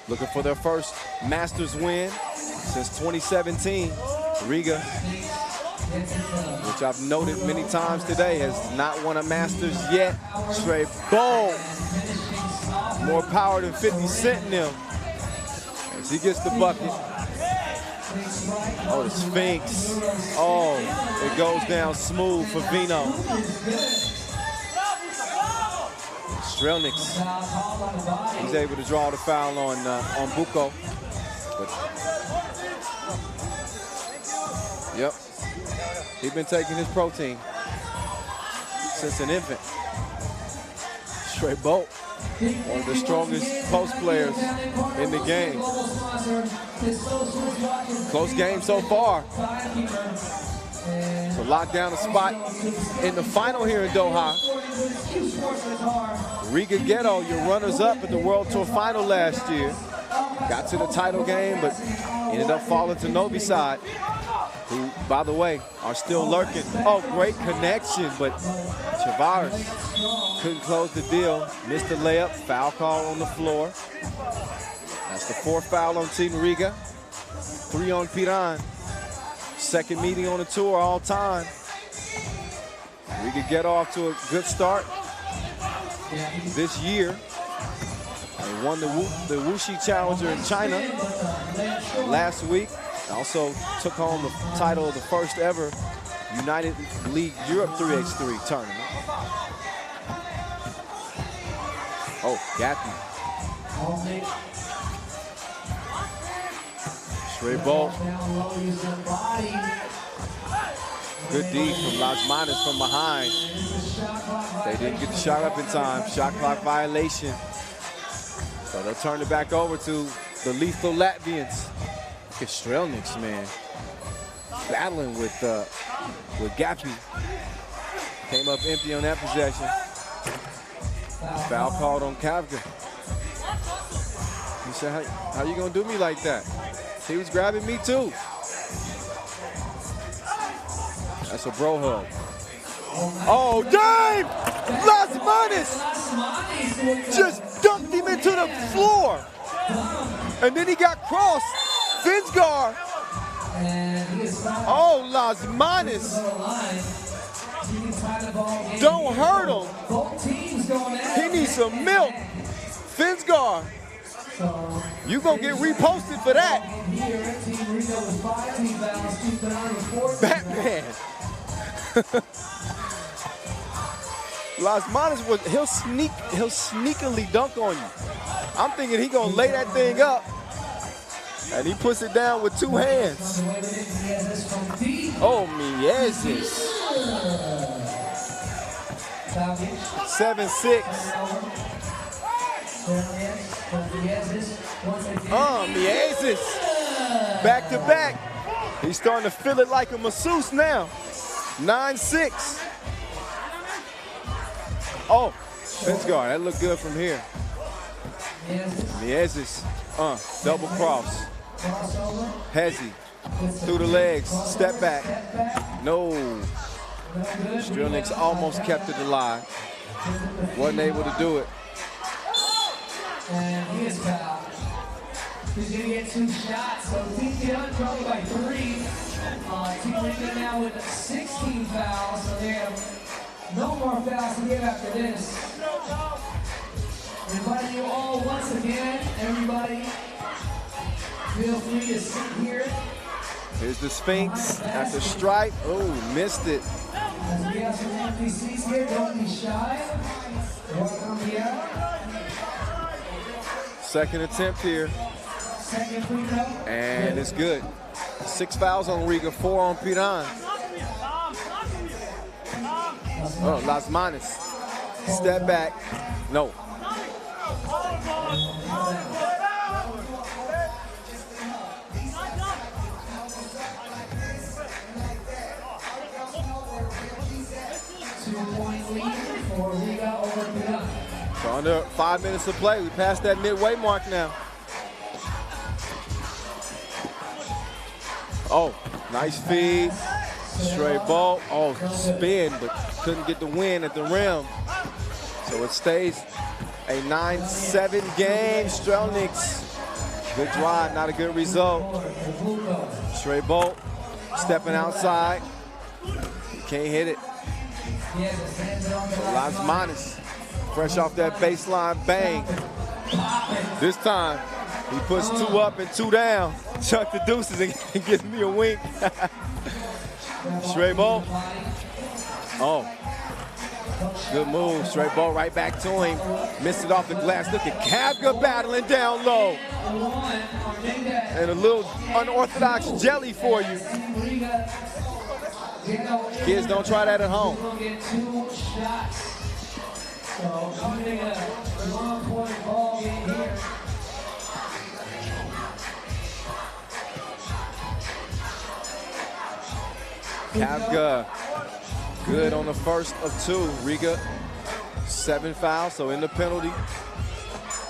looking for their first Masters win since 2017. Riga, which I've noted many times today, has not won a Masters yet. Straight bold. More power than 50 Cent in him. As he gets the bucket. Oh, the Sphinx. Oh, it goes down smooth for Vino. Strelnieks, he's able to draw the foul on Buko. But, yep, he's been taking his protein since an infant. Straight bolt, one of the strongest post players in the game. Close game so far. So lock down a spot in the final here in Doha. Riga Ghetto, your runners-up at the World Tour final last year. Got to the title game, but ended up falling to Novi Sad, who, by the way, are still lurking. Oh, great connection, but Chavares couldn't close the deal. Missed the layup, foul call on the floor. That's the 4th foul on Team Riga. 3 on Piran. Second meeting on the tour all time. We could get off to a good start this year. They won the Wuxi Challenger in China last week. Also took home the title of the first ever United League Europe 3x3 tournament. Oh, Gappy. Straight ball. Good D from Las Manas from behind. They didn't get the shot up in time. Shot clock violation. So they'll turn it back over to the lethal Latvians. Look at Strelnieks, man. Battling with Gappy. Came up empty on that possession. Foul called on Kavka. He said, how you gonna do me like that? He was grabbing me too. That's a bro hug. Oh, Dave! Las Manas just dunked him into the floor. And then he got crossed. Finsgar. Oh, Las Manas. Don't hurt him. He needs some milk. Finsgar. You gonna get reposted for that. Batman. Las Manas he'll sneakily dunk on you. I'm thinking he gonna lay that thing up. And he puts it down with two hands. Oh, Mieses. 7-6. Mieses. Back to back. He's starting to feel it like a masseuse now. 9-6. Oh, Finsgar, that looked good from here. Mieses, double cross. Hezzy, through the legs, step back. No. Strelnieks almost kept it alive. Wasn't able to do it. And he is fouled. He's going to get 2 shots, so Team Qatar probably by 3. Team Riga now with 16 fouls, so they have no more fouls to give after this. Inviting you all once again, everybody, feel free to sit here. Here's the Sphinx after strike. Oh, missed it. As we have some empty seats here, don't be shy. Welcome here. Second attempt here. Second free throw. And it's good. 6 fouls on Riga, 4 on Piran. Oh, Las Manas. Step back. No. So under 5 minutes to play, we passed that midway mark now. Oh, nice feed. Straight ball. Oh, spin, but couldn't get the win at the rim. So it stays a 9-7 game. Strelnieks, good drive, not a good result. Straight ball, stepping outside. Can't hit it. Las Manas, fresh off that baseline bang. This time, he puts 2 up and 2 down. Chuck the deuces and gives me a wink. Straight ball. Oh, good move. Straight ball right back to him. Missed it off the glass. Look at Kavka battling down low. And a little unorthodox jelly for you. Kids, don't try that at home. Kavka, good on the first of 2. Riga, 7 fouls, so in the penalty.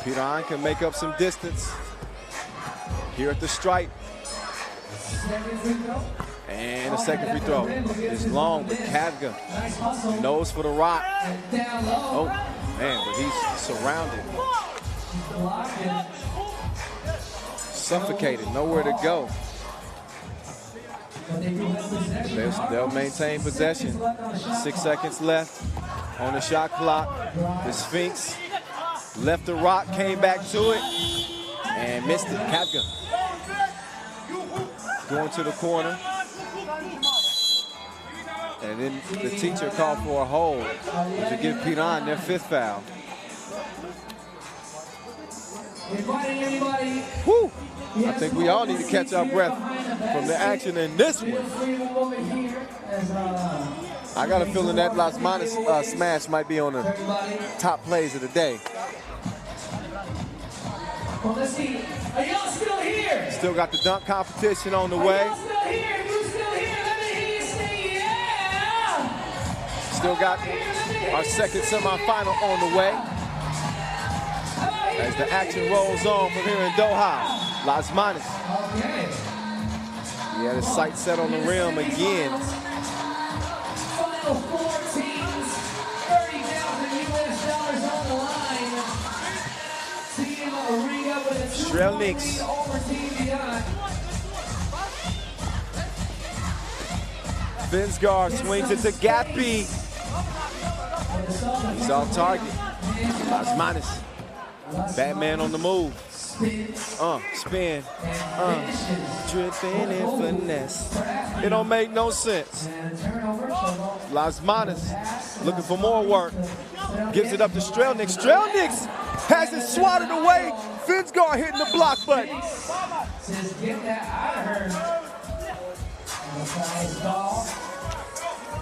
Piran can make up some distance here at the stripe. And a second free throw is long, but Kavka knows for the rock. Oh, man, but he's surrounded. Suffocated, nowhere to go. They'll maintain possession. 6 seconds left on the shot clock. The Sphinx left the rock, came back to it, and missed it. Kapka going to the corner. And then the teacher called for a hold to give Piran their 5th foul. Whew. I think we all need to catch our breath from the action in this one. I got a feeling that Las Manas smash might be on the top plays of the day. Well, let's see. Are y'all still here? Still got the dunk competition on the way. Are y'all still here? If you still here, let me hear you say yeah. Still got our second semifinal on the way. As the action rolls on from here in Doha, Las Manas. He had his sights set on the rim again. Final 4 teams, $30,000 US on the line. Team Riga with a 2-point lead over Team Beyond. Finsgar swings it to Gappy. He's off target. Las Manas. Batman on the move. Spin. Dripping in finesse. It don't make no sense. Las Manas looking for more work. Gives it up to Strelnik. Strelnik has it swatted away. Finsgar hitting the block button. Says get that out of her.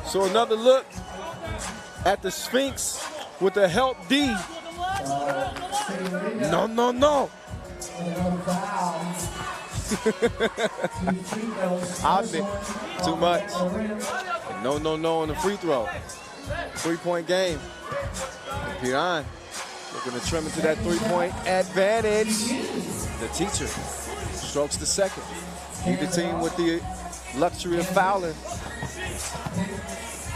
So another look at the Sphinx with the help D. No, no, no. Too much. No, no, no on the free throw. 3-point game. Piran looking to trim into that 3-point advantage. The teacher strokes the second. Either team with the luxury of fouling.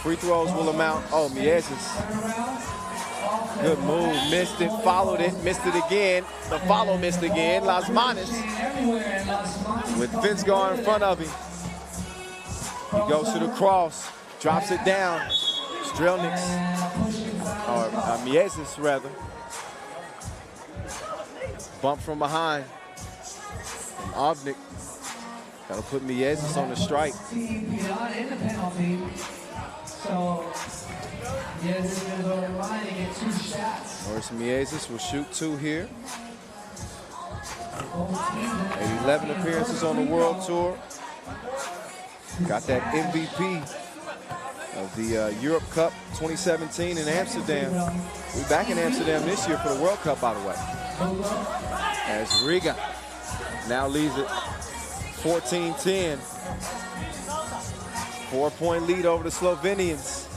Free throws will amount. Oh, Mieses. Good move, missed it, followed it, missed it again. The follow missed again. Las Manas with Finsgar in front of him. He goes to the cross, drops it down. Strelnik, or Mieses rather. Bump from behind. And Obnik, that'll put Mieses on the strike. So, Morris Mieses will shoot 2 here. 11 appearances on the World Tour. Got that MVP of the Europe Cup 2017 in Amsterdam. We're back in Amsterdam this year for the World Cup, by the way. As Riga now leads it 14-10. 4-point lead over the Slovenians.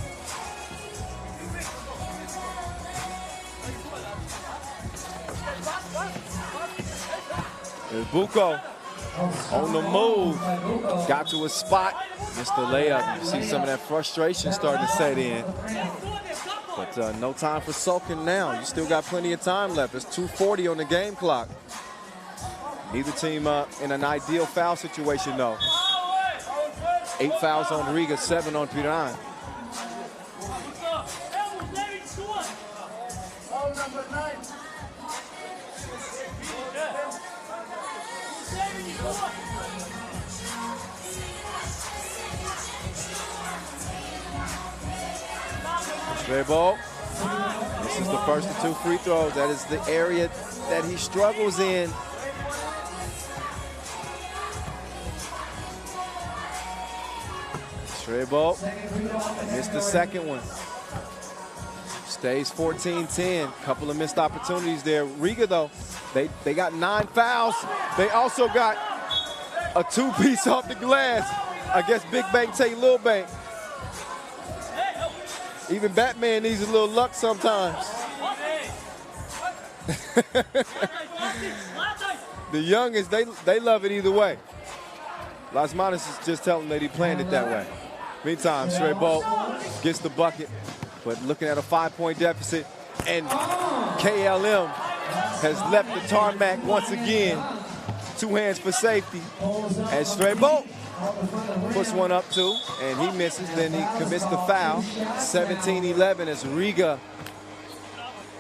There's Buko on the move. Got to a spot, missed the layup. You see some of that frustration starting to set in. But no time for sulking now. You still got plenty of time left. There's 2:40 on the game clock. Neither team in an ideal foul situation, though. 8 fouls on Riga, 7 on Piran. Straight ball. This is the first of 2 free throws. That is the area that he struggles in. Straight ball. Missed the second one. Stays 14-10. Couple of missed opportunities there. Riga, though, they got 9 fouls. They also got a 2-piece off the glass. I guess Big Bank take Lil Bank. Even Batman needs a little luck sometimes. The youngest, they love it either way. Las Manas is just telling them that he planned it that way. Meantime, Straight Bolt gets the bucket, but looking at a 5-point deficit, and KLM has left the tarmac once again. 2 hands for safety, and Straight Bolt puts one up too, and he misses. Then he commits the foul. 17-11 as Riga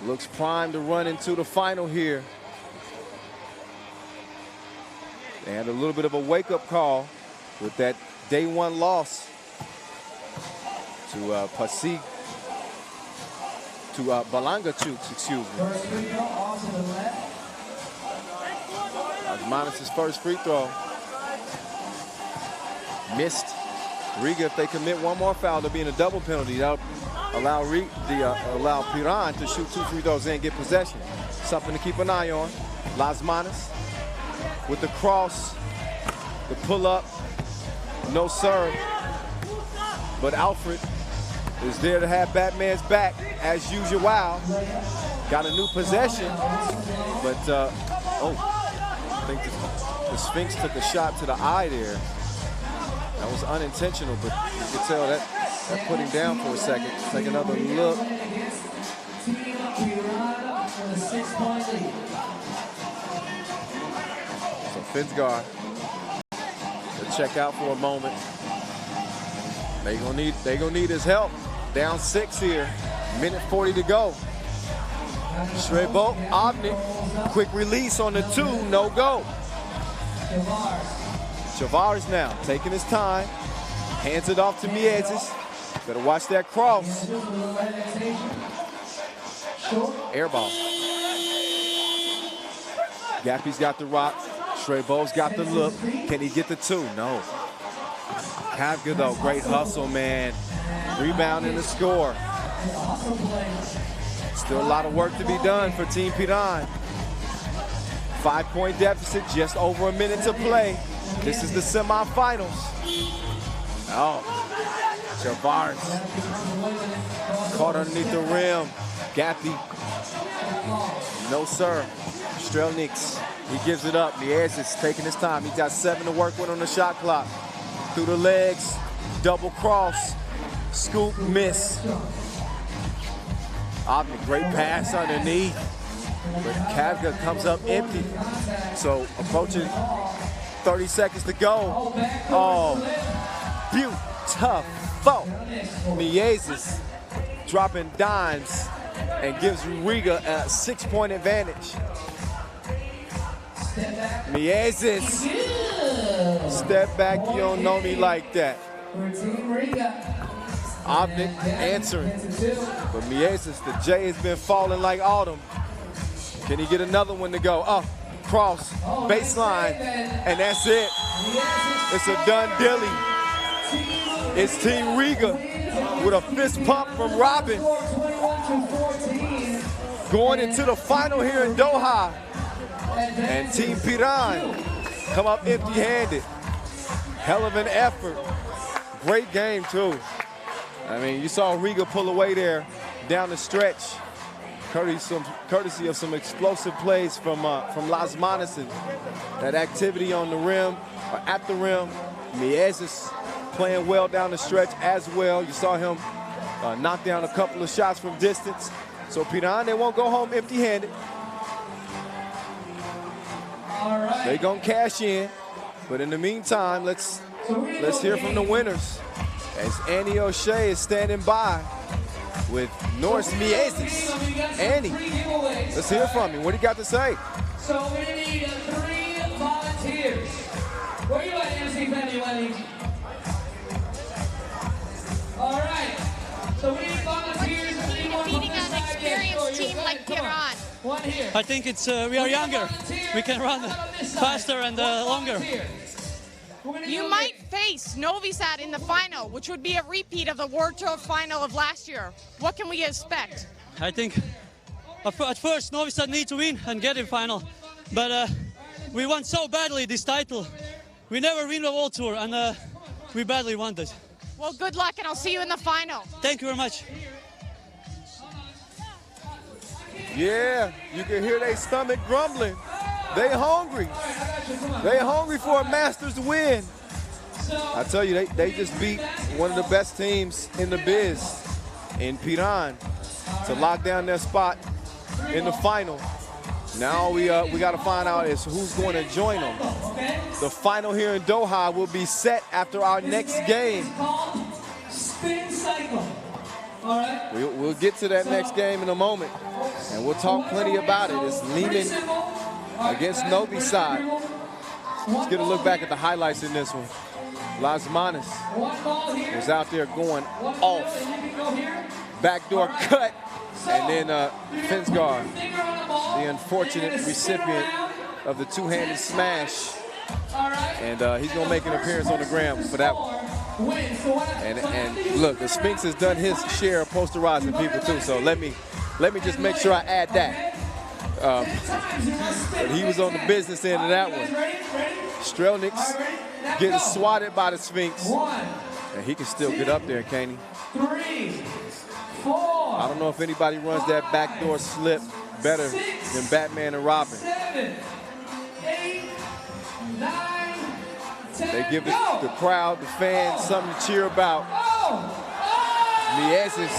looks primed to run into the final here. They had a little bit of a wake-up call with that day one loss to Pasig, to Balangachuk, excuse me. Minus his first free throw. Missed. Riga, if they commit one more foul, they'll be in a double penalty. That'll allow Piran to shoot 2 free throws and get possession. Something to keep an eye on. Las Manas with the cross, the pull-up, no serve. But Alfred is there to have Batman's back, as usual. Got a new possession, but, I think the Sphinx took a shot to the eye there. That was unintentional, but you could tell that put him down for a second. Take another look. So Finsgaard will check out for a moment. They gonna need his help. Down 6 here. Minute 40 to go. Shrebo, Obnik, quick release on the 2, no go. Chavars now taking his time, hands it off to Miezes. Better watch that cross. Air ball. Gappy's got the rock. Shrebo's got the look. Can he get the 2? No. Kavga though, great hustle, man. Rebound and the score. Still a lot of work to be done for Team Piran. 5-point deficit, just over a minute to play. This is the semifinals. Oh, Chavars caught underneath the rim. Gappy, no sir. Strelniks, he gives it up. Miez is taking his time. He's got 7 to work with on the shot clock. Through the legs, double cross, scoop, miss. Obnik, great pass underneath, but Kavga comes up empty. So approaching 30 seconds to go. Oh, beautiful. Miezes dropping dimes and gives Riga a 6-point advantage. Miezes, step back, you don't know me like that. Obnik answering, but Miezes, the J has been falling like autumn. Can he get another one to go? Up, cross, baseline, and that's it. It's a done dilly. It's Team Riga with a fist pump from Robin. Going into the final here in Doha. And Team Piran come up empty-handed. Hell of an effort. Great game, too. I mean, you saw Riga pull away there down the stretch, courtesy of some explosive plays from Las Manas. That activity on the rim, or at the rim. Miezes playing well down the stretch as well. You saw him knock down a couple of shots from distance. So Piran, they won't go home empty-handed. Right. They're gonna cash in, but in the meantime, let's hear from the winners. As Annie O'Shea is standing by with Norris Miezes. Annie, let's hear from you. What do you got to say? So we need 3 volunteers. Where are you at, MC February? All right. So we need volunteers. Beating an experienced team like Piran. One here. I think it's we are younger. We can run faster and longer. You might face Novi Sad in the final, which would be a repeat of the World Tour final of last year. What can we expect? I think at first Novi Sad need to win and get in final, but we want so badly this title. We never win the World Tour, and we badly want it. Well, good luck, and I'll see you in the final. Thank you very much. Yeah, you can hear their stomach grumbling. They hungry. They hungry for a Masters win. I tell you, they just beat one of the best teams in the biz in Piran to lock down their spot in the final. Now we got to find out is who's going to join them. The final here in Doha will be set after our next game. Spin cycle. All right. We'll get to that next game in a moment, and we'll talk plenty about it. It's Lehman against Novi side. Let's get a look back at the highlights in this one. Lasmanis was out there going off. Backdoor cut, and then Finsgar, the unfortunate recipient of the two-handed smash. And he's going to make an appearance on the ground for that one. And look, the Sphinx has done his share of posterizing people too, so let me just make sure I add that. But he was on the business end of that one. Strelnick's getting swatted by the Sphinx. And he can still get up there, can't he? 3, 4. I don't know if anybody runs that backdoor slip better than Batman and Robin. 7, 8, 9, 10. They give the crowd, the fans, something to cheer about. Mieses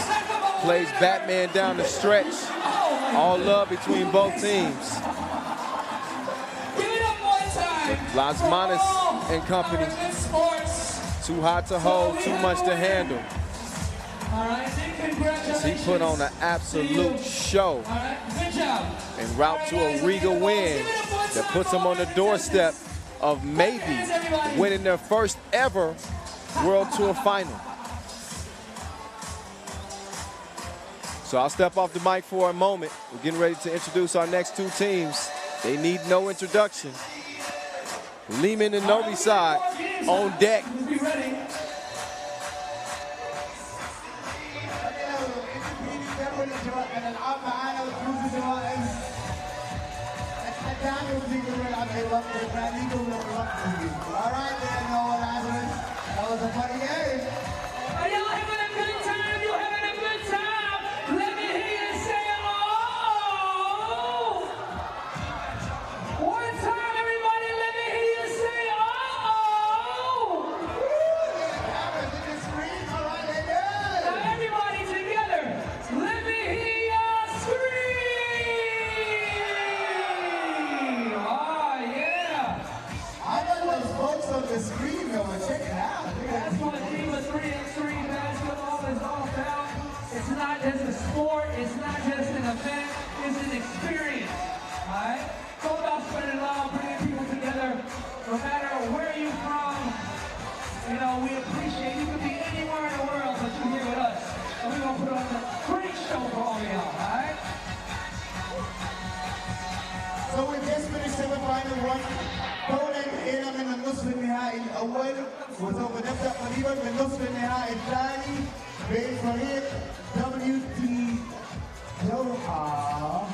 plays Batman down the stretch. All love between both teams. Lasmanis and company. Too hot to hold, too much to handle. He put on an absolute show en route to a regal win that puts him on the doorstep of maybe winning their first ever World Tour final. So I'll step off the mic for a moment. We're getting ready to introduce our next two teams. They need no introduction. Lehman and Novi side on deck. All right, then, Noah Lazarus. That was a funny game. Are y'all having a good time? You having a good time? Let me hear you say oh! One time, everybody, let me hear you say oh! Now everybody together, let me hear you scream! Oh yeah! I know those folks on the screen though, but check it out. That's what FIBA 3x3 basketball is all about. It's not just a sport, it's not just an event, it's an experience. Alright? It's all about spreading love, bringing people together, no matter where you're from. You know, we appreciate you could be anywhere in the world, but you're here with us. And we're gonna put on a great show for all of y'all, alright? So we just finished semifinal one. Poland إلى من النصف النهائي الأول وسوف نبدأ قريبا بالنصف النهائي الثاني بين فريق WT دوحة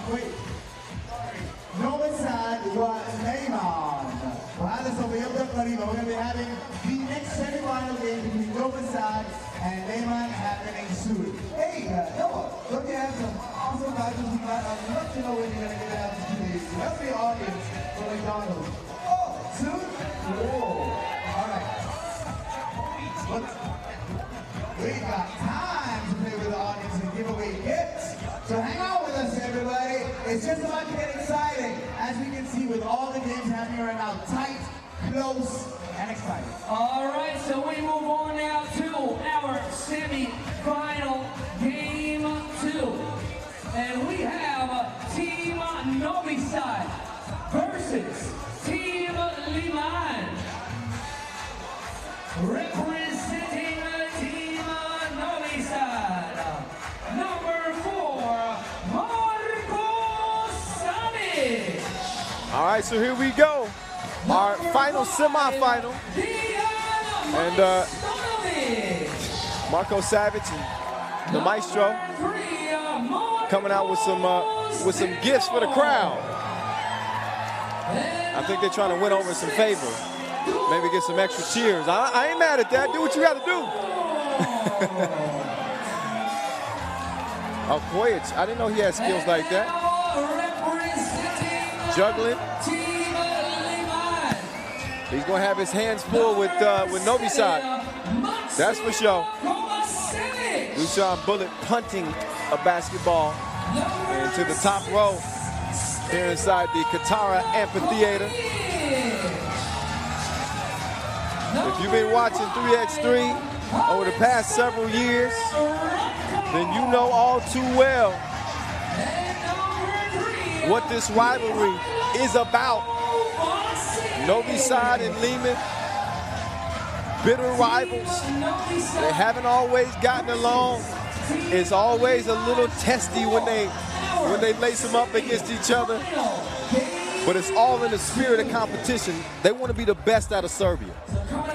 Novi Sad ونيمان وهذا سوف يبدأ قريبا. We're going to be having the next semi-final game between Novi Sad and Neyman happening soon. Hey, Noah, don't you have some awesome badges we got? I'd love to know when you're going to get out to the rest of the audience for McDonald's. Soon? Whoa. All right. We got time to play with the audience and give away gifts. So hang out with us, everybody. It's just about to get exciting. As we can see with all the games happening right now, tight, close, and exciting. All right, so we move on now to our semi-final game 2. And we have Team Novi side versus Team Lehman. Representing Team Novi side, number 4, Marco Samic. All right, so here we go. Our final semifinal. And Marco Savage and the Maestro coming out with some gifts for the crowd. I think they're trying to win over some favor. Maybe get some extra cheers. I ain't mad at that. Do what you got to do. Oh, Koyich, I didn't know he had skills like that. Juggling. He's going to have his hands full with Novi side. That's for sure. Dushan Bullet punting a basketball into the top row here inside the Qatar Amphitheater. If you've been watching 3x3 over the past several years, then you know all too well what this rivalry is about. Novi Sad and Lehman, bitter rivals. They haven't always gotten along. It's always a little testy when they lace them up against each other. But it's all in the spirit of competition. They want to be the best out of Serbia,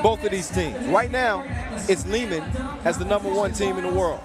both of these teams. Right now, it's Lehman as the #1 team in the world.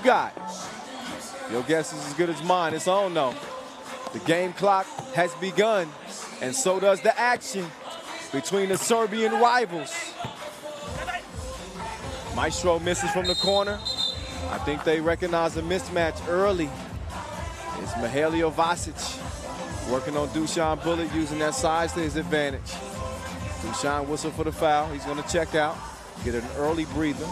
Got. Your guess is as good as mine. It's on though. The game clock has begun, and so does the action between the Serbian rivals. Maestro misses from the corner. I think they recognize a mismatch early. It's Mihailo Vasic working on Dusan Bullet, using that size to his advantage. Dusan whistle for the foul. He's going to check out, get an early breather.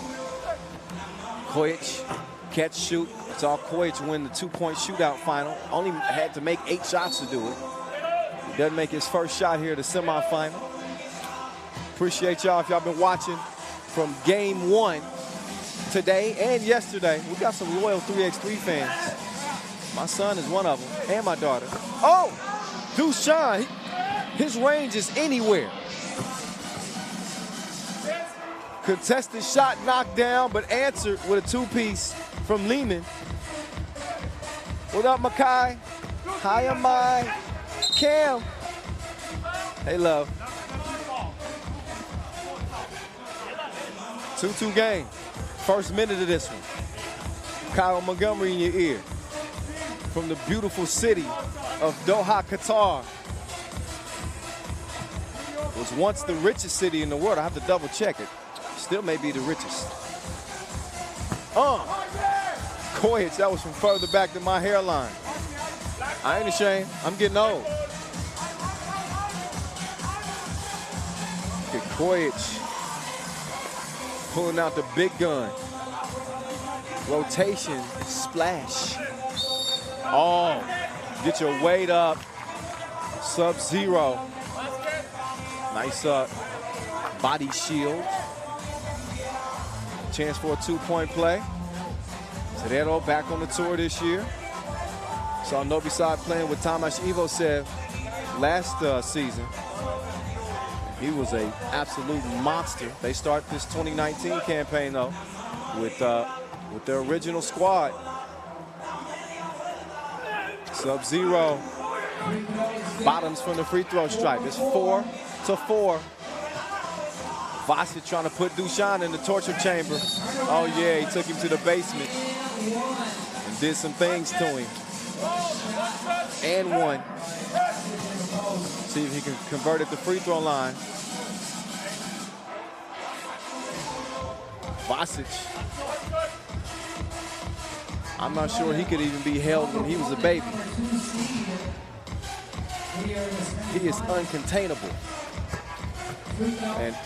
Kojic. Catch, shoot. It's all Kojic to win the 2-point shootout final. Only had to make 8 shots to do it. He doesn't make his first shot here at the semifinal. Appreciate y'all if y'all been watching from game 1 today and yesterday. We got some loyal 3x3 fans. My son is one of them, and my daughter. Oh, Dusan, his range is anywhere. Contested shot knocked down, but answered with a 2-piece from Lehman. What up, Makai? Hi, am I? Cam. Hey, love. 2-2 game. First minute of this one. Kyle Montgomery in your ear. From the beautiful city of Doha, Qatar. It was once the richest city in the world. I have to double check it. Still may be the richest. Kojic, that was from further back than my hairline. I ain't ashamed. I'm getting old. Look at Kojic Pulling out the big gun. Rotation, splash. Oh, get your weight up. Sub-Zero. Nice body shield. Chance for a two-point play. Serero back on the tour this year. Saw Novi Sad playing with Tomasz Ivosev last season. He was an absolute monster. They start this 2019 campaign though with their original squad. Sub-Zero bottoms from the free throw stripe. It's 4-4. Vasic trying to put Dusan in the torture chamber. Oh yeah, he took him to the basement and did some things to him. And one. See if he can convert at the free throw line. Vasic. I'm not sure he could even be held when he was a baby. He is uncontainable.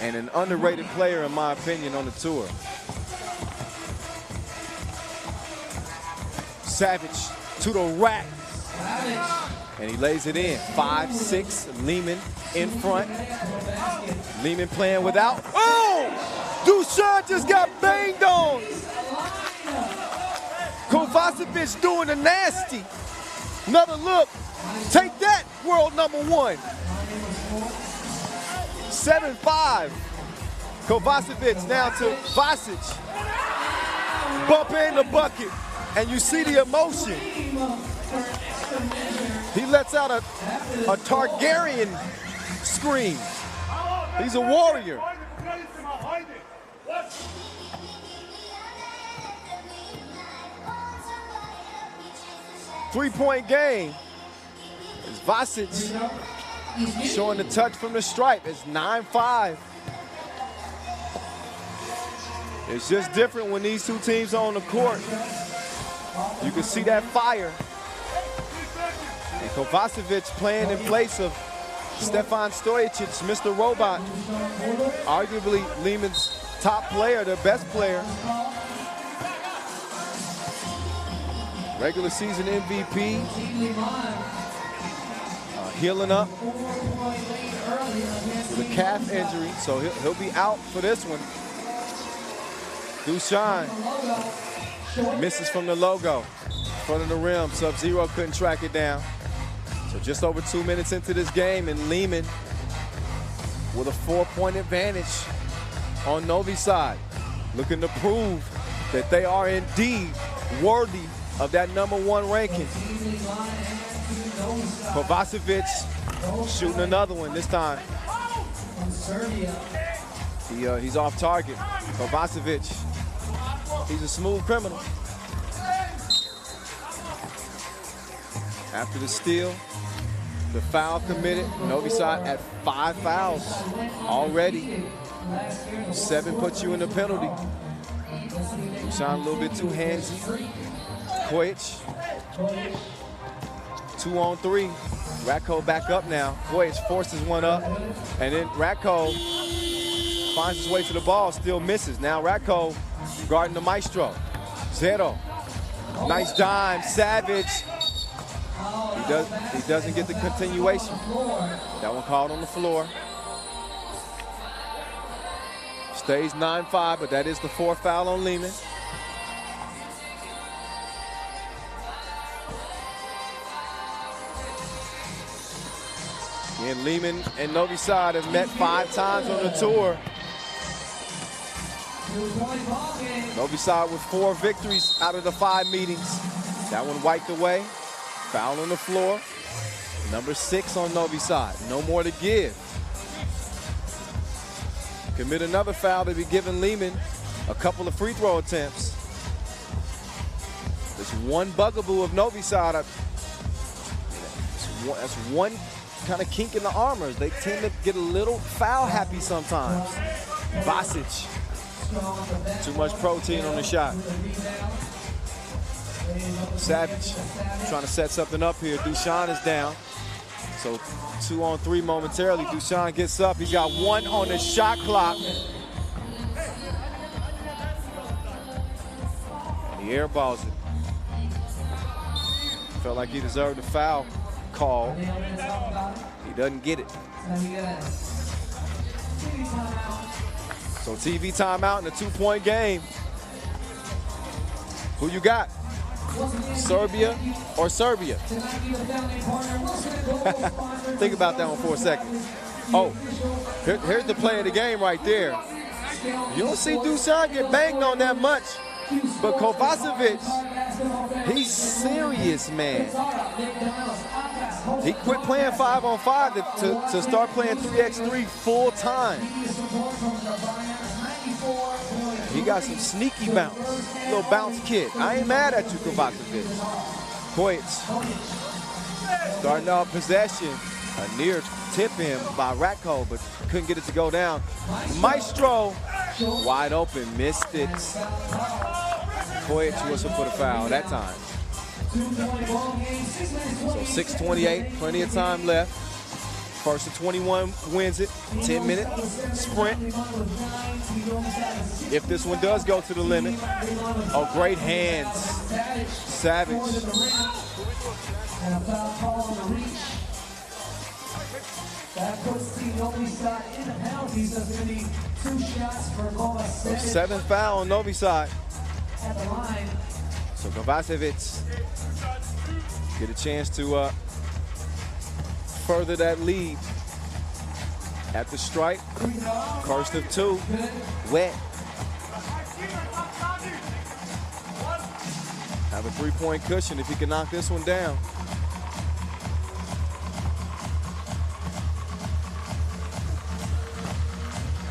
And an underrated player, in my opinion, on the tour. Savage to the rack. And he lays it in. 5-6, Lehman in front. Lehman playing without. Oh! Dusan just got banged on. Kovacevic doing the nasty. Another look. Take that, world number one. 7-5. Kovacevic now to Vasic. Bump in the bucket. And you see the emotion. He lets out a Targaryen scream. He's a warrior. Three-point game. It's Vasic showing the touch from the stripe. It's 9-5. It's just different when these two teams are on the court. You can see that fire. And Kovacevic playing in place of Stefan Stojicic, Mr. Robot. Arguably Lehman's top player, their best player. Regular season MVP. Healing up with a calf injury, so he'll be out for this one. Dusan misses from the logo, in front of the rim. Sub-Zero couldn't track it down. So just over 2 minutes into this game, and Lehman with a 4-point advantage on Novi Sad, looking to prove that they are indeed worthy of that #1 ranking. Kovacevic shooting another one this time. He's off target. Kovacevic, he's a smooth criminal. After the steal, the foul committed. Novi Sad at 5 fouls already. 7 puts you in the penalty. Dusan a little bit too handsy. Kojic, 2-on-3. Ratko back up now. Kojic forces one up, and then Ratko finds his way to the ball, still misses. Now Ratko guarding the maestro. Zero. Nice dime. Savage. He doesn't get the continuation. That one called on the floor. Stays 9-5, but that is the 4th foul on Lehman. And Lehman and Novi Sad have met 5 times on the tour. Novi Sad with 4 victories out of the 5 meetings. That one wiped away. Foul on the floor. Number 6 on Novi Sad. No more to give. Commit another foul to be giving Lehman a couple of free throw attempts. There's one bugaboo of Novi Sad. That's one kind of kink in the armor. They tend to get a little foul happy sometimes. Vasic. Too much protein on the shot. Savage trying to set something up here. Dusan is down. So 2-on-3 momentarily. Dusan gets up. He's got 1 on the shot clock. He airballs it. Felt like he deserved a foul call. He doesn't get it. So TV timeout in a 2-point game. Who you got? Serbia or Serbia? Think about that one for a second. Oh, here's the play of the game right there. You don't see Dusan get banged on that much, but Kovacevic, he's serious, man. He quit playing 5-on-5 to start playing 3x3 full time. He got some sneaky bounce, little bounce kid. I ain't mad at you, Kovacevic. Points. Starting off possession, a near tip in by Ratko, but couldn't get it to go down. Maestro, wide open, missed it. Kojic whistle for the foul that time. So 6:28, plenty of time left. First to 21 wins it, 10-minute sprint. If this one does go to the limit, oh, great hands, Savage. So 7th foul on Novi side. So Kovacevic get a chance to further that lead at the stripe. First of 2, wet. Have a 3-point cushion if he can knock this one down.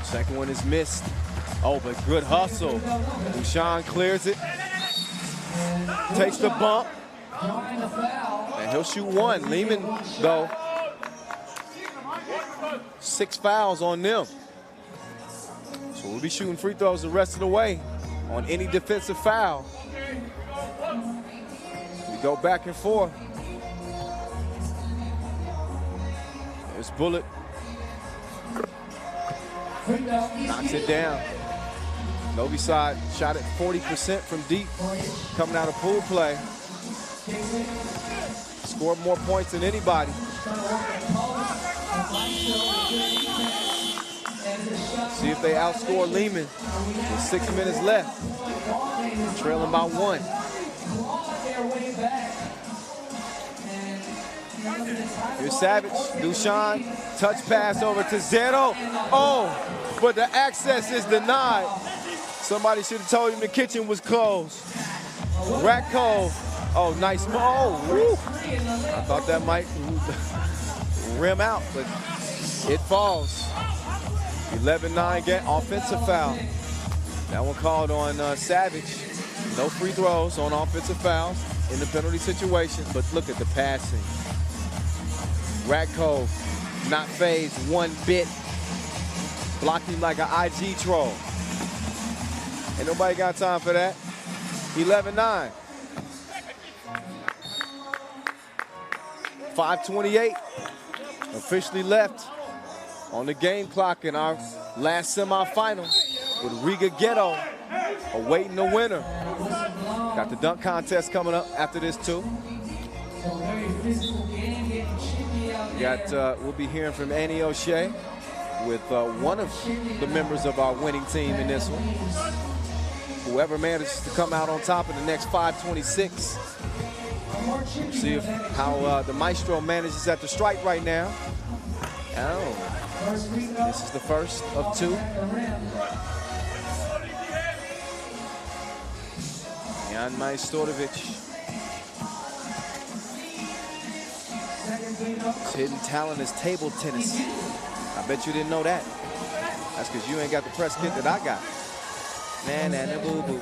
Second one is missed. Oh, but good hustle. Dusan clears it. Takes the bump. And he'll shoot one. Lehman, though, 6 fouls on them. So we'll be shooting free throws the rest of the way on any defensive foul. We go back and forth. There's Bullet. Knocks it down. Novi side shot at 40% from deep, coming out of pool play. Scored more points than anybody. See if they outscore Lehman with 6 minutes left. Trailing by 1. Here's Savage, Dusan, touch pass over to Zero. Oh, but the access is denied. Somebody should have told him the kitchen was closed. Ratko, oh, nice. Oh, woo. I thought that might rim out, but it falls. 11-9 get offensive foul. That one called on Savage. No free throws on offensive fouls in the penalty situation, but look at the passing. Ratko not phased one bit. Blocked him like an IG troll. Ain't nobody got time for that. 11-9. 5:28 officially left on the game clock in our last semifinal with Riga Ghetto awaiting the winner. Got the dunk contest coming up after this too. We'll be hearing from Annie O'Shea with one of the members of our winning team in this one. Whoever manages to come out on top in the next 5:26. See how the Maestro manages at the stripe right now. Oh, this is the first of 2. Jan Majstorovic. His hidden talent is table tennis. I bet you didn't know that. That's because you ain't got the press kit that I got. Na boo boo.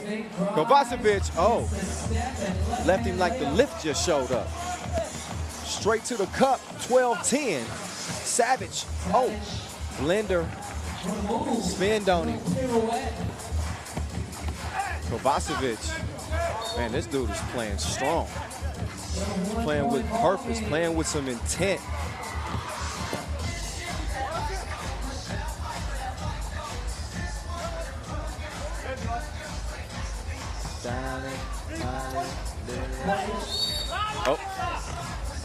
Kovacevic, oh, left him like the lift just showed up. Straight to the cup, 12-10. Savage, oh, blender, spin on him. Kovacevic, man, this dude is playing strong. Playing with purpose, playing with some intent.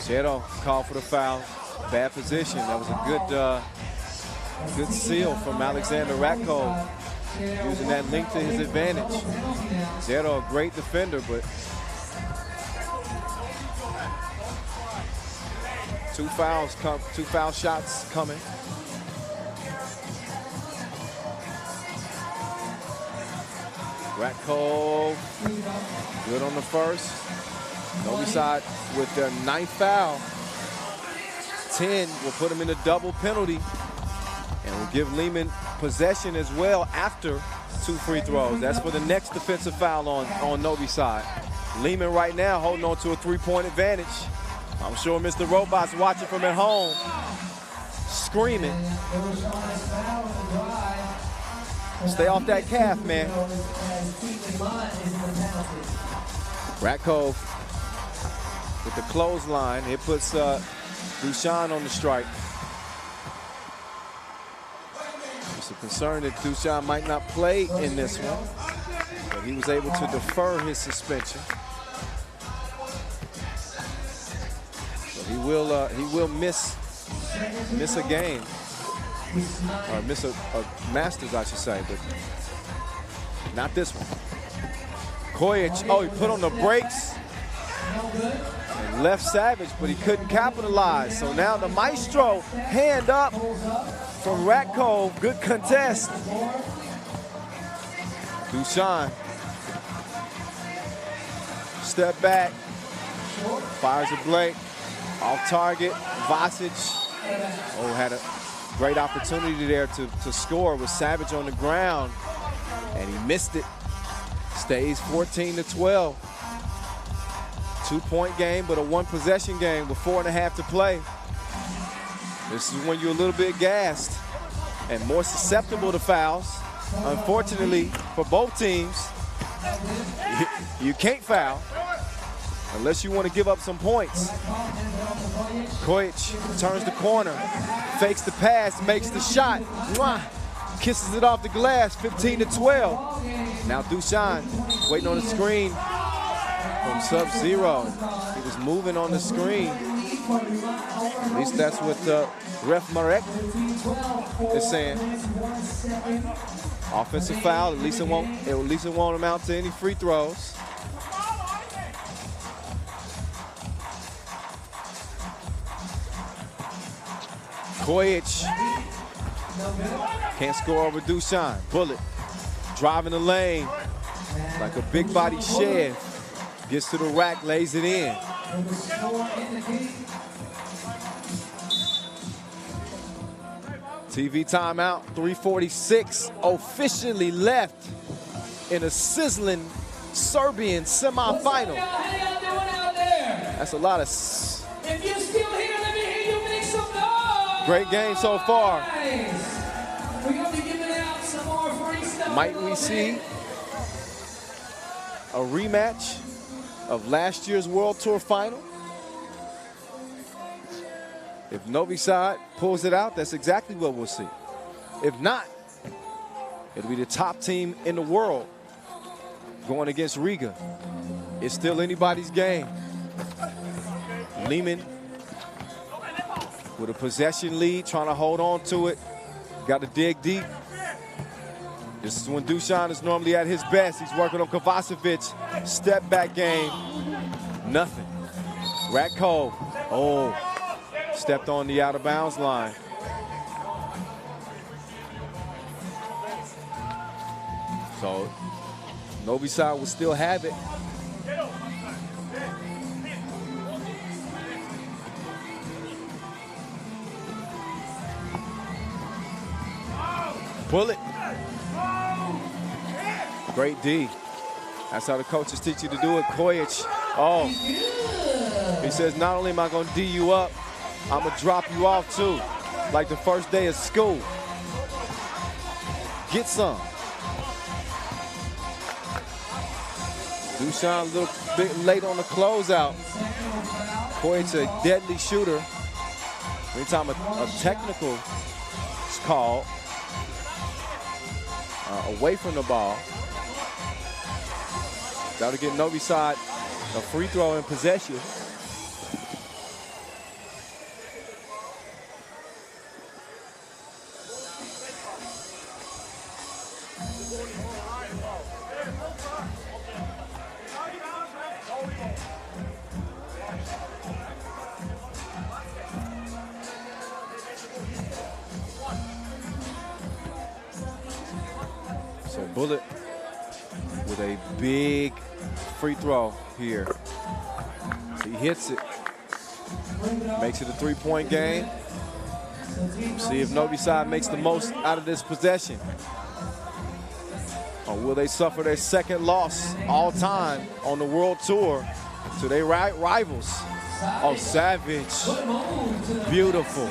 Zero called for the foul. Bad position. That was a good seal from Alexander Ratkov, using that length to his advantage. Zero, a great defender, but two foul shots coming. Ratkov, good on the first. Novi side with their 9th foul. 10 will put him in a double penalty and will give Lehman possession as well after 2 free throws. That's for the next defensive foul on Novi side. Lehman right now holding on to a 3-point advantage. I'm sure Mr. Robot's watching from at home, screaming. Stay off that calf, man. Ratkov with the clothesline. It puts Dushan on the strike. There's a concern that Dushan might not play in this one, but he was able to defer his suspension. So he will miss a game, or miss a Masters, I should say, but not this one. Kojic, oh, he put on the brakes and left Savage, but he couldn't capitalize. So now the maestro, hand up from Ratkov. Good contest. Dushan, step back, fires a Blake, off target. Vasic, oh, had a great opportunity there to score with Savage on the ground, and he missed it. Stays 14-12. 2-point game, but a 1-possession game with 4.5 to play. This is when you're a little bit gassed and more susceptible to fouls. Unfortunately for both teams, you can't foul unless you want to give up some points. Kojic turns the corner, fakes the pass, makes the shot. Mwah! Kisses it off the glass, 15-12. Now Dushan waiting on the screen from Sub-Zero. He was moving on the screen. At least that's what Ref Marek is saying. Offensive foul, at least it won't amount to any free throws. Kojic can't score over Dushan. Bullet driving the lane like a big body shed. Gets to the rack, lays it in. TV timeout, 3:46 officially left in a sizzling Serbian semifinal. That's a lot of... If you're still here, let me hear you make some noise. Great game so far. We're going to be giving out some more free stuff. Might we see a rematch of last year's World Tour final? If Novi Sad pulls it out, that's exactly what we'll see. If not, it'll be the top team in the world going against Riga. It's still anybody's game. Lehman with a possession lead, trying to hold on to it. Got to dig deep. This is when Dushan is normally at his best. He's working on Kovacevic. Step back game. Nothing. Ratkov. Oh, stepped on the out of bounds line. So Novi Sad will still have it. Bullet. Great D. That's how the coaches teach you to do it. Kojic. Oh. He says, not only am I going to D you up, I'm going to drop you off too. Like the first day of school. Get some. Dushan a little bit late on the closeout. Kojic a deadly shooter. Anytime a technical is called away from the ball, that'll get Novi Sad a free throw in possession. Bullet with a big free throw here. He hits it. Makes it a 3-point game. See if Novi Sad makes the most out of this possession. Or will they suffer their second loss all time on the World Tour to their rivals? Oh, Savage. Beautiful.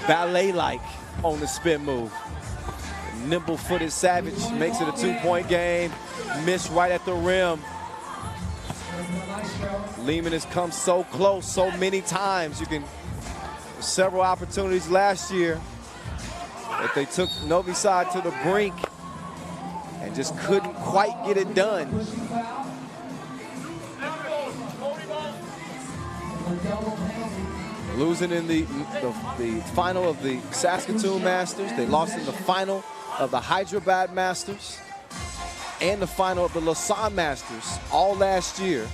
Ballet-like on the spin move. Nimble-footed Savage makes it a 2-point game. Missed right at the rim. Lehman has come so close so many times. Several opportunities last year that they took Novi Sad to the brink and just couldn't quite get it done. Losing in the final of the Saskatoon Masters. They lost in the final of the Hyderabad Masters and the final of the Lausanne Masters all last year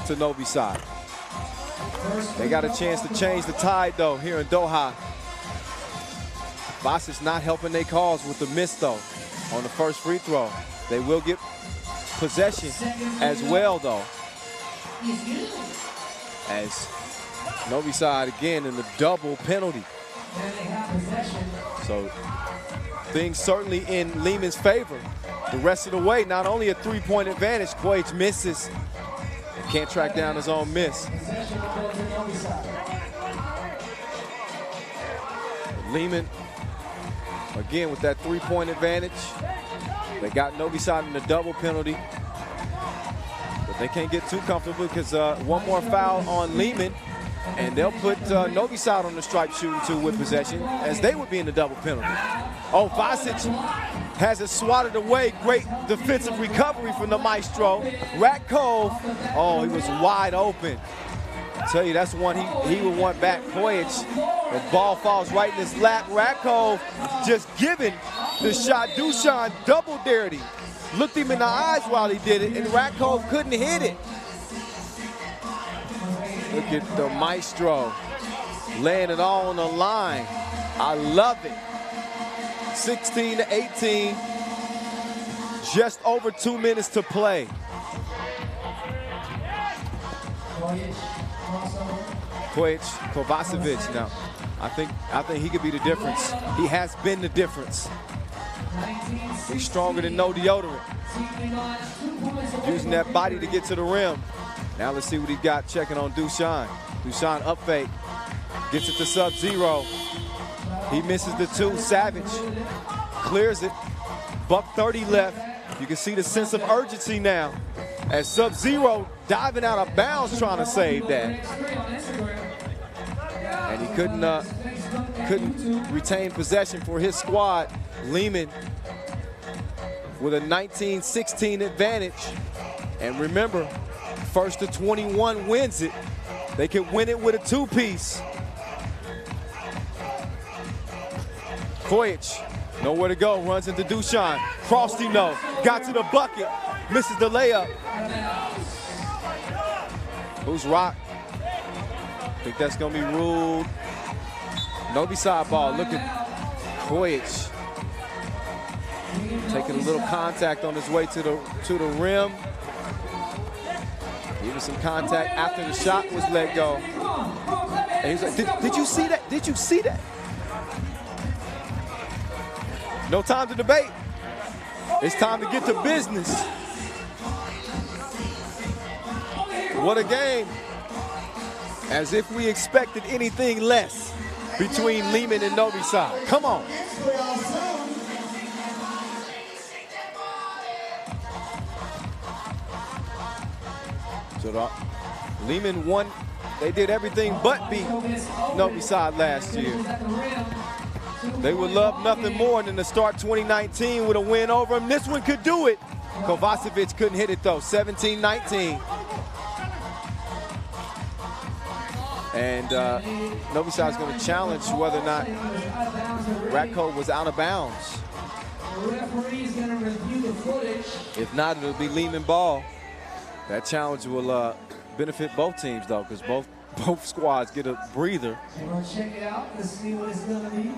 to Novi Sad. They got a chance to change the tide, though, here in Doha. Vasic not helping their cause with the miss, though, on the first free throw. They will get possession as well, though, as Novi Sad again in the double penalty. So things certainly in Lehman's favor. The rest of the way, not only a 3-point advantage, Quage misses. Can't track down his own miss. Lehman, again, with that 3-point advantage. They got Novi Sad in the double penalty. But they can't get too comfortable because one more foul on Lehman, and they'll put Novi Sad on the stripe shooting two with possession, as they would be in the double penalty. Oh, Vasic has it swatted away. Great defensive recovery from the Maestro. Ratkov, oh, he was wide open. I tell you, that's one he would want back. Kojic, the ball falls right in his lap. Ratkov just giving the shot. Dusan double dared him. Looked him in the eyes while he did it, and Ratkov couldn't hit it. Look at the Maestro laying it all on the line. I love it. 16-18, just over 2 minutes to play. Kovacevic now. I think he could be the difference. He has been the difference. He's stronger than no deodorant. Using that body to get to the rim. Now let's see what he got checking on Dusan. Dusan up fake. Gets it to Sub-Zero. He misses the two. Savage clears it. $1:30 left. You can see the sense of urgency now as Sub-Zero diving out of bounds trying to save that. And he couldn't retain possession for his squad. Lehman with a 19-16 advantage. And remember, first to 21 wins it. They can win it with a two-piece. Kojic, nowhere to go, runs into Dusan. Crossed him though, got to the bucket, misses the layup. Who's rock? I think that's gonna be ruled. Novi Sad ball, look at Kojic. Taking a little contact on his way to the rim. Even some contact after the shot was let go. And he's like, did you see that? Did you see that? No time to debate. It's time to get to business. What a game. As if we expected anything less between Lehman and Novi Sad. Come on. So Lehman won. They did everything but beat Novi Sad last year. They would love nothing more than to start 2019 with a win over them. This one could do it. Kovacevic couldn't hit it though, 17-19. And Novi Sad is going to challenge whether or not Ratkov was out of bounds. If not, it'll be Lehman ball. That challenge will benefit both teams though, because both squads get a breather. We're going to check it out. Let's see what it's going to be.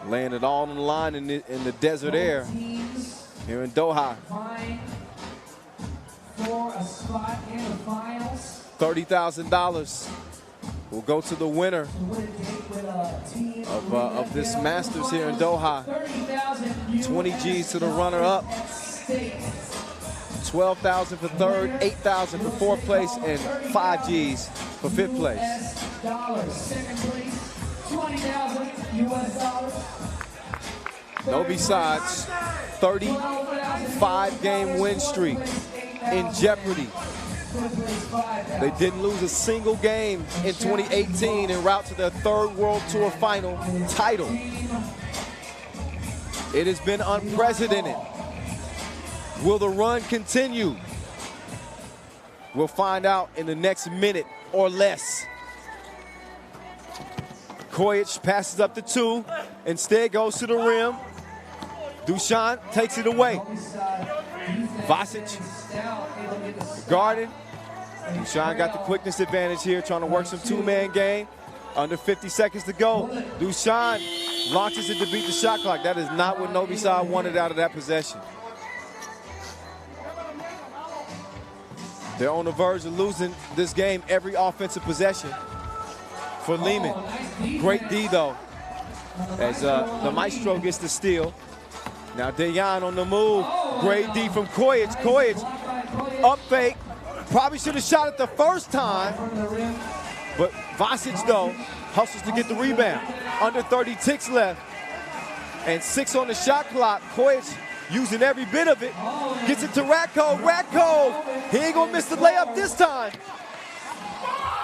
Laying it all on the line in the desert air here in Doha. For a spot in the finals. $30,000 will go to the winner of this Masters here in Doha. 20 G's to the runner-up. 12,000 for third, 8,000 for fourth place, and 5 G's for fifth place. Second place, $20,000 US. Novi Sad's 35-game win streak in jeopardy. They didn't lose a single game in 2018 en route to their third World Tour final title. It has been unprecedented. Will the run continue? We'll find out in the next minute or less. Kojic passes up the 2, instead goes to the rim. Dusan takes it away. Vasic guarded. Dusan got the quickness advantage here, trying to work some two-man game. Under 50 seconds to go. Dusan launches it to beat the shot clock. That is not what Novi Sad wanted out of that possession. They're on the verge of losing this game every offensive possession for Lehman. Great D, though, as the Maestro gets the steal. Now Dejan on the move. Great D from Kojic. Kojic up fake. Probably should have shot it the first time. But Vasic, though, hustles to get the rebound. Under 30 ticks left. And 6 on the shot clock. Kojic using every bit of it. Gets it to Ratko. Ratko, he ain't gonna miss the layup this time.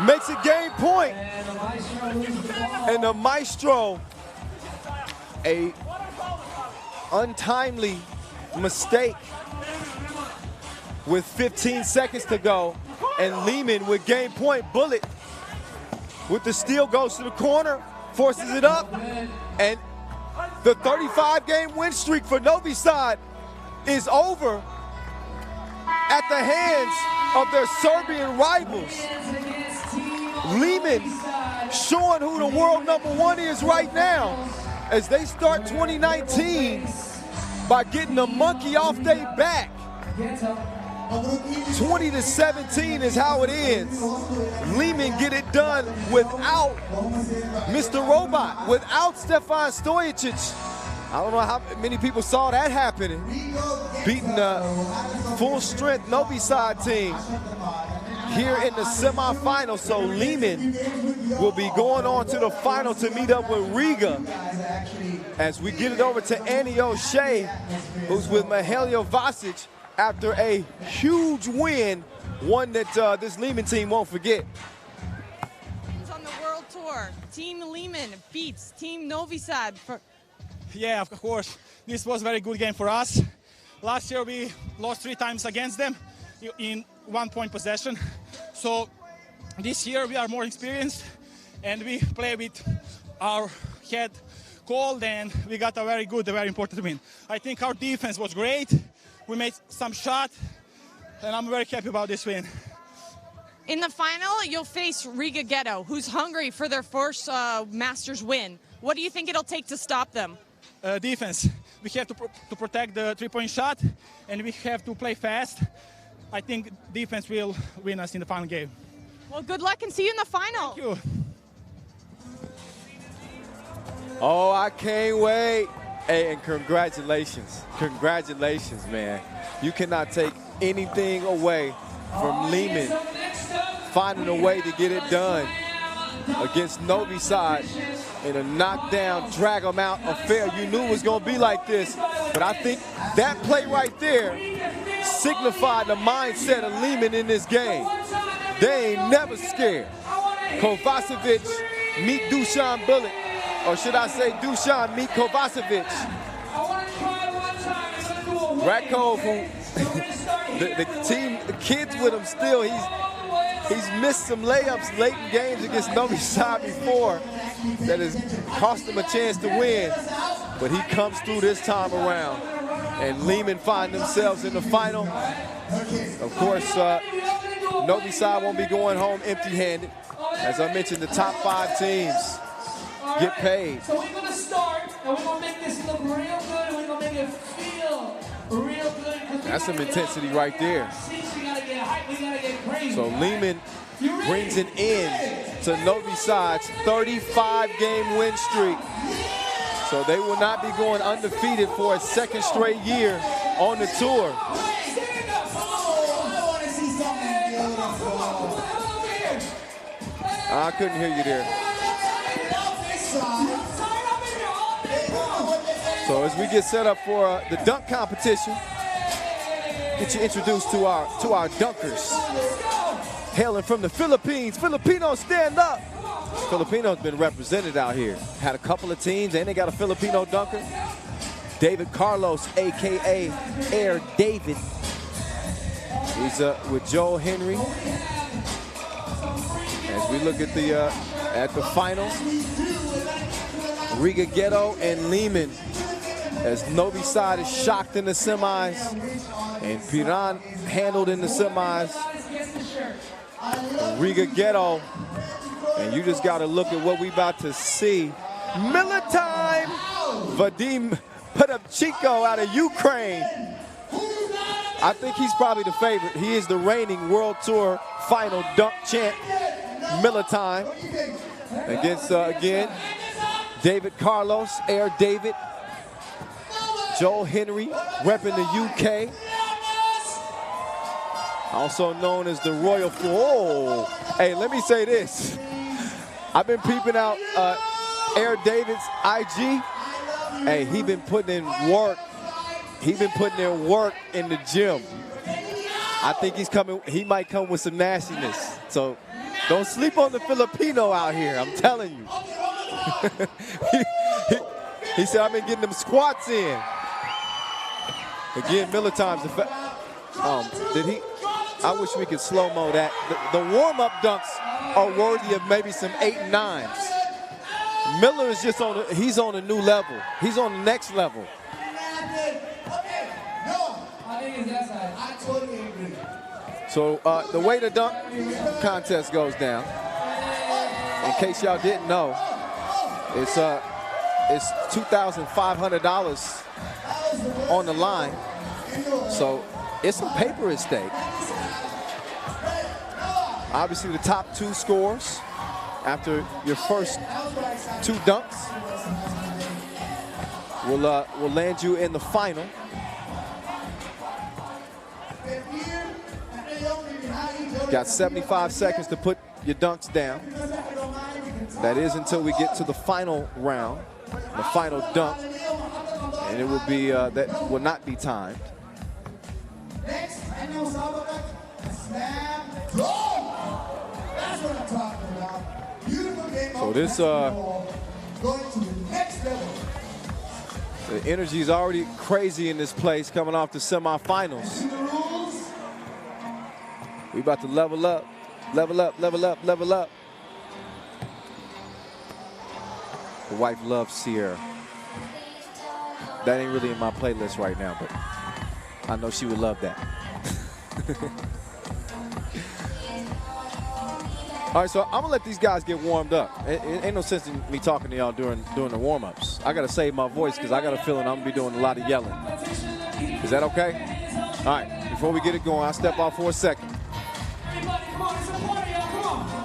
Makes it game point. And the Maestro, a untimely mistake with 15 seconds to go. And Lehman with game point. Bullet with the steal goes to the corner, forces it up, and the 35-game win streak for Novi Sad is over at the hands of their Serbian rivals. Lehman showing who the world #1 is right now as they start 2019 by getting the monkey off their back. 20-17 is how it ends. Lehman get it done without Mr. Robot, without Stefan Stojicic. I don't know how many people saw that happening. Beating the full-strength Novi Sad team here in the semifinals. So Lehman will be going on to the final to meet up with Riga as we get it over to Annie O'Shea, who's with Mihailo Vasic, after a huge win, one that this Lehman team won't forget. On the World Tour, Team Lehman beats Team Novi Sad. Yeah, of course. This was a very good game for us. Last year we lost 3 times against them in 1-point possession. So this year we are more experienced and we play with our head cold, and we got a very good, a very important win. I think our defense was great. We made some shots, and I'm very happy about this win. In the final, you'll face Riga Ghetto, who's hungry for their first Masters win. What do you think it'll take to stop them? Defense. We have to protect the three-point shot, and we have to play fast. I think defense will win us in the final game. Well, good luck and see you in the final. Thank you. Oh, I can't wait. Hey, and congratulations. Congratulations, man. You cannot take anything away from Lehman finding a way to get it done against Novi Sad in a knockdown, drag them out affair. You knew it was going to be like this, but I think that play right there signified the mindset of Lehman in this game. They ain't never scared. Kovacevic meet Dusan Bullet, or should I say Dusan meet Kovacevic. Ratko, the team, the kids with him still, he's missed some layups late in games against Novi Sad before that has cost him a chance to win, but he comes through this time around. And Lehman find themselves in the final. Of course, Novi Sad won't be going home empty-handed. As I mentioned, the top 5 teams get paid. So we're going to start And we're going to make this look real good, and we're going to make it feel real good. That's some intensity right there. We got to get hype, we got to get crazy. So Lehman brings an end to Novi Sad's 35-game win streak. So they will not be going undefeated for a second straight year on the tour. I couldn't hear you there. So as we get set up for the dunk competition, get you introduced to our dunkers. Hailing from the Philippines. Filipinos, stand up. Filipinos been represented out here. Had a couple of teams, and they got a Filipino dunker. David Carlos, a.k.a. Air David. He's with Joe Henry. As we look at the final, Riga Ghetto and Lehman, as Novi Sad is shocked in the semis, and Piran handled in the semis. Riga Ghetto, and you just got to look at what we about to see. Miller time! Vadim Pedovchenko out of Ukraine. I think he's probably the favorite. He is the reigning World Tour final dunk champ. Miller time against, again, David Carlos, Air David, Joel Henry, repping the UK. Also known as the Royal Fool. Oh, hey, let me say this. I've been peeping out Air David's IG. Hey, he been putting in work. He been putting in work in the gym. I think he's coming. He might come with some nastiness. So don't sleep on the Filipino out here. I'm telling you. he said, I've been getting them squats in. Again, Miller time's did he? I wish we could slow-mo that. The warm-up dunks are worthy of maybe some 8 and 9s. Miller is just he's on a new level. He's on the next level. So the way the dunk contest goes down, in case y'all didn't know, it's $2,500 on the line. So it's some paper at stake. Obviously, the top 2 scores after your first 2 dunks will land you in the final. Got 75 seconds to put your dunks down. That is until we get to the final round, the final dunk, and it will be that will not be timed. Next, I know slam dunk. That's what I'm talking about. Beautiful game. So this going to the next level. The energy is already crazy in this place coming off the semifinals. We about to level up, level up, level up, level up. The wife loves Sierra. That ain't really in my playlist right now, but I know she would love that. All right, so I'm gonna let these guys get warmed up. It ain't no sense in me talking to y'all during the warm-ups. I gotta save my voice because I got a feeling I'm gonna be doing a lot of yelling. Is that okay? All right, before we get it going, I'll step off for a second.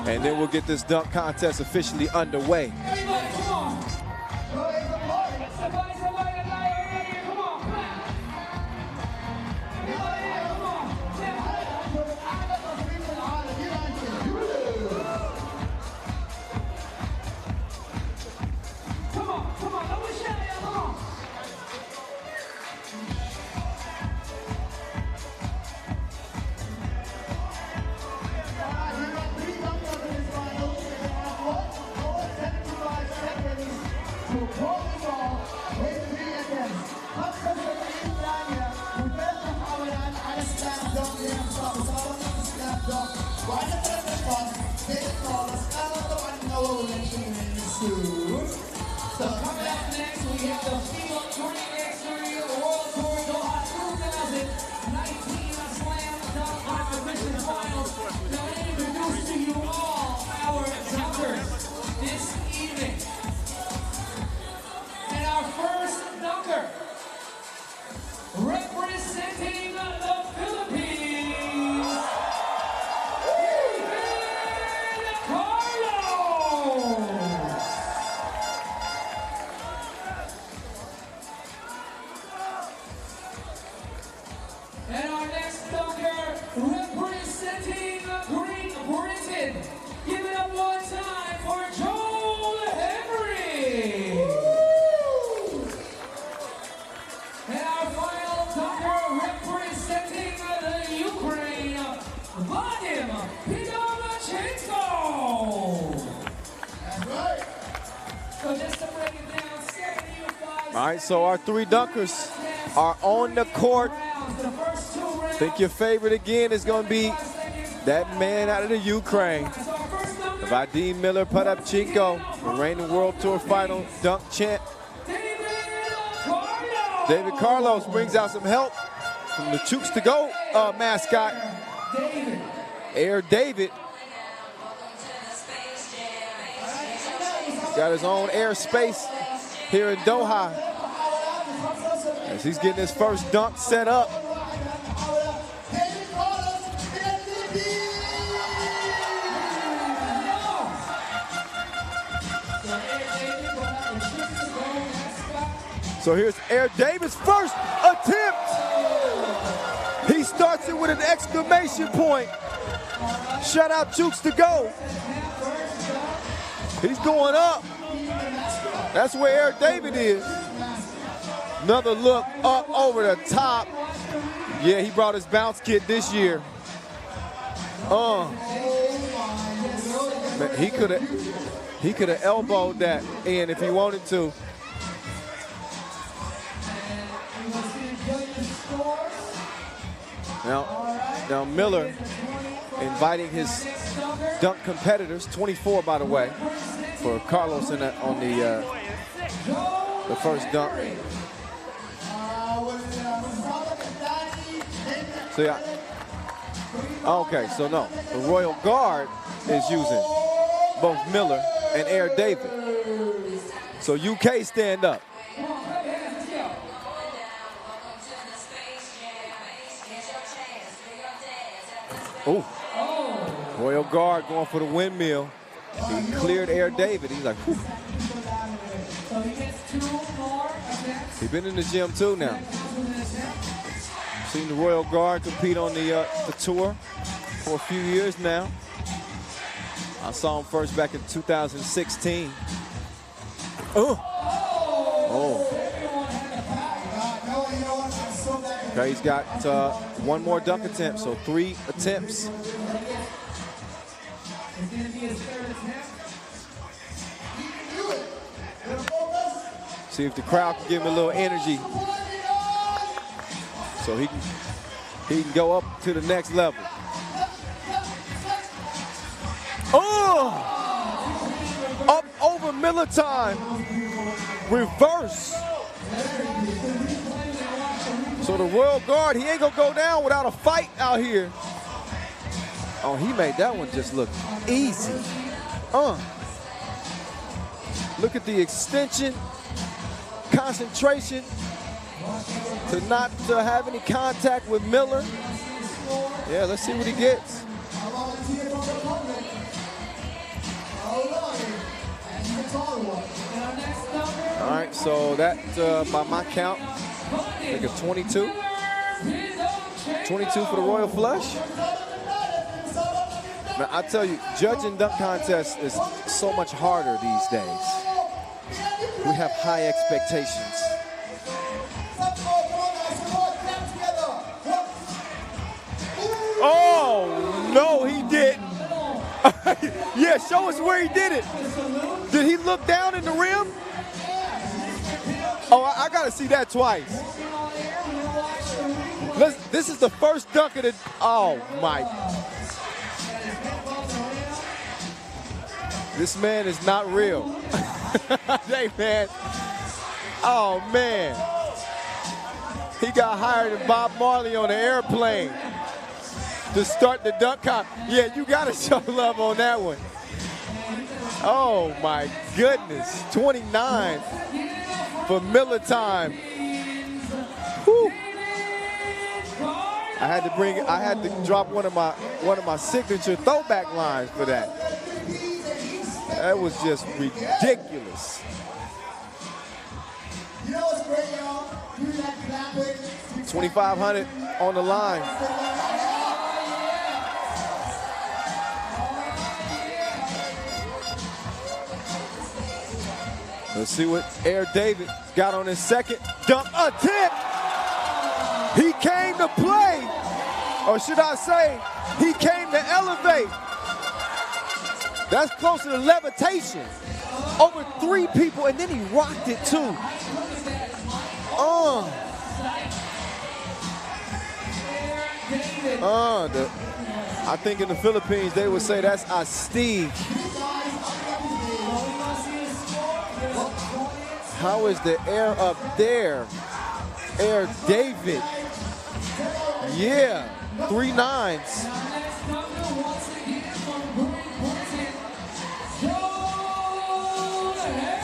And then we'll get this dunk contest officially underway. So coming up next, we have the FIBA 3x3 World Tour Doha 2019 Slam Dunk Competition Finals. Now let me introduce to you all our dunkers this evening. And our All right, so our three dunkers are on the court. I think your favorite again is going to be that man out of the Ukraine, Vadim Miller Potapchenko, the reigning World Tour final dunk champ. David Carlos brings out some help from the Chooks to Go mascot, Air David. Got his own airspace here in Doha as he's getting his first dunk set up. So here's Air David's first attempt. He starts it with an exclamation point. Shout out Chooks to Go. He's going up. That's where Air David is. Another look up over the top. Yeah, he brought his bounce kit this year. Man, he could have elbowed that in if he wanted to. Now Miller inviting his dunk competitors, 24 by the way, for Carlos on the first dunk. So yeah. Okay, so no, the Royal Guard is using both Miller and Air David. So UK stand up. Oh, Royal Guard going for the windmill. He cleared Air David. He's like, whew. He's been in the gym too now. Seen the Royal Guard compete on the tour for a few years now. I saw him first back in 2016. Oh. Okay, he's got one more dunk attempt, so 3 attempts. See if the crowd can give him a little energy so he can go up to the next level. Oh! Up over Miller time. Reverse. So the Royal Guard, he ain't gonna go down without a fight out here. Oh, he made that one just look easy. Look at the extension, concentration, to not have any contact with Miller. Yeah, let's see what he gets. All right, so that, by my count, I think a 22. 22 for the Royal Flush. Now, I tell you, judging dunk contests is so much harder these days. We have high expectations. Oh, no, he didn't. Yeah, show us where he did it. Did he look down in the rim? Oh, I gotta see that twice. This is the first dunk of the, oh my. This man is not real. Hey man, oh man. He got hired than Bob Marley on an airplane to start the dunk con. Yeah, you gotta show love on that one. Oh my goodness, 29 for Miller time. Whew. I had to drop one of my signature throwback lines for that. That was just ridiculous. You know what's great, y'all? You like clapping. 2,500 on the line. Let's see what Air David got on his second dunk attempt. He came to play, or should I say, he came to elevate. That's closer to levitation. over 3 people, and then he rocked it too. I think in the Philippines they would say that's astig. How is the air up there? Air David. Yeah, 3 9s.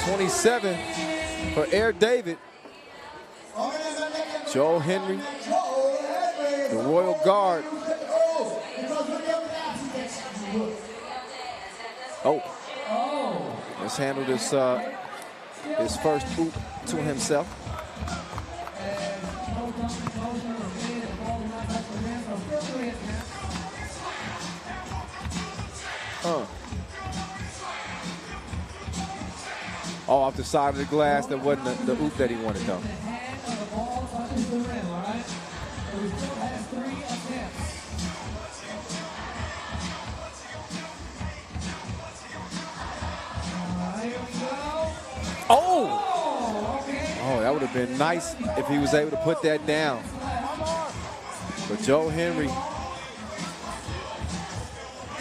$27 for Air David. Joe Henry, the Royal Guard. Oh, let's handle this his first oop to himself. Oh, off the side of the glass. That wasn't the oop that he wanted, though. Oh, that would have been nice if he was able to put that down. But Joe Henry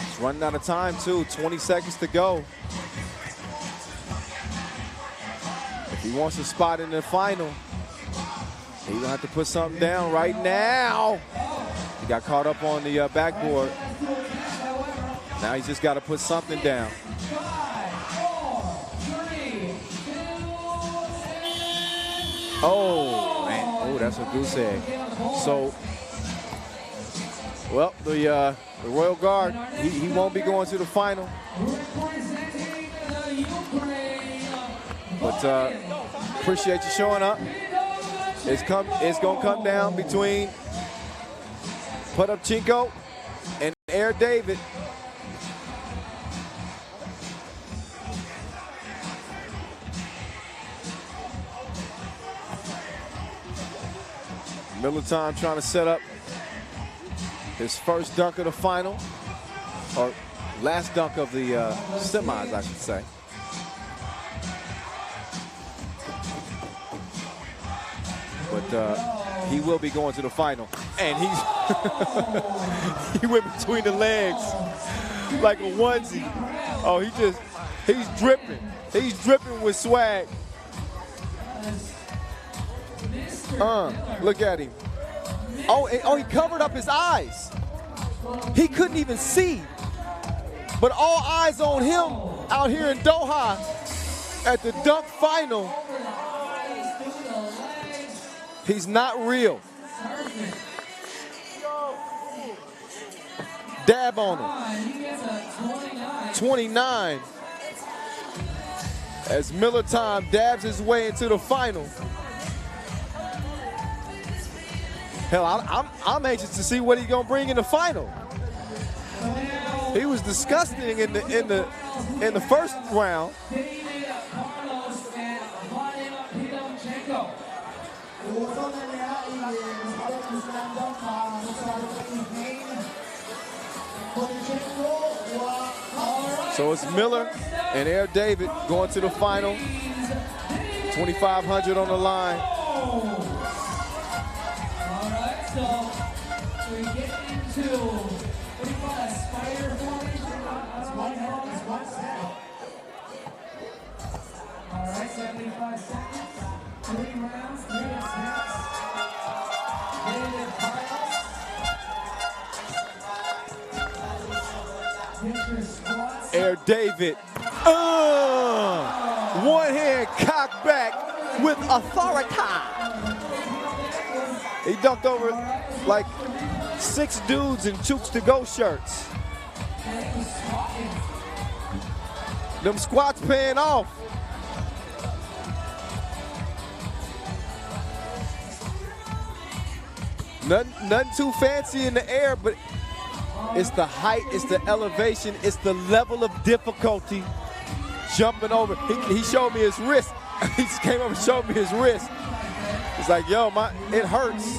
is running out of time, too. 20 seconds to go. If he wants a spot in the final, he's going to have to put something down right now. He got caught up on the backboard. Now he's just got to put something down. Oh, man. Oh, that's a goose egg. So, well, the Royal Guard, he won't be going to the final. But appreciate you showing up. It's going to come down between Potapchenko and Air David. Militon trying to set up his first dunk of the final, or last dunk of the semis, I should say. But he will be going to the final, and he's he went between the legs like a onesie. Oh, he's dripping. He's dripping with swag. Look at him. Oh, he covered up his eyes. He couldn't even see. But all eyes on him out here in Doha at the dunk final. He's not real. Dab on him. 29. As Militon dabs his way into the final. Hell, I'm anxious to see what he's gonna bring in the final. He was disgusting in the first round. So it's Miller and Air David going to the final. 2,500 on the line. So we get into, what do you call that, spider formation? That's one set. All right, 75 seconds, 3 rounds, 3 attempts. Air David, one hand cocked back with authority. He dunked over like 6 dudes in Chooks to Go shirts. Them squats paying off. Nothing too fancy in the air, but it's the height, it's the elevation, it's the level of difficulty jumping over. He showed me his wrist. He just came up and showed me his wrist. It's like, yo, it hurts.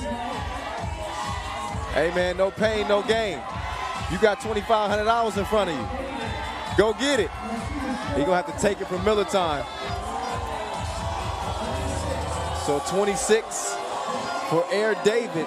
Hey, man, no pain, no gain. You got $2,500 in front of you. Go get it. He's going to have to take it from Miller time. So 26 for Air David.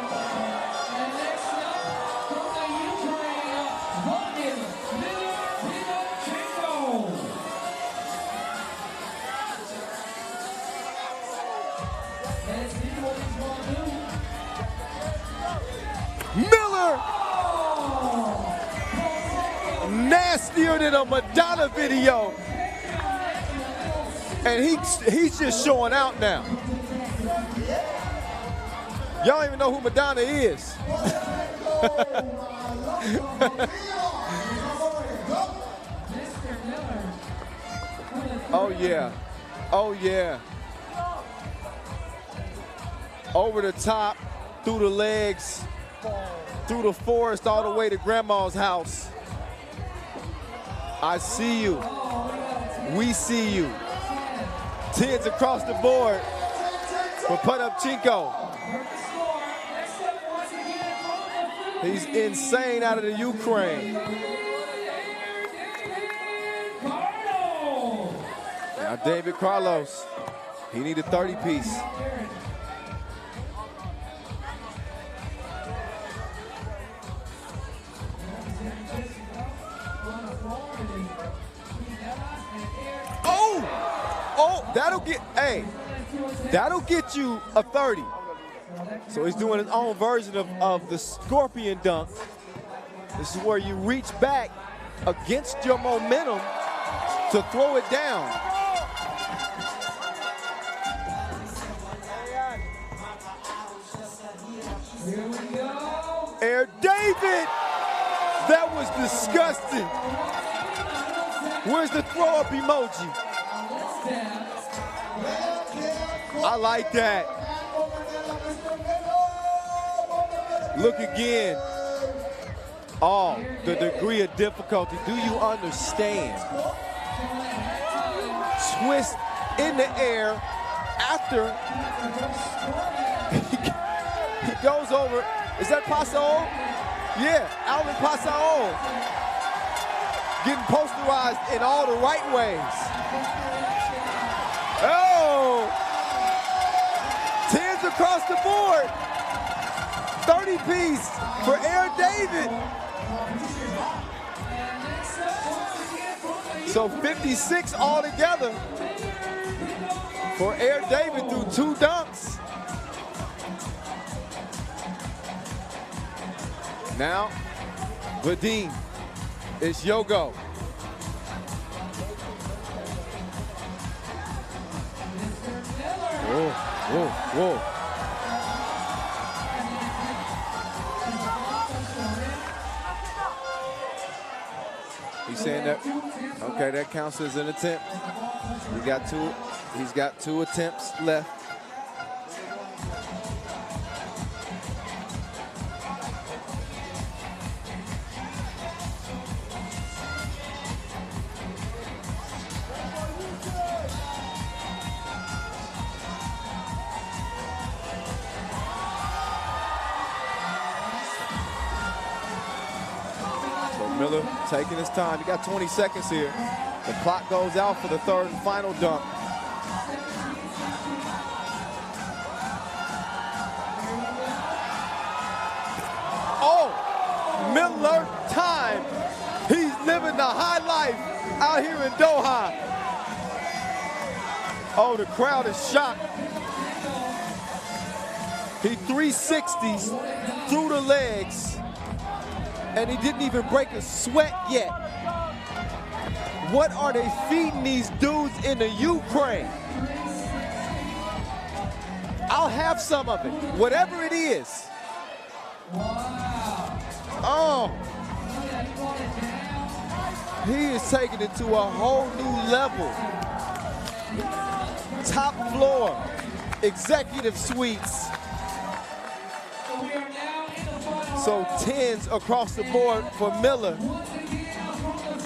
Miller! Nastier than a Madonna video. And he's just showing out now. Y'all don't even know who Madonna is. Oh yeah, oh yeah. Over the top, through the legs, through the forest, all the way to grandma's house. I see you, we see you. 10s across the board for Potapchenko. He's insane out of the Ukraine. Now David Carlos, he needed 30-piece. Oh, that'll get you a 30. So he's doing his own version of the scorpion dunk. This is where you reach back against your momentum to throw it down. Air David, that was disgusting. Where's the throw up emoji? I like that. Look again. Oh, the degree of difficulty. Do you understand? Twist in the air after he goes over. Is that Pasao? Yeah, Alvin Pasao. Getting posterized in all the right ways. Oh! 10s across the board. 30-piece for Air David. So 56 altogether for Air David through 2 dunks. Now, Vadim, it's your go. Whoa, whoa, whoa. He's saying that, okay, that counts as an attempt. He's got two attempts left. Miller taking his time. He got 20 seconds here. The clock goes out for the 3rd and final dunk. Oh, Miller time. He's living the high life out here in Doha. Oh, the crowd is shocked. He 360s through the legs. And he didn't even break a sweat yet. What are they feeding these dudes in the Ukraine? I'll have some of it, whatever it is. Oh. He is taking it to a whole new level. Top floor, executive suites. So 10s across the board for Miller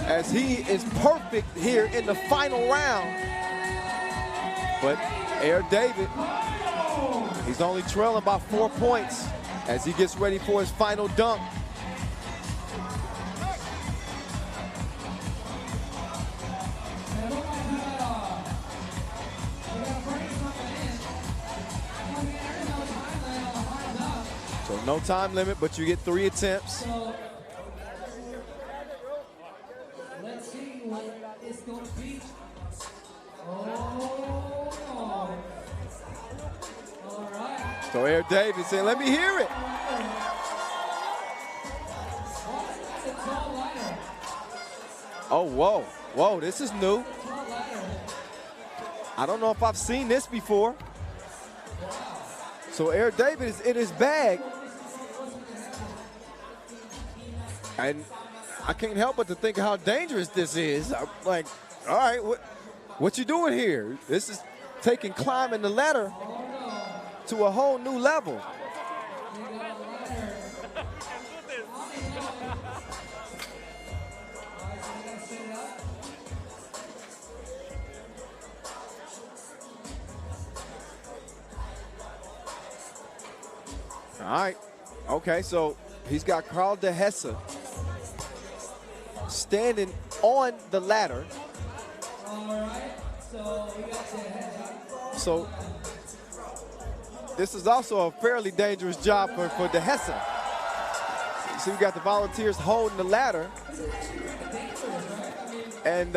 as he is perfect here in the final round. But Air David, he's only trailing by 4 points as he gets ready for his final dunk. No time limit, but you get 3 attempts. So, let's see what it's going to be. Oh, no. All right. So Eric Davis saying, let me hear it. Oh, whoa. Whoa, this is new. I don't know if I've seen this before. So Eric Davis is in his bag. And I can't help but to think of how dangerous this is. I'm like, all right, what you doing here? This is taking climbing the ladder to a whole new level. All right. Okay, so he's got Carl de Hesse standing on the ladder. All right. So we got de Hesse. So this is also a fairly dangerous job for de Hesse. So we got the volunteers holding the ladder. And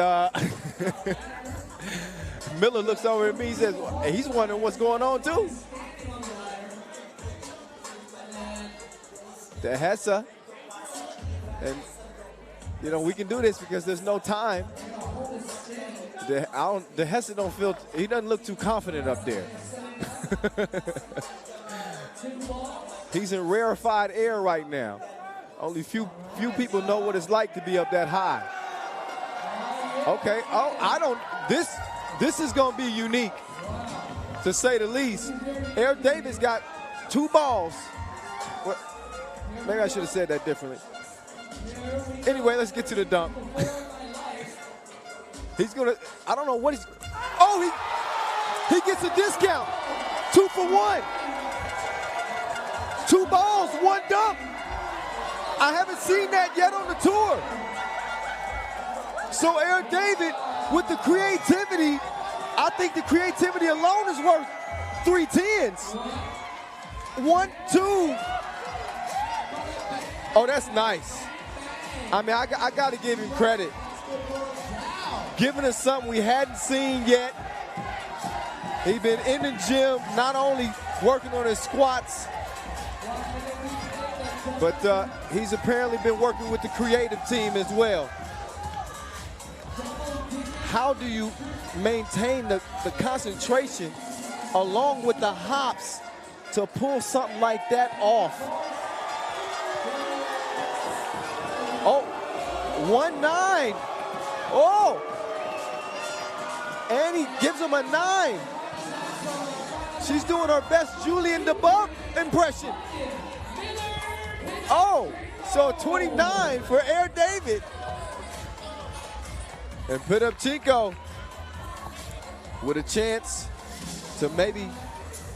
Miller looks over at me, he says, he's wondering what's going on too. De Hesse, and you know we can do this because there's no time. De Hesse don't feel, he doesn't look too confident up there. He's in rarefied air right now. Only few people know what it's like to be up that high. Okay, this is gonna be unique, to say the least. Eric Davis got 2 balls. Maybe I should have said that differently. Anyway, let's get to the dunk. He's gonna, I don't know what he's, oh, he gets a discount. 2 for 1. 2 balls, 1 dunk. I haven't seen that yet on the tour. So Eric David, with the creativity, I think the creativity alone is worth 3 10s. 1, 2. Oh, that's nice. I mean, I got to give him credit. Giving us something we hadn't seen yet. He's been in the gym, not only working on his squats, but he's apparently been working with the creative team as well. How do you maintain the concentration along with the hops to pull something like that off? Oh, 1-9. Oh, and he gives him a 9. She's doing her best Julian DeBump impression. Oh, so 29 for Eric David. And put up Chico with a chance to maybe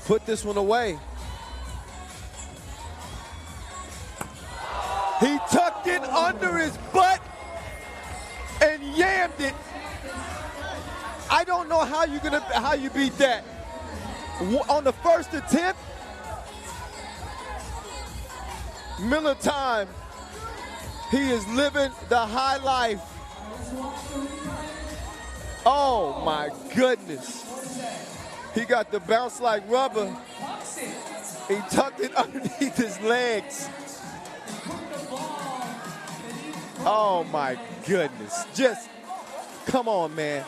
put this one away. He tucked it under his butt and yammed it. I don't know how you beat that. On the first attempt, Miller time. He is living the high life. Oh my goodness. He got the bounce like rubber. He tucked it underneath his legs. Oh my goodness. Just, come on, man.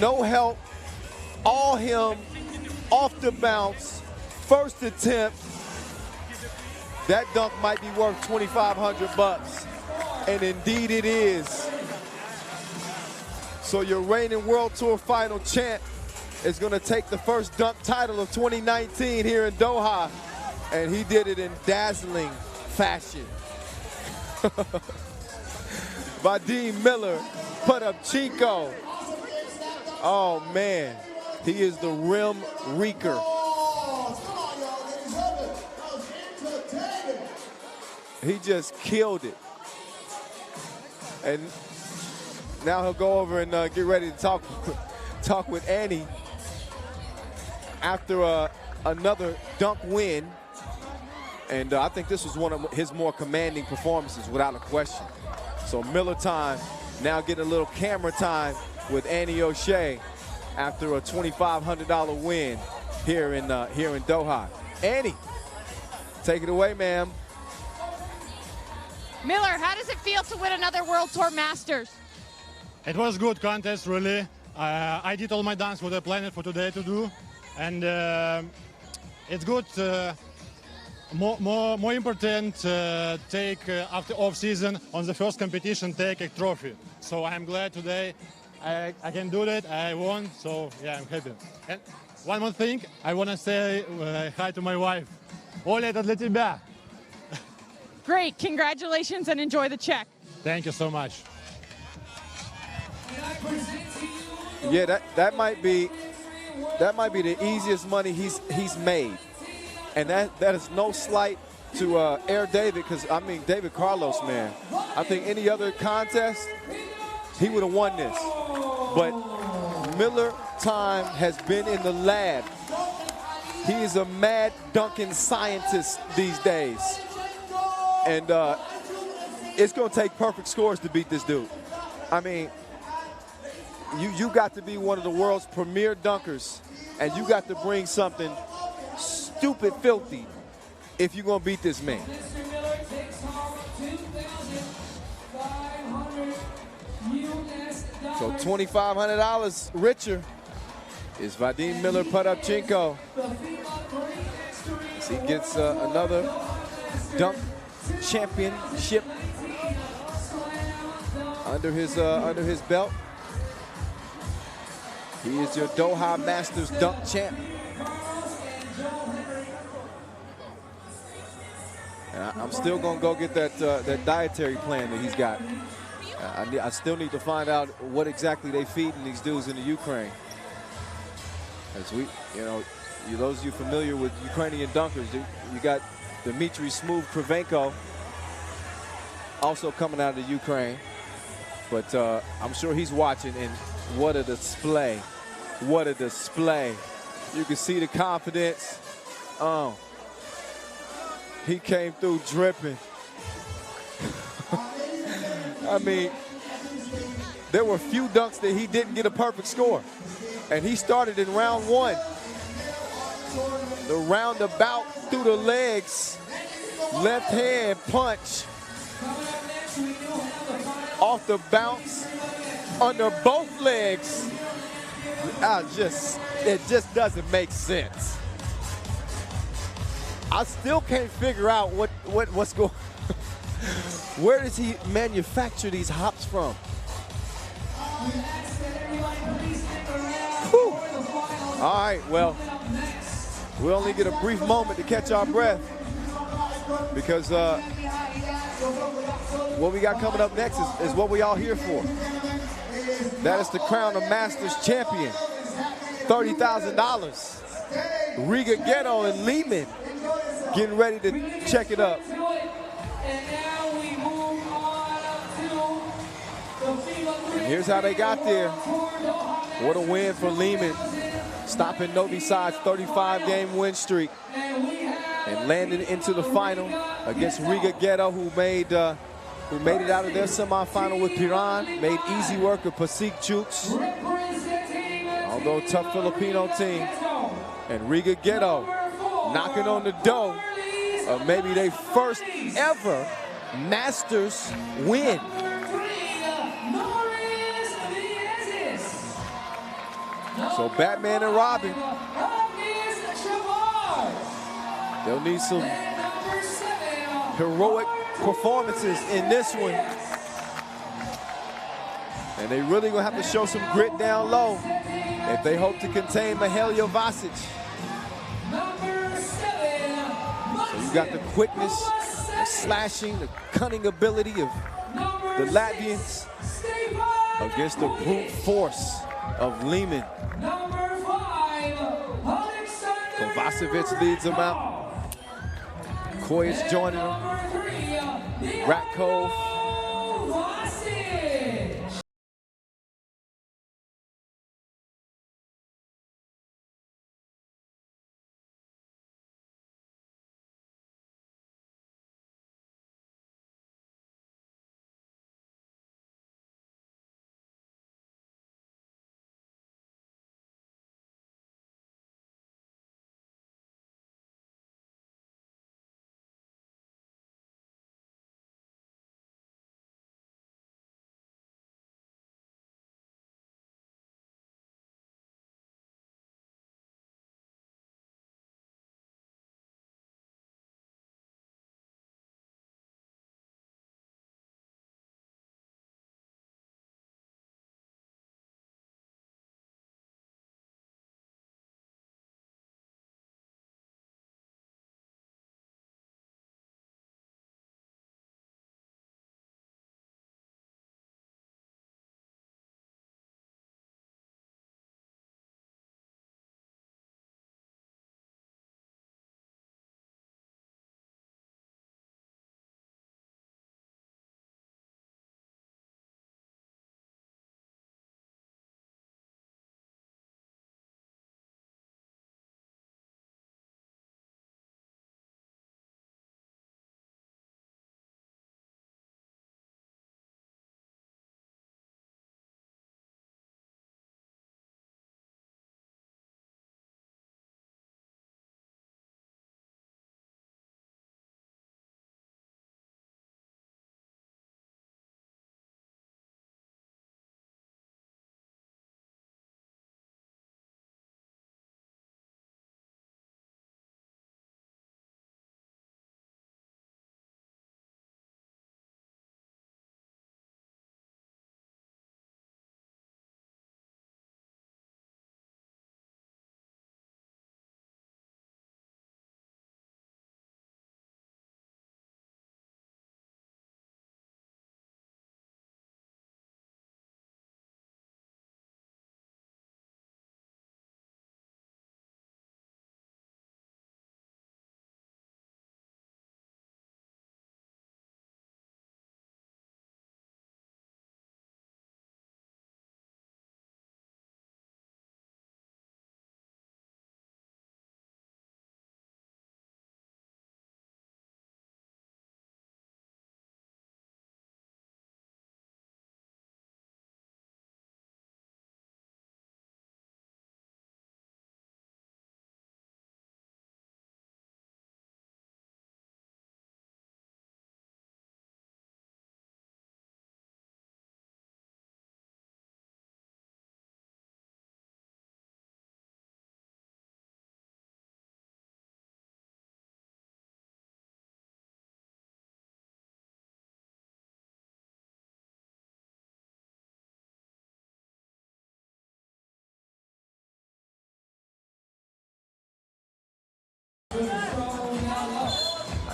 No help, all him, off the bounce, first attempt. That dunk might be worth $2,500, and indeed it is. So your reigning World Tour final champ is gonna take the first dunk title of 2019 here in Doha, and he did it in dazzling fashion. Vadim Miller put up Chico. Oh man, he is the rim reeker. He just killed it. And now he'll go over and get ready to talk with Annie after another dunk win. And I think this was one of his more commanding performances, without a question. So Miller time, now getting a little camera time with Annie O'Shea after a $2,500 win here in Doha. Annie, take it away, ma'am. Miller, how does it feel to win another World Tour Masters? It was good contest, really. I did all my dunks what I planned for today to do, and it's good. More important, take after off season on the first competition, take a trophy. So I'm glad today I can do that. I won, so yeah, I'm happy. And one more thing, I want to say hi to my wife. Оля, это для тебя. Great, congratulations and enjoy the check. Thank you so much. Yeah, that might be the easiest money he's made, and that is no slight to Air David, because I mean David Carlos, man. I think any other contest he would have won this, but Miller time has been in the lab. He is a mad dunking scientist these days, and it's going to take perfect scores to beat this dude. I mean, you got to be one of the world's premier dunkers, and you got to bring something stupid filthy if you're going to beat this man. So $2,500 richer is Vadim Miller-Potapchenko as he gets another dunk championship under his belt. He is your Doha Masters dunk champ. I'm still gonna go get that dietary plan that he's got. I still need to find out what exactly they feeding these dudes in the Ukraine. As we, those of you familiar with Ukrainian dunkers, you got Dmitry Smooth Krivenko also coming out of the Ukraine. But I'm sure he's watching, and what a display. What a display. You can see the confidence. Oh, he came through dripping. I mean, there were few dunks that he didn't get a perfect score. And he started in round one. The roundabout through the legs, left hand punch. Off the bounce, under both legs. It just doesn't make sense. I still can't figure out what's going. Where does he manufacture these hops from? Whew. All right, well, we only get a brief moment to catch our breath, because what we got coming up next is what we all here for. That is to crown a Masters champion. $30,000. Riga Ghetto and Lehman getting ready to check it up. And here's how they got there. What a win for Lehman, stopping Novi Sad's 35-game win streak and landing into the final against Riga Ghetto, who made it out of their semifinal with Piran, made easy work of Pasik Chuks. Although tough Filipino team. And Riga Ghetto knocking on the door of maybe their first ever Masters win. So Batman and Robin, they'll need some heroic performances in this one. And they really gonna have to show some grit down low if they hope to contain Mihailo Vasic. So you got the quickness, the slashing, the cunning ability of the Latvians against the brute force of Lehman. Kovacevic leads them out. Kojic joining them. Ratkov.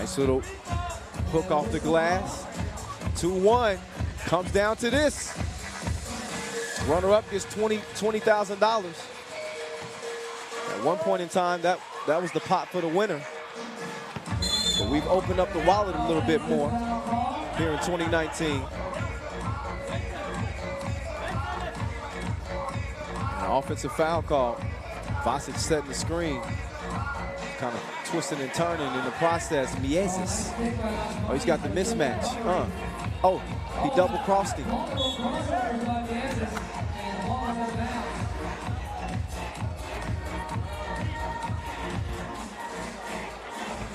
Nice little hook off the glass. 2-1. Comes down to this. Runner-up gets $20,000. At one point in time, that was the pot for the winner. But we've opened up the wallet a little bit more here in 2019. An offensive foul call. Vasic setting the screen. Kind of twisting and turning in the process. Mieses. Oh, he's got the mismatch. Oh, he double-crossed him.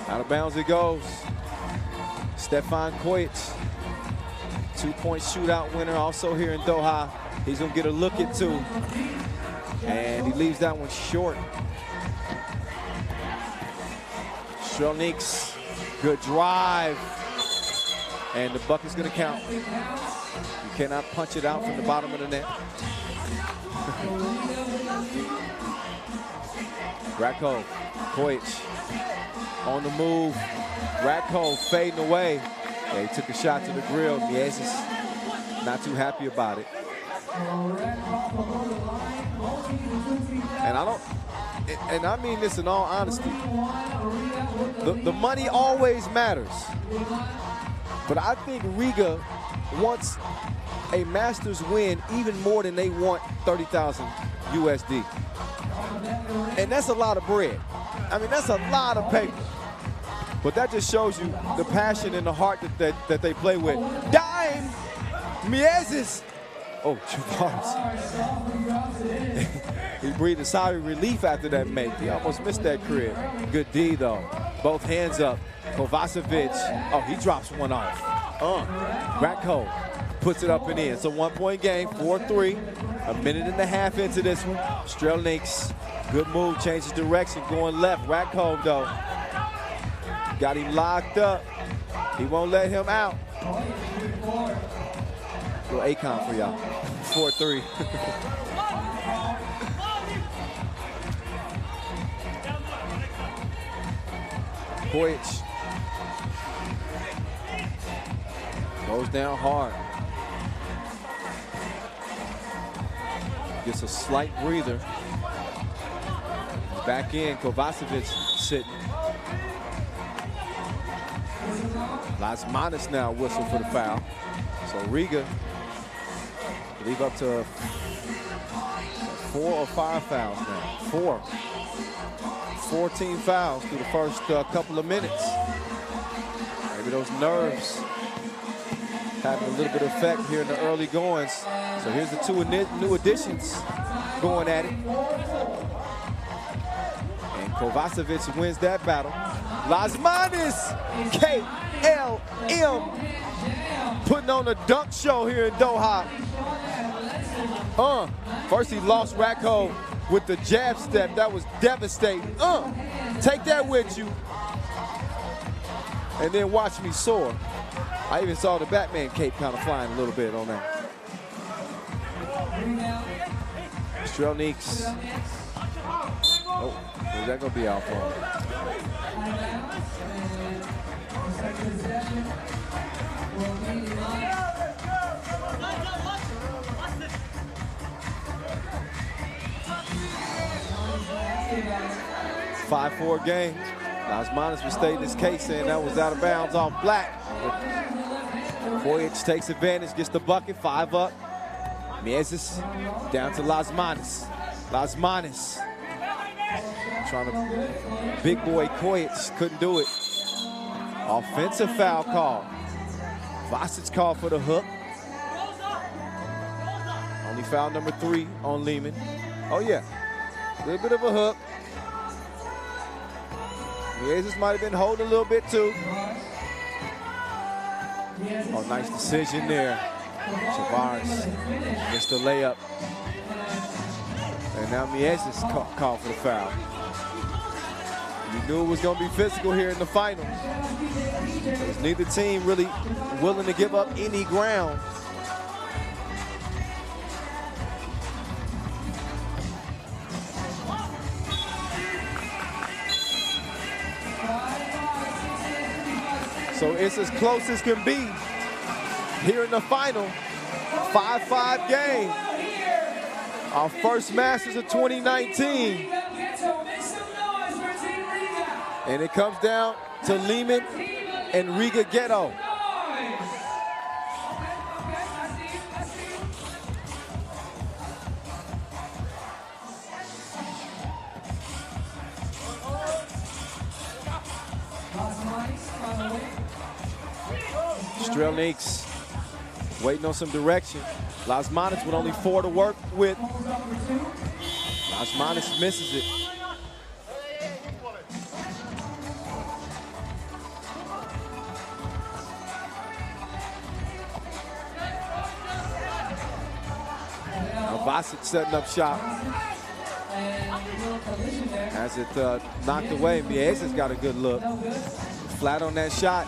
Out of bounds it goes. Stefan Kojic, 2-point shootout winner, also here in Doha. He's gonna get a look at 2. And he leaves that one short. Strelnieks, good drive. And the bucket's gonna count. You cannot punch it out from the bottom of the net. Ratko, Kojic on the move. Ratko fading away. Yeah, he took a shot to the grill. Mieses not too happy about it. And I mean this in all honesty. The money always matters. But I think Riga wants a Masters win even more than they want 30,000 USD. And that's a lot of bread. I mean, that's a lot of paper. But that just shows you the passion and the heart that they play with. Dime! Mieses! Oh, Javaris. He breathed a sigh of relief after that make. He almost missed that crib. Good D, though. Both hands up. Kovacevic. Oh, he drops one off. Ratko puts it up and in. It's a 1-point game, 4-3. A minute and a half into this one. Strelnieks, good move, changes direction, going left. Ratko, though, got him locked up. He won't let him out. Little Akon for y'all. 4-3. Kojic goes down hard. Gets a slight breather. Back in, Kovacevic sitting. Lasmanis now whistle for the foul. So Riga leave up to 4 or 5 fouls now. 4. 14 fouls through the first couple of minutes. Maybe those nerves having a little bit of effect here in the early goings. So here's the 2 new additions going at it. And Kovacevic wins that battle. Lasmanis, KLM, putting on a dunk show here in Doha. First he lost Ratko with the jab step. That was devastating. Take that with you. And then watch me soar. I even saw the Batman cape kind of flying a little bit on that. Strelnieks. Oh, is that gonna be out for him? 5-4 game. Lasmanis was stating his case, saying that was out of bounds off Black. Kojic takes advantage, gets the bucket, 5 up. Mieses down to Lasmanis. Lasmanis trying to, big boy Kojic couldn't do it. Offensive foul call. Vasic called for the hook. Only foul number 3 on Lehman. Oh yeah, a little bit of a hook. Mieses might have been holding a little bit too. Oh, nice decision there. Javaris gets the layup. And now Mieses called for the foul. You knew it was going to be physical here in the finals. Neither team really willing to give up any ground. So it's as close as can be here in the final. 5-5 game. Our first Masters of 2019. And it comes down to Lehman and Riga Ghetto. Strelnieks waiting on some direction. Lasmanis with only 4 to work with. Lasmanis misses it. Vasic setting up shop. As it knocked away, Miez's got a good look. Flat on that shot.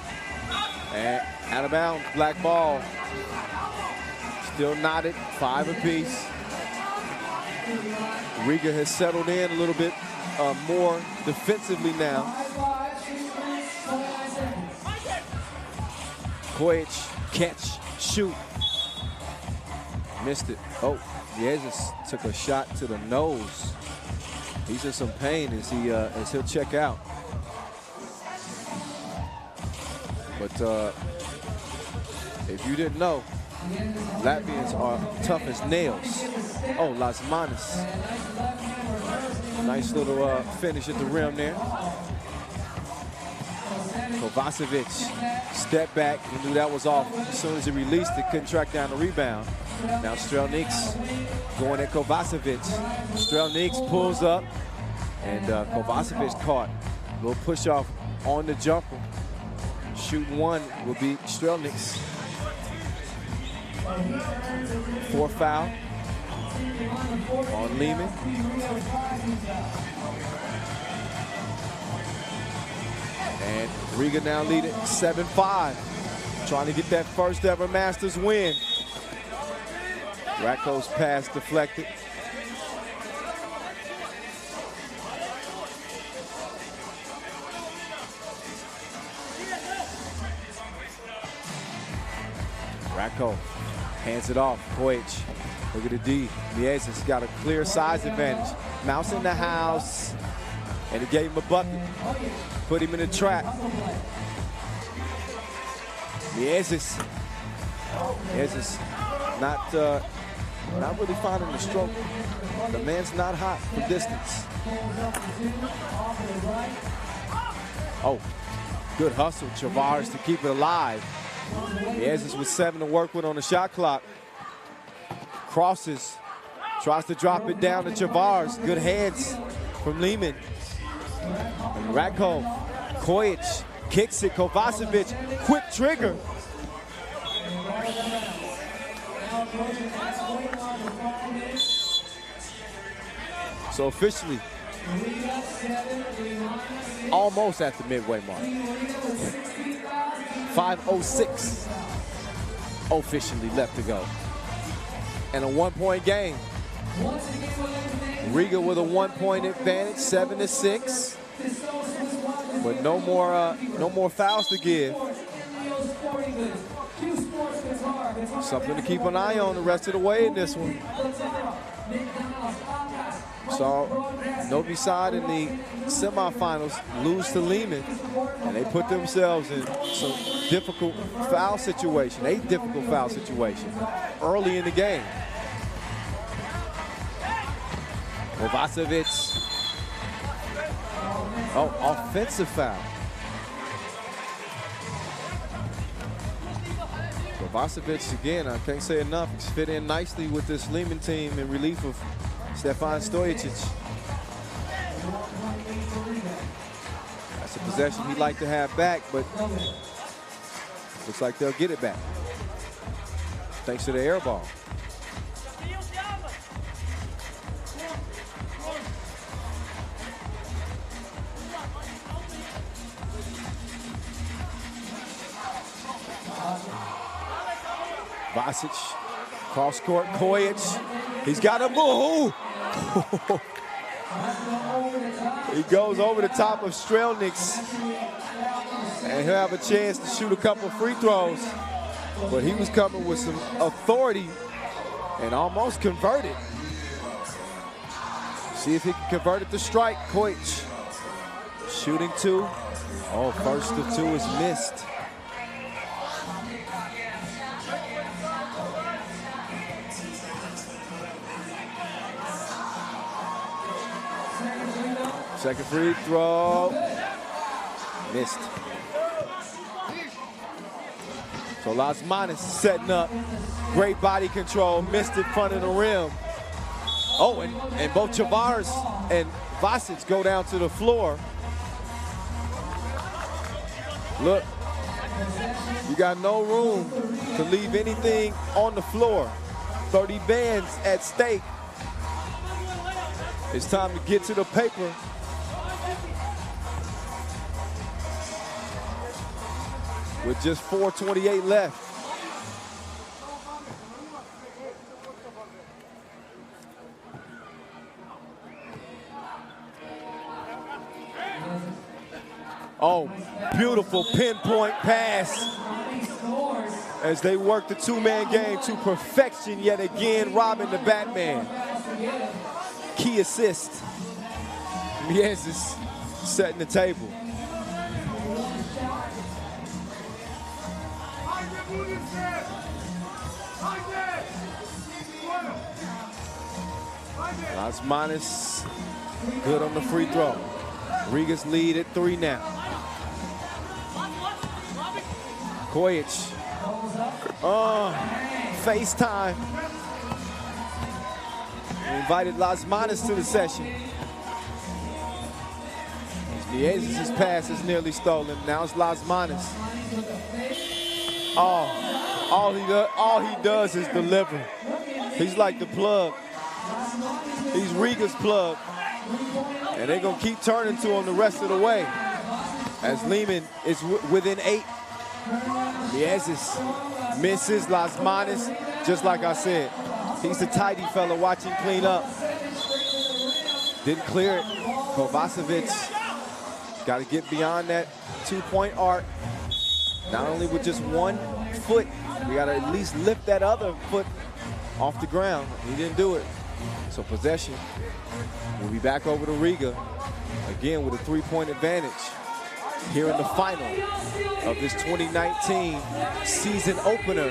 And out of bounds, black ball. Still knotted, 5 apiece. Riga has settled in a little bit more defensively now. Kojic, catch, shoot. Missed it. Oh, Miezis took a shot to the nose. He's in some pain as he'll check out. But if you didn't know, Latvians are tough as nails. Oh, Lasmanis. Nice little finish at the rim there. Kovacevic, step back, he knew that was off. As soon as he released it, couldn't track down the rebound. Now Strelnieks going at Kovacevic. Strelnieks pulls up, and Kovacevic caught. A little push off on the jumper. Shooting one will be Strelnieks. 4 foul on Lehman. And Riga now leading 7-5. Trying to get that first ever Masters win. Ratko's pass deflected. Ratko hands it off. Kojic, look at the D. Miez's got a clear size advantage. Mouse in the house. And he gave him a bucket. Put him in a trap. Miez's not really finding the stroke. The man's not hot from distance. Oh, good hustle, Chavars, to keep it alive. Miezis with 7 to work with on the shot clock. Crosses, tries to drop it down to Chavars. Good hands from Lehman. And Ratko, Kojic kicks it, Kovacevic, quick trigger. So officially, almost at the midway mark. 5:06 officially left to go. And a 1-point game. Riga with a 1-point advantage, 7-6. But no more fouls to give. Something to keep an eye on the rest of the way in this one. So Novi Sad in the semifinals lose to Lehman, and they put themselves in some difficult foul situation, a difficult foul situation early in the game. Kovacevic. Oh, offensive foul. Kovacevic, again, I can't say enough. He's fit in nicely with this Lehman team in relief of Stefan Stojicic. That's a possession he'd like to have back, but looks like they'll get it back. Thanks to the air ball. Vasic, cross court, Kojic. He's got a move. He goes over the top of Strelnieks. and he'll have a chance to shoot a couple free throws. But he was coming with some authority and almost converted. See if he can convert it to strike. Koic shooting 2. Oh, first of 2 is missed. Second free throw, missed. So Lasmanis setting up, great body control, missed in front of the rim. Oh, and both Tavares and Vasic go down to the floor. Look, you got no room to leave anything on the floor. 30 bands at stake. It's time to get to the paper. With just 4:28 left. Oh, beautiful pinpoint pass as they work the 2-man game to perfection yet again, robbing the Batman. Key assist. Mies is setting the table. Lasmanis good on the free throw. Riga's lead at 3 now. Koic. FaceTime. We invited Lasmanis to the session. Mies' pass is nearly stolen. Now it's Lasmanis. All he does is deliver. He's like the plug. He's Riga's plug. And they're going to keep turning to him the rest of the way. As Lehman is within 8. Mies misses Lasmanis, just like I said. He's the tidy fella watching clean up. Didn't clear it. Kovacevic got to get beyond that 2-point arc. Not only with just 1 foot, we got to at least lift that other foot off the ground. He didn't do it. So possession. We'll be back over to Riga again with a 3-point advantage here in the final of this 2019 season opener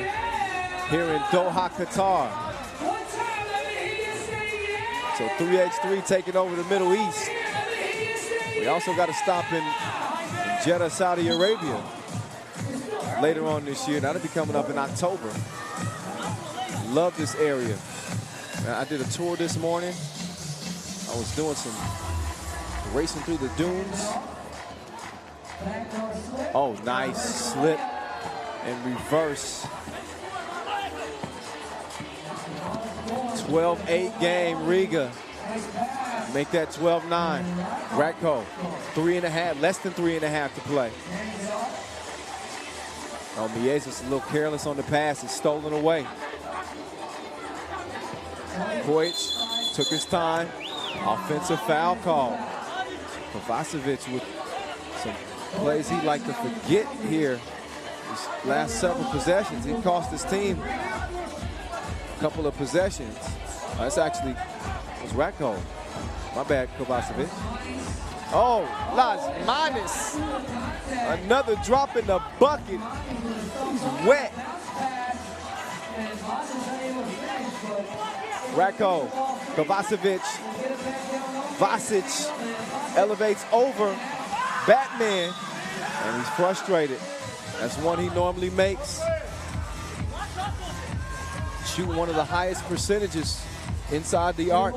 here in Doha, Qatar. So 3x3 taking over the Middle East. We also got to stop in Jeddah, Saudi Arabia later on this year. That'll be coming up in October. Love this area. I did a tour this morning. I was doing some racing through the dunes. Oh, nice slip and reverse. 12-8 game, Riga. Make that 12-9. Ratko, 3.5, less than 3.5 to play. Oh, Mies is a little careless on the pass. It's stolen away. Koic took his time. Offensive foul call. Kovacevic with some plays he'd like to forget here. These last several possessions, he cost his team a couple of possessions. That's actually was Ratko. My bad, Kovacevic. Oh, Lasmanis. Another drop in the bucket. He's wet. Ratko, Kovacevic, Vasic elevates over Batman, and he's frustrated. That's one he normally makes. Shooting one of the highest percentages inside the arc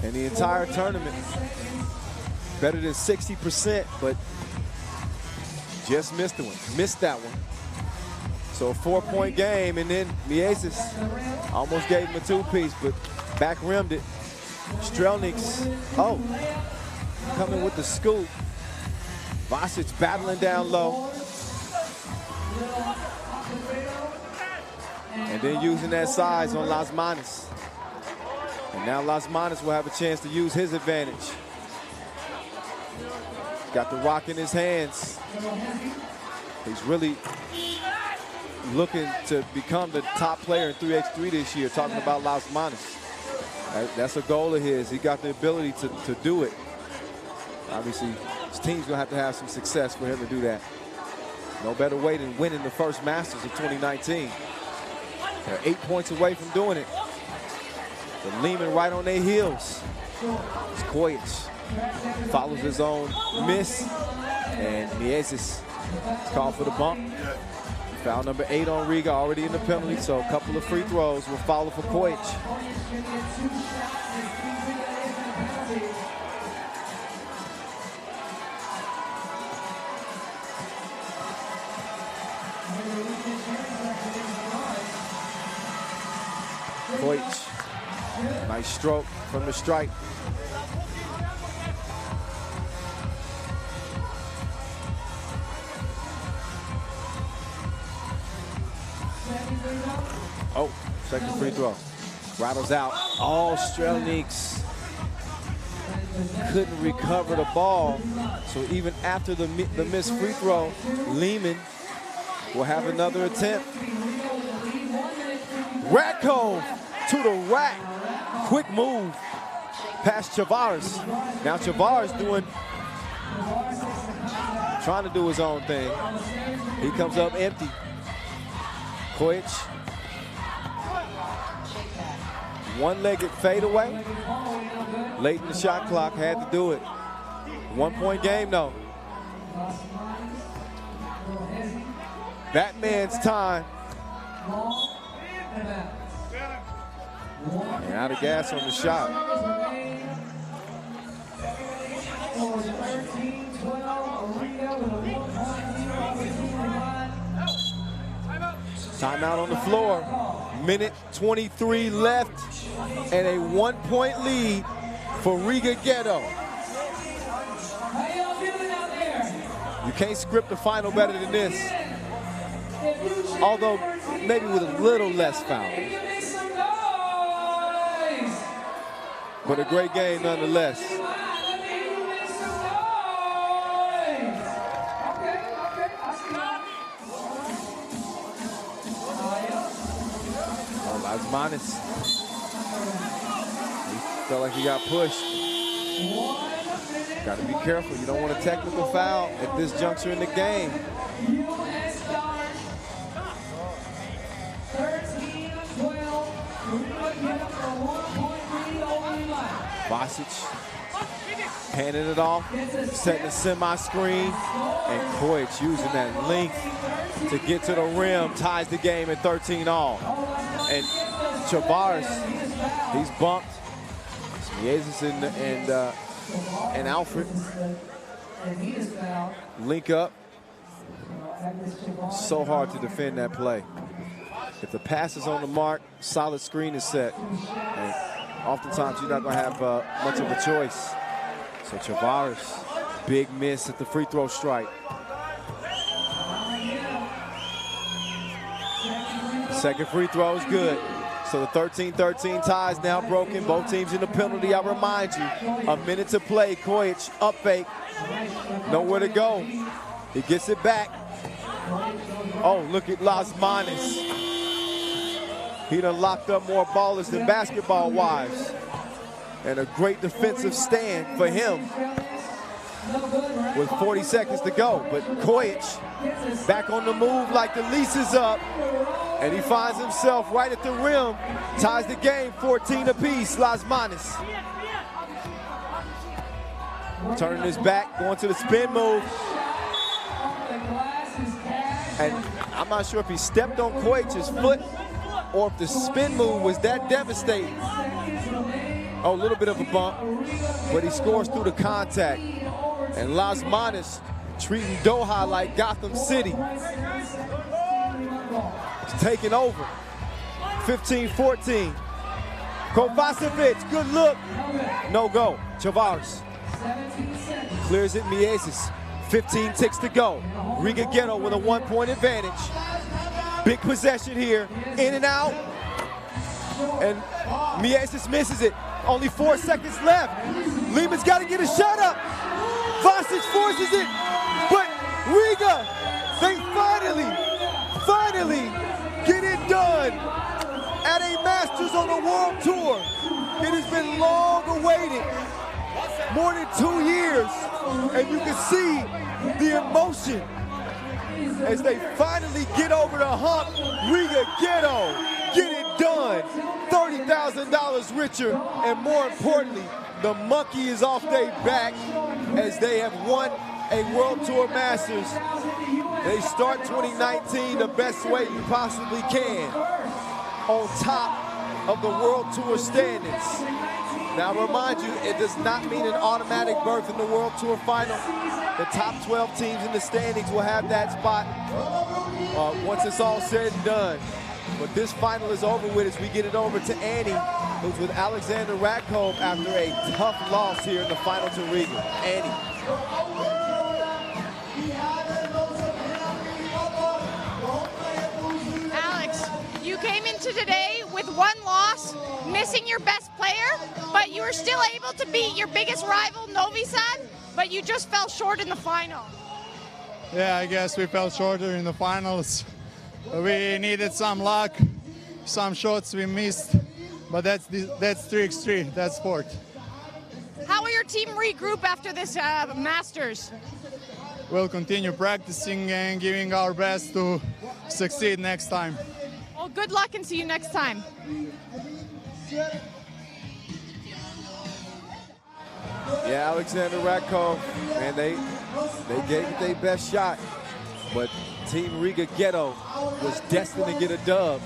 in the entire tournament. Better than 60%, but just missed that one. So a 4-point game, and then Mies almost gave him a 2-piece, but back rimmed it. Strelnick's, coming with the scoop. Vasic battling down low. And then using that size on Lasmanis. And now Lasmanis will have a chance to use his advantage. got the rock in his hands. He's really looking to become the top player in 3x3 this year, talking about Las Manos. That's a goal of his. He got the ability to do it. Obviously, his team's going to have some success for him to do that. No better way than winning the first Masters of 2019. They're 8 points away from doing it. The Lehman right on their heels. It's Kojic. Follows his own miss. And Mieses called for the bump. Foul number 8 on Riga, already in the penalty, so a couple of free throws will follow for Kojic. Kojic, nice stroke from the stripe. Oh, second free throw. Rattles out. Oh, Strelnieks couldn't recover the ball. So even after the missed free throw, Lehman will have another attempt. Ratko to the rack. Quick move past Chavares. Now Chavares trying to do his own thing. He comes up empty. Kojic. One-legged fadeaway. Late in the shot clock, had to do it. 1-point game, though. That man's time. And out of gas on the shot. Timeout on the floor. Minute 23 left and a 1-point lead for Riga Ghetto. You can't script the final better than this. Although maybe with a little less foul. But a great game nonetheless. Manis. He felt like he got pushed. Got to be careful. You don't want a technical foul at this juncture in the game. Vasic handing it off, setting a semi-screen, and Kojic using that length to get to the rim, ties the game at 13-all. And Chavares, he's bumped. Mieses and Alfred link up. So hard to defend that play. If the pass is on the mark, solid screen is set. And oftentimes you're not going to have much of a choice. So Chavares, big miss at the free throw strike. Second free throw is good. So the 13-13 tie is now broken. Both teams in the penalty. I remind you, a minute to play. Kojic up fake. Nowhere to go. He gets it back. Oh, look at Las Manos. He done locked up more ballers than basketball wives. And a great defensive stand for him with 40 seconds to go. But Kojic back on the move like the lease is up. And he finds himself right at the rim. Ties the game 14 apiece. Las Manos. Turning his back, going to the spin move. And I'm not sure if he stepped on Kojic's foot or if the spin move was that devastating. Oh, a little bit of a bump, but he scores through the contact. And Las Manos treating Doha like Gotham City. It's taking over. 15-14. Kovacevic, good look. No go. Chavares clears it. Mieses. 15 ticks to go. Riga Ghetto with a 1-point advantage. Big possession here. In and out. And Mieses misses it. Only 4 seconds left. Lehman's got to get a shot up. Vasic forces it, but Riga, they finally get it done at a Masters on the World Tour. It has been long awaited, more than 2 years, and you can see the emotion as they finally get over the hump. Riga Ghetto, get it done. $30,000 richer, and more importantly, the monkey is off their back as they have won a World Tour Masters. They start 2019 the best way you possibly can, on top of the World Tour standings. Now, I remind you, it does not mean an automatic berth in the World Tour final. The top 12 teams in the standings will have that spot once it's all said and done. But this final is over with as we get it over to Annie, who's with Alexander Radkov after a tough loss here in the final to Riga. Annie. Alex, you came into today with 1 loss, missing your best player, but you were still able to beat your biggest rival, Novi Sad, but you just fell short in the final. Yeah, I guess we fell shorter in the finals. We needed some luck, some shots we missed, but that's 3x3, that's sport. How will your team regroup after this Masters? We'll continue practicing and giving our best to succeed next time. Well, good luck and see you next time. Yeah, Alexander Radkov, man, they gave it their best shot, but Team Riga Ghetto was destined to get a dub.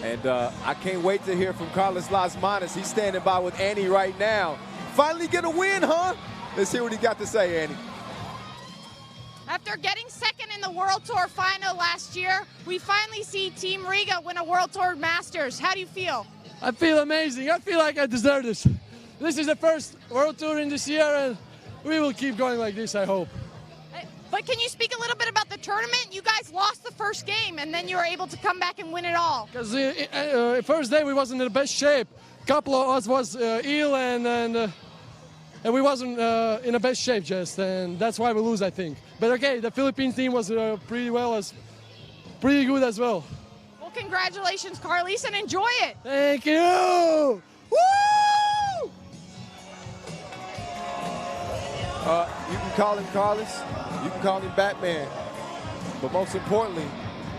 And I can't wait to hear from Carlos Lasmanis. He's standing by with Annie right now. Finally get a win, huh? Let's hear what he got to say, Annie. After getting second in the World Tour final last year, we finally see Team Riga win a World Tour Masters. How do you feel? I feel amazing. I feel like I deserve this. This is the first World Tour in this year, and we will keep going like this, I hope. But can you speak a little bit about the tournament? You guys lost the first game, and then you were able to come back and win it all. Because first day we wasn't in the best shape. Couple of us was ill, and we wasn't in the best shape just, and that's why we lose, I think. But okay, the Philippine team was pretty good as well. Well, congratulations, Carlis, and enjoy it. Thank you. Woo! You can call him Carlos, you can call him Batman, but most importantly,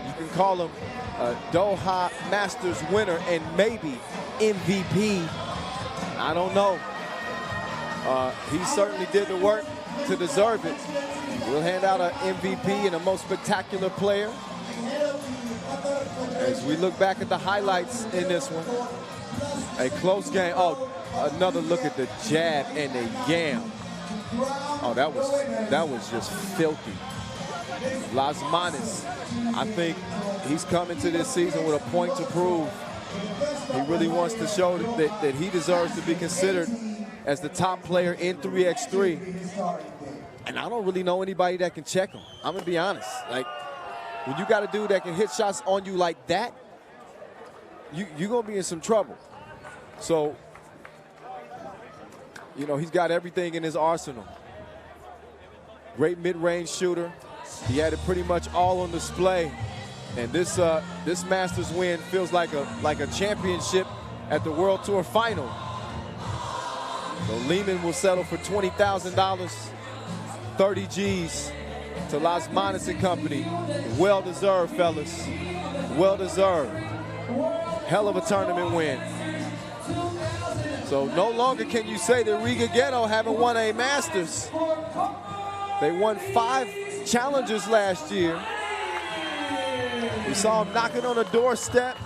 you can call him Doha Masters winner and maybe MVP. I don't know. He certainly did the work to deserve it. We'll hand out an MVP and a most spectacular player as we look back at the highlights in this one. A close game. Oh, another look at the jab and the yam. Oh, that was just filthy. Lasmanis, I think he's coming to this season with a point to prove. He really wants to show that he deserves to be considered as the top player in 3x3. And I don't really know anybody that can check him. I'm gonna be honest. Like, when you got a dude that can hit shots on you like that, you're gonna be in some trouble. So, you know, he's got everything in his arsenal. Great mid-range shooter. He had it pretty much all on display. And this Masters win feels like a championship at the World Tour final. So Lehman will settle for $20,000, 30 G's to Lasmanis and company. Well-deserved, fellas. Well-deserved. Hell of a tournament win. So no longer can you say that Riga Ghetto haven't won a Masters. They won 5 challengers last year. We saw them knocking on the doorstep,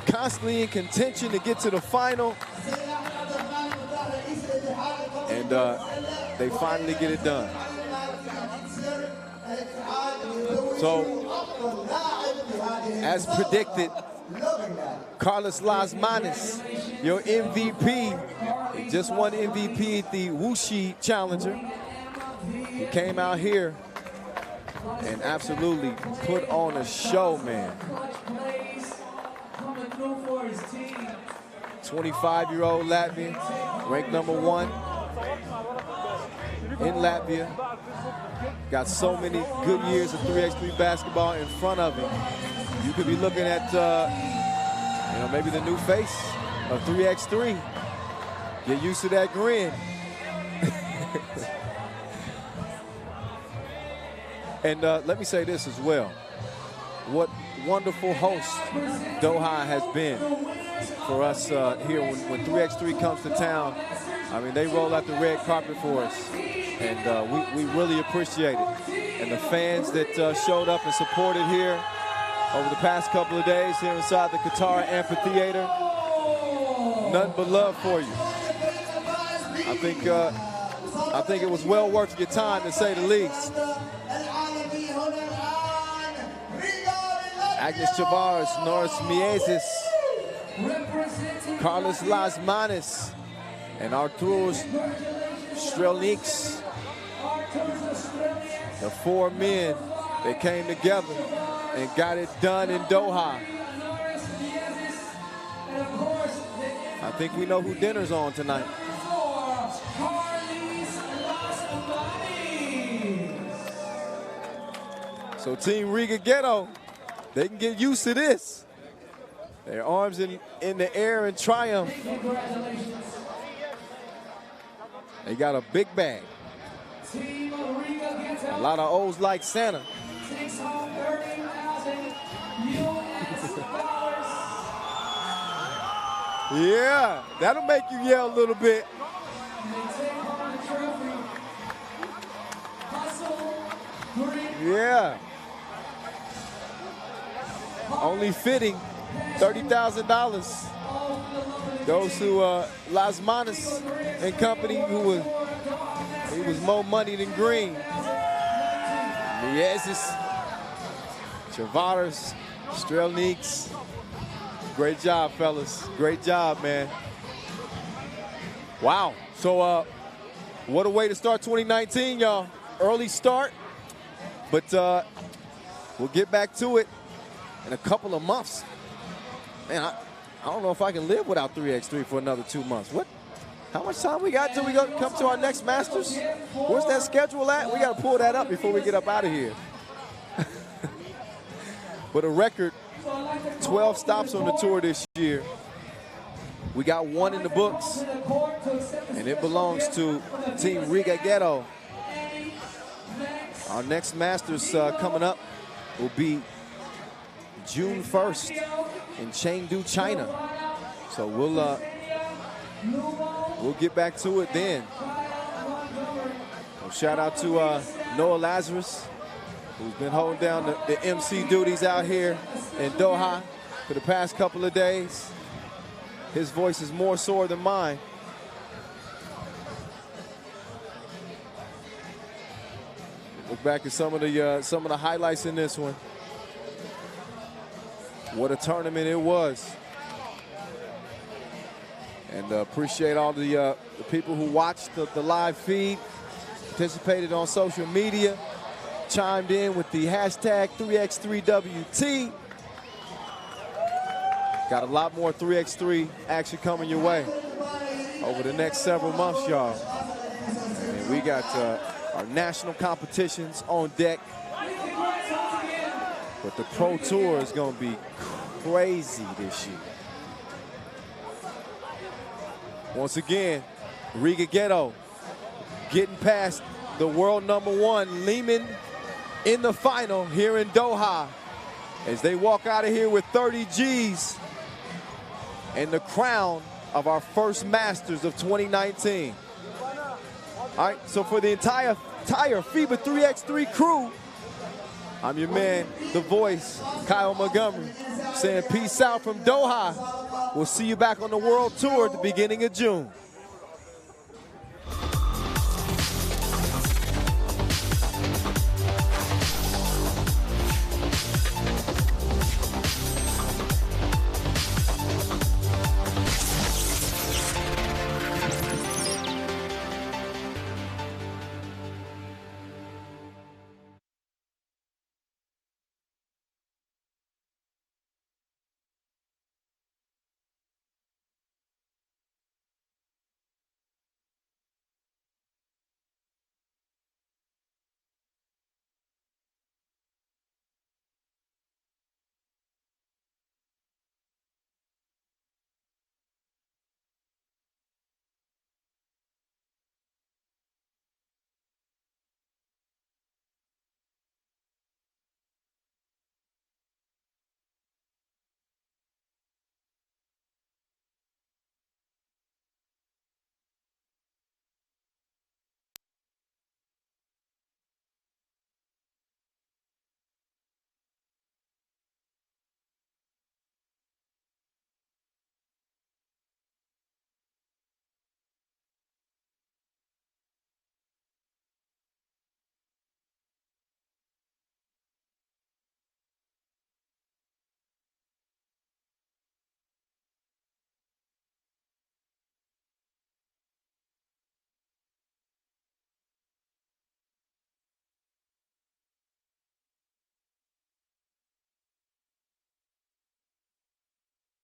constantly in contention to get to the final. And they finally get it done. So, as predicted, Carlos Lasmanis, your MVP, he just won MVP at the Wuxi Challenger. He came out here and absolutely put on a show, man. 25-year-old Latvian, ranked #1. in Latvia. Got so many good years of 3x3 basketball in front of him. You could be looking at, you know, maybe the new face of 3x3. Get used to that grin. And let me say this as well. What wonderful host Doha has been for us here when 3x3 comes to town. I mean, they roll out the red carpet for us, and we really appreciate it. And the fans that showed up and supported here over the past couple of days here inside the Qatar amphitheater, nothing but love for you. I think it was well worth your time, to say the least. Agnes Chavares, Norris Mieses, Carlos Lasmanis, and Arturos Strelniks. The four men that came together and got it done in Doha. I think we know who dinner's on tonight. So Team Riga Ghetto, they can get used to this. Their arms in the air in triumph. They got a big bag. A lot of O's like Santa. Yeah, that'll make you yell a little bit. Yeah. Only fitting $30,000. Goes to Lasmanis and company, who was more money than green. Mieses, Chavares, Strelniks. Great job, fellas. Great job, man. Wow. So what a way to start 2019, y'all. Early start, but we'll get back to it in a couple of months. Man, I don't know if I can live without 3x3 for another 2 months. What? How much time we got till we come to our next Masters? Where's that schedule at? We got to pull that up before we get up out of here. But a record 12 stops on the tour this year. We got one in the books, and it belongs to Team Riga Ghetto. Our next Masters coming up will be June 1st in Chengdu, China. So we'll get back to it then. Well, shout out to Noah Lazarus, who's been holding down the MC duties out here in Doha for the past couple of days. His voice is more sore than mine. Look back at some of the highlights in this one. What a tournament it was. And appreciate all the people who watched the live feed, participated on social media, chimed in with the hashtag 3x3WT. Got a lot more 3x3 action coming your way over the next several months, y'all. And we got our national competitions on deck. But the Pro Tour is going to be crazy this year. Once again, Riga Ghetto getting past the world #1 Lehman in the final here in Doha as they walk out of here with 30 G's and the crown of our first Masters of 2019. All right, so for the entire FIBA 3x3 crew, I'm your man, the voice, Kyle Montgomery, saying peace out from Doha. We'll see you back on the World Tour at the beginning of June.